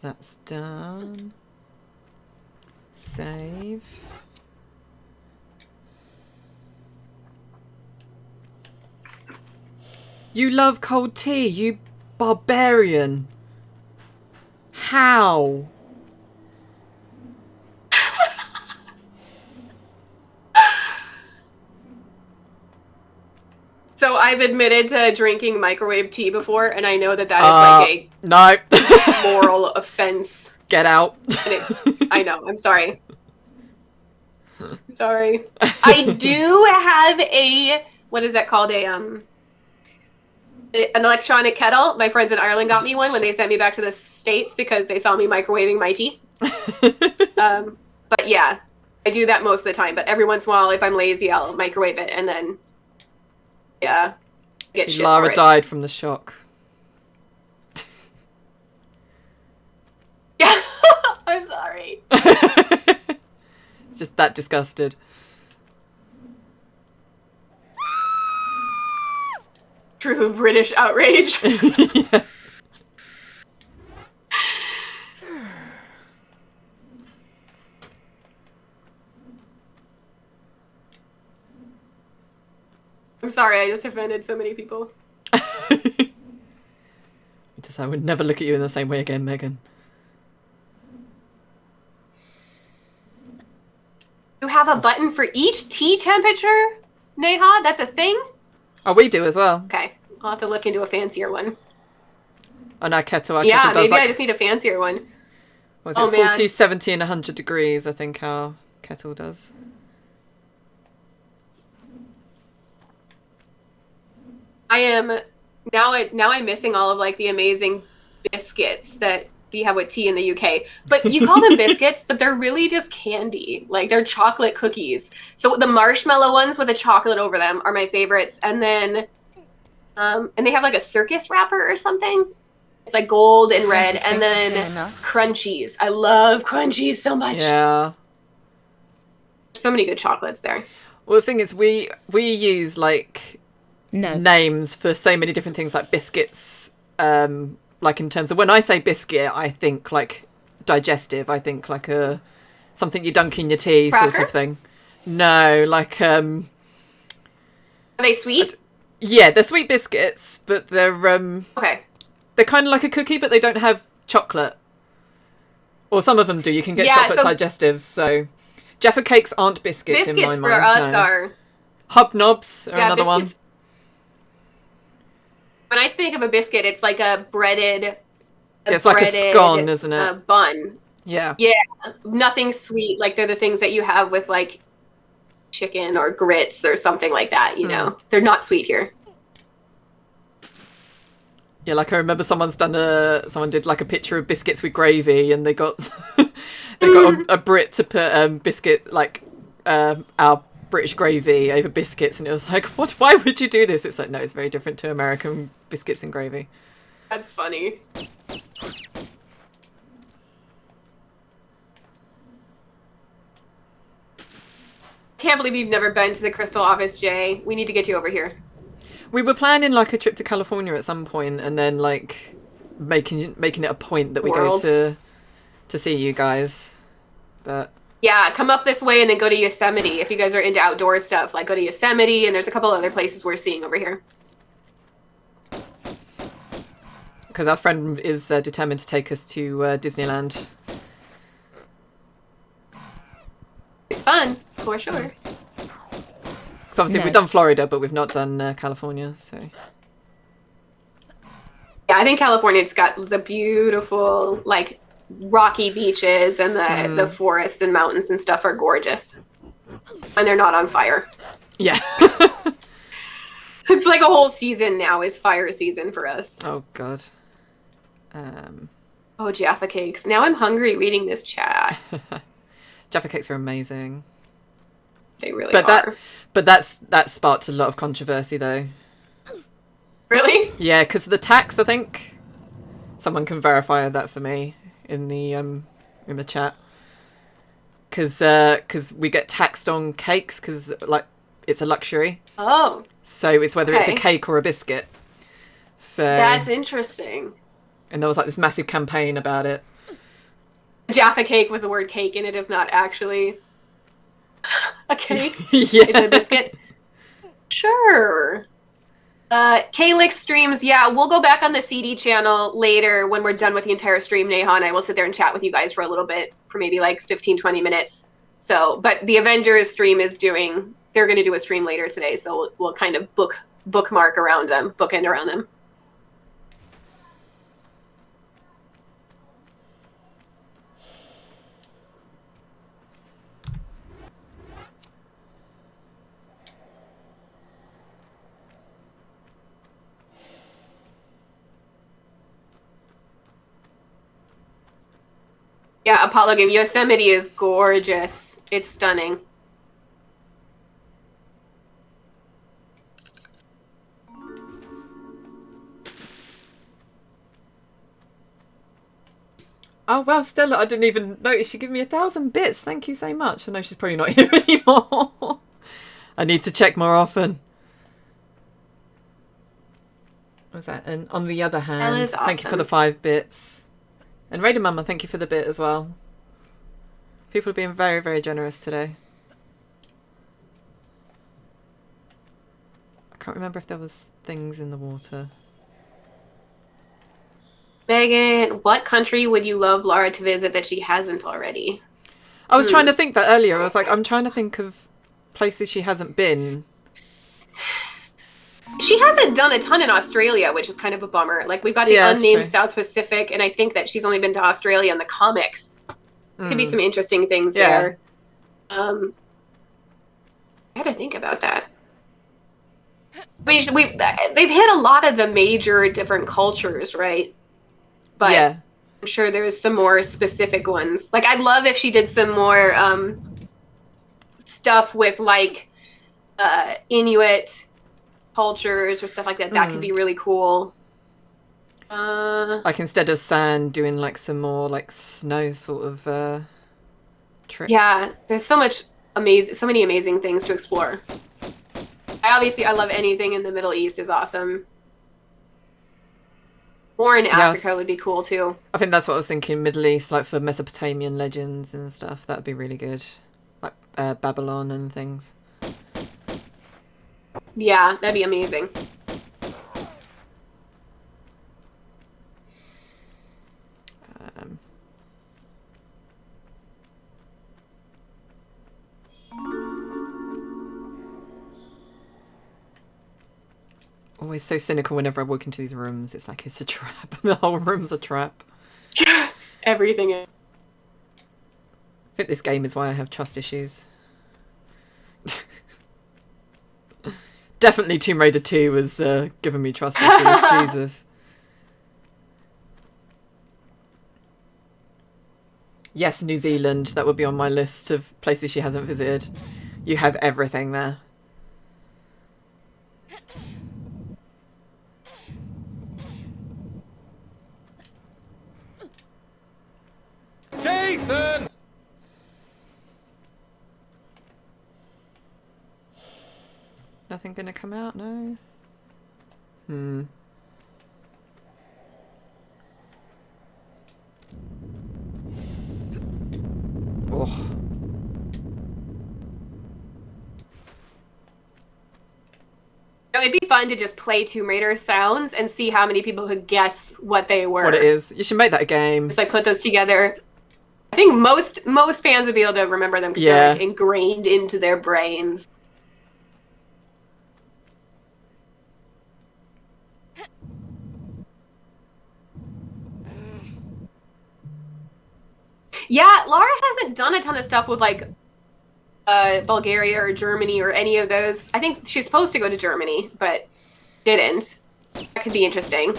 That's done. Save. You love cold tea, you barbarian. How? So I've admitted to drinking microwave tea before, and I know that that is no. a moral offense. Get out. I know. I'm sorry. Sorry. I do have a, what is that called? An electronic kettle. My friends in Ireland got me one when they sent me back to the States because they saw me microwaving my tea. But yeah, I do that most of the time. But every once in a while, if I'm lazy, I'll microwave it and then, yeah, get shit Lara for it. died from the shock. Yeah, I'm sorry. Just that disgusted. True British outrage. Yeah. I'm sorry, I just offended so many people. Just, I would never look at you in the same way again, Megan. You have a button for each tea temperature, Neha? That's a thing? Oh, we do as well. Okay, I'll have to look into a fancier one. On our kettle, Yeah, kettle does maybe like, I just need a fancier one. was it Oh, 40, man. 70 and 100 degrees, I think our kettle does. I am now I'm missing all of like the amazing biscuits that you have with tea in the UK. But you call them biscuits, but they're really just candy. Like they're chocolate cookies. So the marshmallow ones with the chocolate over them are my favorites. And then and they have like a circus wrapper or something. It's like gold and red. And then crunchies. I love crunchies so much. Yeah. So many good chocolates there. Well, the thing is, we use like No. names for so many different things, like biscuits. Like in terms of when I say biscuit, I think like digestive. I think like a something you dunk in your tea sort Cracker? of thing. No, like Are they sweet? yeah, they're sweet biscuits, but they're Okay. they're kind of like a cookie, but they don't have chocolate. Or some of them do. You can get Yeah, chocolate so- digestives. So Jaffa cakes aren't biscuits in my Biscuits mind. for us no. are Hobnobs are Yeah, another one. biscuits. When I think of a biscuit, it's like a breaded. Yeah, it's like a scone, isn't it? Bun. Yeah. Yeah, nothing sweet. Like they're the things that you have with like chicken or grits or something like that. You know, they're not sweet here. Yeah, like I remember someone did like a picture of biscuits with gravy, and they got they got a Brit to put biscuit like our British gravy over biscuits, and it was like, what? Why would you do this? It's like, no, it's very different to American biscuits and gravy. That's funny. Can't believe you've never been to the Crystal office, Jay. We need to get you over here. We were planning like a trip to California at some point, and then like making it a point that we go to see you guys. But yeah, come up this way and then go to Yosemite. If you guys are into outdoor stuff, like go to Yosemite, and there's a couple other places we're seeing over here. Because our friend is determined to take us to Disneyland. It's fun, for sure. Because obviously No. we've done Florida, but we've not done California, so... Yeah, I think California's got the beautiful, like, rocky beaches, and the forests and mountains and stuff are gorgeous. And they're not on fire. Yeah. It's like a whole season now is fire season for us. Oh, God. Oh, Jaffa cakes. Now I'm hungry reading this chat. Jaffa cakes are amazing. They really are. But that sparked a lot of controversy, though. Really? Yeah, because of the tax, I think. Someone can verify that for me in the chat. Because we get taxed on cakes because like it's a luxury. Oh. So it's whether it's a cake or a biscuit. So That's interesting. And there was like this massive campaign about it. Jaffa cake with the word cake in it is not actually a cake. Yeah. It's a biscuit. Sure. Kalix streams, yeah, we'll go back on the CD channel later when we're done with the entire stream. Neha and I will sit there and chat with you guys for a little bit, for maybe like 15, 20 minutes. So, but the Avengers stream is they're going to do a stream later today, so we'll kind of bookmark around them, bookend around them. Yeah, Apollo game. Yosemite is gorgeous. It's stunning. Oh wow, Stella, I didn't even notice she gave me 1,000 bits. Thank you so much. I know she's probably not here anymore. I need to check more often. What's that? And on the other hand, is thank you for awesome. the 5 bits. And Raider Mama, thank you for the bit as well. People are being very, very generous today. I can't remember if there was things in the water. Megan, what country would you love Laura to visit that she hasn't already? I was trying to think that earlier. I was like, I'm trying to think of places she hasn't been. She hasn't done a ton in Australia, which is kind of a bummer. Like, we've got the Yeah, that's unnamed true. South Pacific, and I think that she's only been to Australia in the comics. Could be some interesting things Yeah. there. I gotta think about that. They've hit a lot of the major different cultures, right? But Yeah. I'm sure there's some more specific ones. Like, I'd love if she did some more stuff with, like, Inuit cultures or stuff like that. That could be really cool. Like instead of sand, doing like some more like snow sort of tricks. Yeah, there's so many amazing things to explore. I love anything in the Middle East is awesome. Or in Africa would be cool too. I think that's what I was thinking. Middle East, like for Mesopotamian legends and stuff. That'd be really good. Like Babylon and things. Yeah, that'd be amazing. Always so cynical whenever I walk into these rooms. It's like it's a trap. The whole room's a trap. Everything is. I think this game is why I have trust issues. Definitely Tomb Raider 2 was giving me trust issues. Jesus. Yes, New Zealand. That would be on my list of places she hasn't visited. You have everything there. Jason! Nothing gonna come out, no? Hmm. Oh. It'd be fun to just play Tomb Raider sounds and see how many people could guess what they were. What it is. You should make that a game. Just like put those together. I think most fans would be able to remember them because Yeah. they're like ingrained into their brains. Yeah, Lara hasn't done a ton of stuff with like Bulgaria or Germany or any of those. I think she's supposed to go to Germany, but didn't. That could be interesting.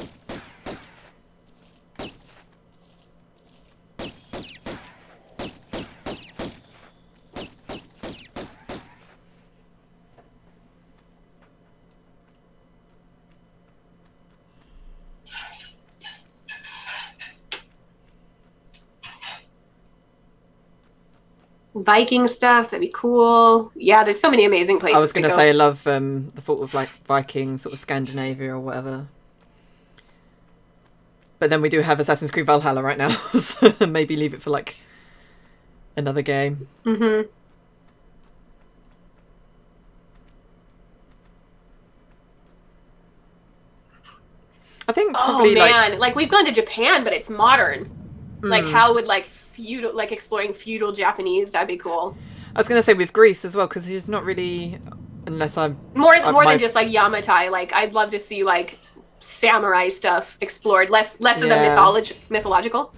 Viking stuff, that'd be cool. Yeah, there's so many amazing places I was going to go. say I love the thought of like Viking, sort of Scandinavia or whatever. But then we do have Assassin's Creed Valhalla right now, so maybe leave it for like another game. Mm-hmm. I think probably oh man, like we've gone to Japan, but it's modern. Like Mm. how would like feudal, like exploring feudal Japanese? That'd be cool. I was going to say with Greece as well, because he's not really, unless I'm More my- than just like Yamatai. Like I'd love to see like samurai stuff explored, less of the Yeah. mythological.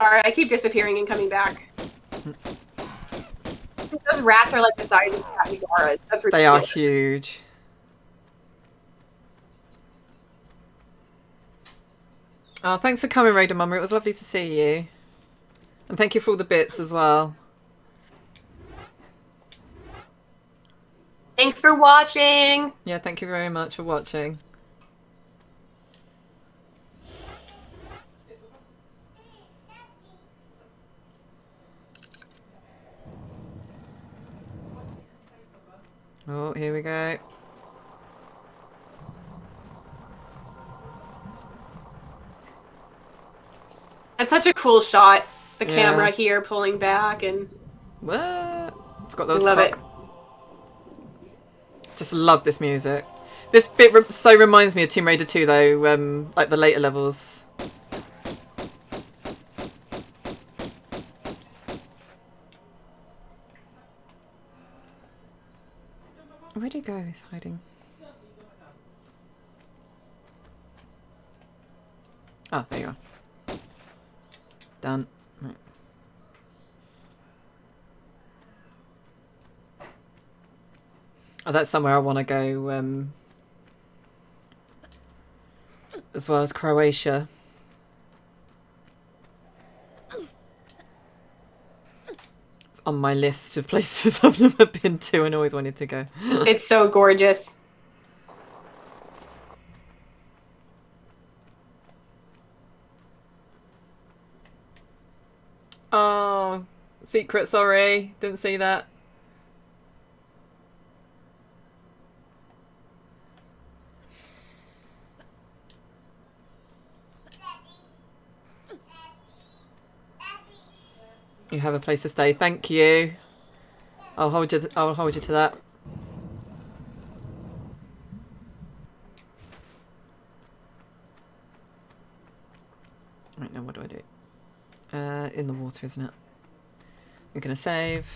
Alright, I keep disappearing and coming back. Those rats are like the size of capybaras. That's ridiculous. They are huge. Oh, thanks for coming, Raider Mummer. It was lovely to see you. And thank you for all the bits as well. Thanks for watching. Yeah, thank you very much for watching. Oh, here we go. That's such a cool shot. The Yeah. camera here pulling back and What? Forgot those. love it. Just love this music. This bit so reminds me of Tomb Raider 2 though, like the later levels. Where'd he go? He's hiding. Oh, there you are. Done. Right. Oh, that's somewhere I want to go, as well as Croatia. It's on my list of places I've never been to and always wanted to go. It's so gorgeous. Oh, secret, sorry. Didn't see that. You have a place to stay. Thank you. I'll hold you. I'll hold you to that. Right, now what do I do? In the water, isn't it? We're gonna save.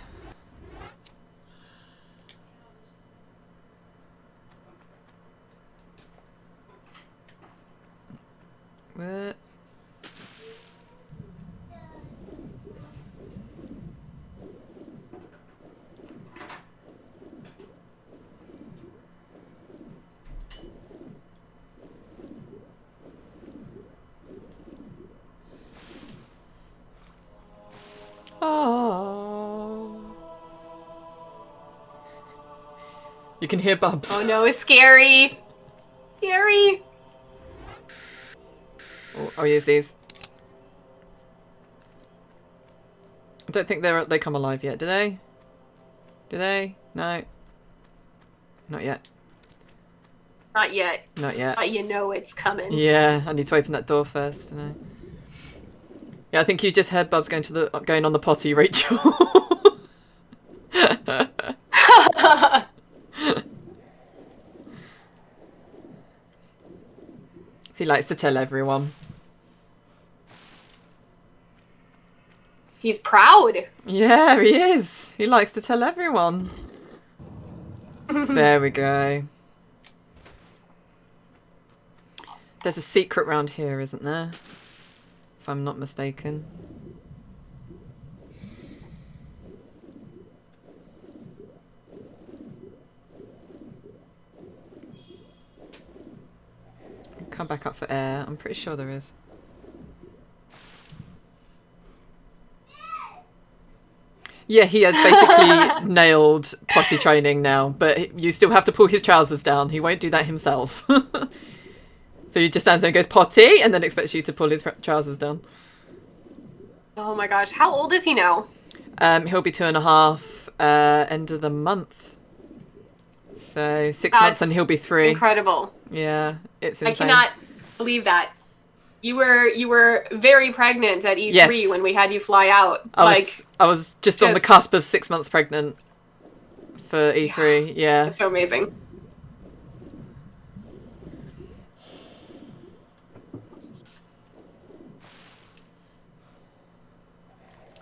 What? Oh. You can hear Bubs. Oh no, it's scary. Scary. Oh, I'll use these. I don't think they come alive yet, do they? Do they? No. Not yet. Not yet. Not yet. But you know it's coming. Yeah, I need to open that door first. Don't I? Yeah, I think you just heard Bubs going on the potty, Rachel. He likes to tell everyone. He's proud. Yeah, he is. He likes to tell everyone. There we go. There's a secret round here, isn't there? If I'm not mistaken. Come back up for air. I'm pretty sure there is. Yeah, he has basically nailed potty training now, but you still have to pull his trousers down. He won't do that himself. So he just stands there and goes potty and then expects you to pull his trousers down. Oh my gosh, how old is he now? He'll be 2.5 end of the month. So 6 months and he'll be 3. Incredible. Yeah, it's insane. I cannot believe that. You were very pregnant at E3 Yes. when we had you fly out. I was just on the cusp of 6 months pregnant for E3. Yeah. That's so amazing.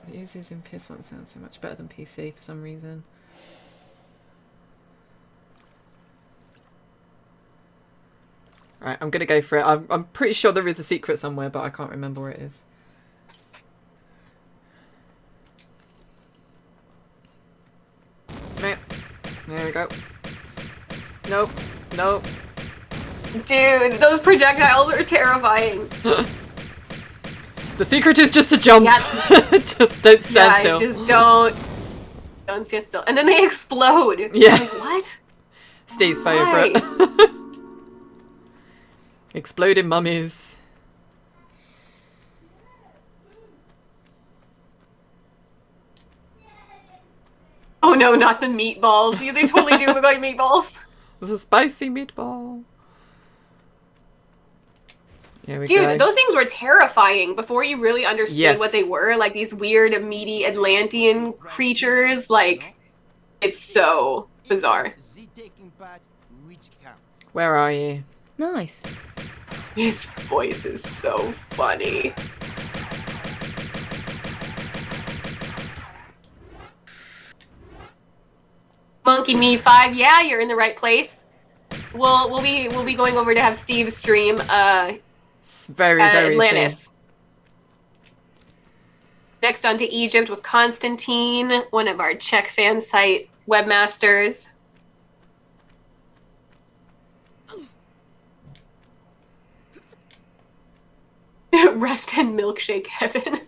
It uses in PS1 sounds so much better than PC for some reason. Right, I'm gonna go for it. I'm pretty sure there is a secret somewhere, but I can't remember where it is. No. There we go. Nope. Nope. Dude, those projectiles are terrifying. The secret is just to jump. Yeah. Just don't stand still. Just don't stand still. And then they explode. Yeah. Like, what? Steve's Why? favourite. Exploding mummies. Oh no, not the meatballs. Yeah, they totally do look like meatballs. There's a spicy meatball. Here we go. Dude, those things were terrifying before you really understood Yes. what they were. Like these weird, meaty Atlantean creatures. Like, it's so bizarre. Where are you? Nice. His voice is so funny. Monkey Me 5, yeah, you're in the right place. We'll be going over to have Steve stream It's very soon. Atlantis. Next on to Egypt with Constantine, one of our Czech fan site webmasters. Rest in milkshake heaven.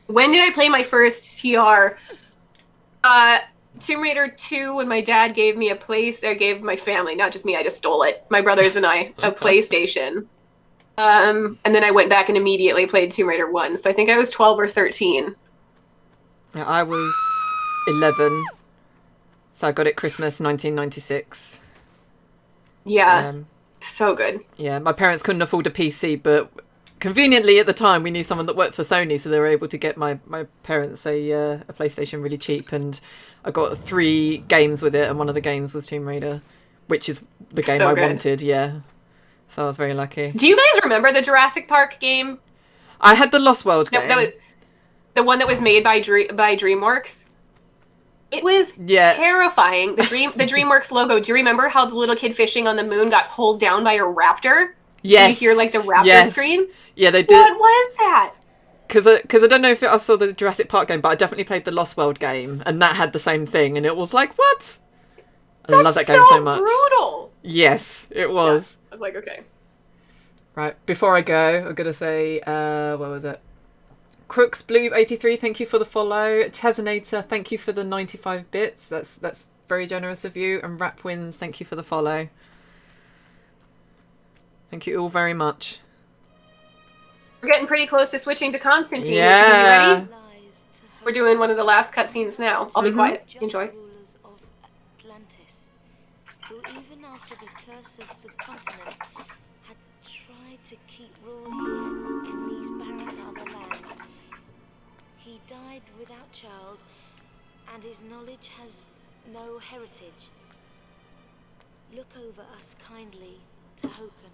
When did I play my first TR? Tomb Raider 2, when my dad gave me gave my family, not just me, I just stole it. My brothers and I, a PlayStation. And then I went back and immediately played Tomb Raider 1. So I think I was 12 or 13. Yeah, I was 11. So I got it Christmas 1996. Yeah. So good. Yeah, my parents couldn't afford a PC, but conveniently at the time we knew someone that worked for Sony, so they were able to get my parents a PlayStation really cheap, and I got 3 games with it, and one of the games was Tomb Raider, which is the game So I good. wanted. Yeah, so I was very lucky. Do you guys remember the Jurassic Park game? I had the Lost World game. That was the one that was made by DreamWorks. It was terrifying. The DreamWorks logo. Do you remember how the little kid fishing on the moon got pulled down by a raptor? Yes. You hear like the raptor scream? Yeah, they did. What was that? Because I don't know if I saw the Jurassic Park game, but I definitely played the Lost World game, and that had the same thing, and it was like, what? I love that game so much. Brutal. Yes, it was. Yeah, I was like, okay. Right, before I go, I'm going to say, what was it? Crooks Blue 83, thank you for the follow. Chazinator, thank you for the 95 bits. That's very generous of you. And Rapwins, thank you for the follow. Thank you all very much. We're getting pretty close to switching to Constantine. Yeah. Are you ready? We're doing one of the last cutscenes now. I'll be quiet. Enjoy. Rulers of Atlantis, who even after the curse of the continent had tried to keep rule here in these barren other lands. He died without child, and his knowledge has no heritage. Look over us kindly to Hoken.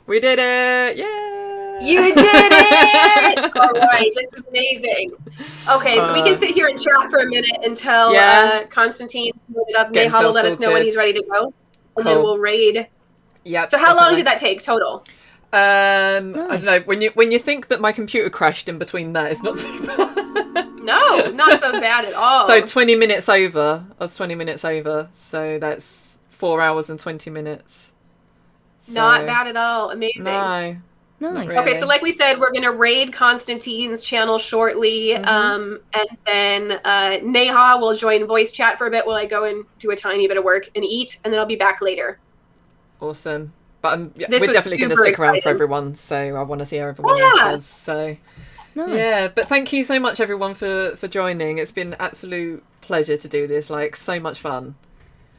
We did it! Yay! You did it! All right, this is amazing. Okay, so we can sit here and chat for a minute until Constantine put it up. Get Neha will himself let us know when sorted. he's ready to go, and then Cool. we'll raid. Yep. So how long did that take total? I don't know. When you think that my computer crashed in between that, it's not so bad. No, not so bad at all. So 20 minutes over. I was 20 minutes over. So that's 4 hours and 20 minutes. So, not bad at all. Amazing. No. Nice. Really. Okay, so like we said, we're going to raid Constantine's channel shortly. And then Neha will join voice chat for a bit while I go and do a tiny bit of work and eat, and then I'll be back later. Awesome. But we're This was definitely going to super stick around for exciting. everyone. So I want to see how everyone Yeah. else does. So Nice. yeah, but thank you so much everyone for joining. It's been an absolute pleasure to do this. Like, so much fun.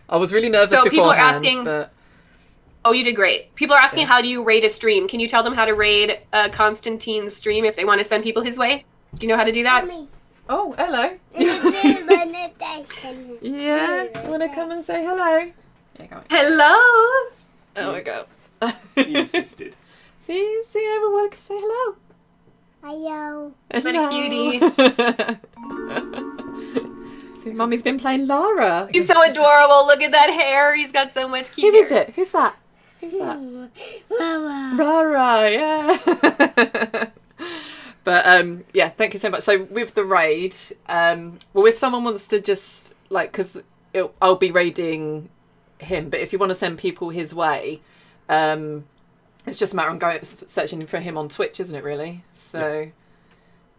I was really nervous So people are beforehand, asking- but Oh, you did great. People are asking, how do you raid a stream? Can you tell them how to raid Constantine's stream if they want to send people his way? Do you know how to do that? oh, hello. Yeah, you want to come and say hello? Yeah, come on. Hello! Oh my god. He insisted. See, everyone can say hello. Hello. What a cutie. See, Mummy's been playing Lara. He's so adorable. Look at that hair. He's got so much cute Who is hair. it? Who's that? Who's that? Mama. Rara, yeah. But yeah, thank you so much. So with the raid, well, if someone wants to just like, because I'll be raiding him, but if you want to send people his way, it's just a matter of going searching for him on Twitch, isn't it? Really. So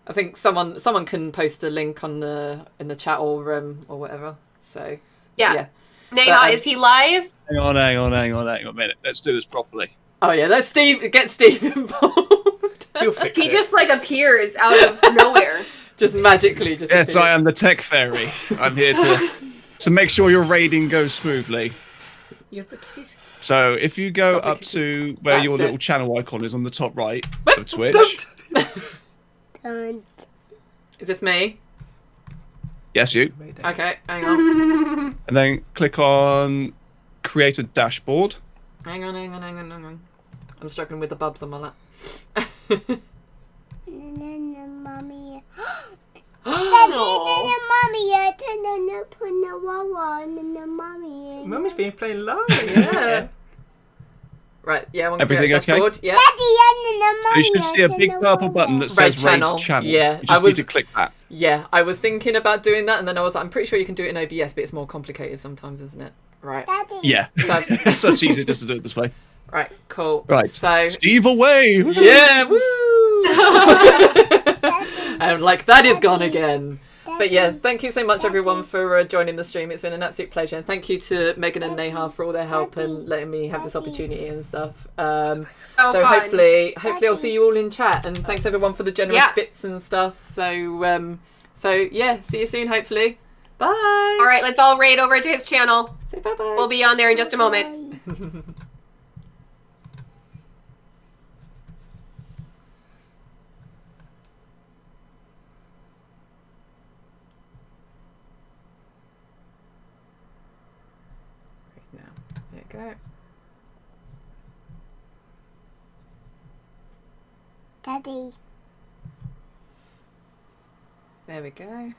I think someone can post a link in the chat or whatever. So Yeah. Neha, But, is he live? Hang on a minute. Let's do this properly. Oh yeah, let's get Steve involved. He'll fix He it. just like appears out of nowhere. Just magically, just Yes, appear. I am the tech fairy. I'm here to make sure your raiding goes smoothly. So if you go up to where That's your it. little channel icon is on the top right Wait, of Twitch. Don't. Is this me? Yes, you. Okay, hang on. And then click on create a dashboard. Hang on. I'm struggling with the bubs on my lap. Mommy. Oh. Mommy, turn on put the wawa and the mommy. Mummy's been playing Lara, yeah. Right, yeah, I want to Everything create a okay? dashboard. Yeah. Daddy and the So mommy. you should see a big purple button that says Red raid channel. channel. Yeah, You just I was- need to click that. Yeah, I was thinking about doing that, and then I was like, I'm pretty sure you can do it in OBS, but it's more complicated sometimes, isn't it? Right. Daddy. Yeah. So, It's such easier just to do it this way. right, cool. Right. So, Steve away! yeah, woo! And like, that is gone again. But yeah, thank you so much everyone for joining the stream. It's been an absolute pleasure. And thank you to Megan and Neha for all their help and letting me have this opportunity and stuff. So fun. hopefully I'll see you all in chat. And thanks everyone for the generous Yeah. bits and stuff. So yeah, see you soon hopefully. Bye. All right, let's all raid over to his channel. Say bye-bye. We'll be on there in just a moment. Right now. There you go. Daddy. There we go. And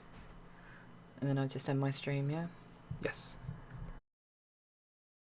then I'll just end my stream, yeah? Yes.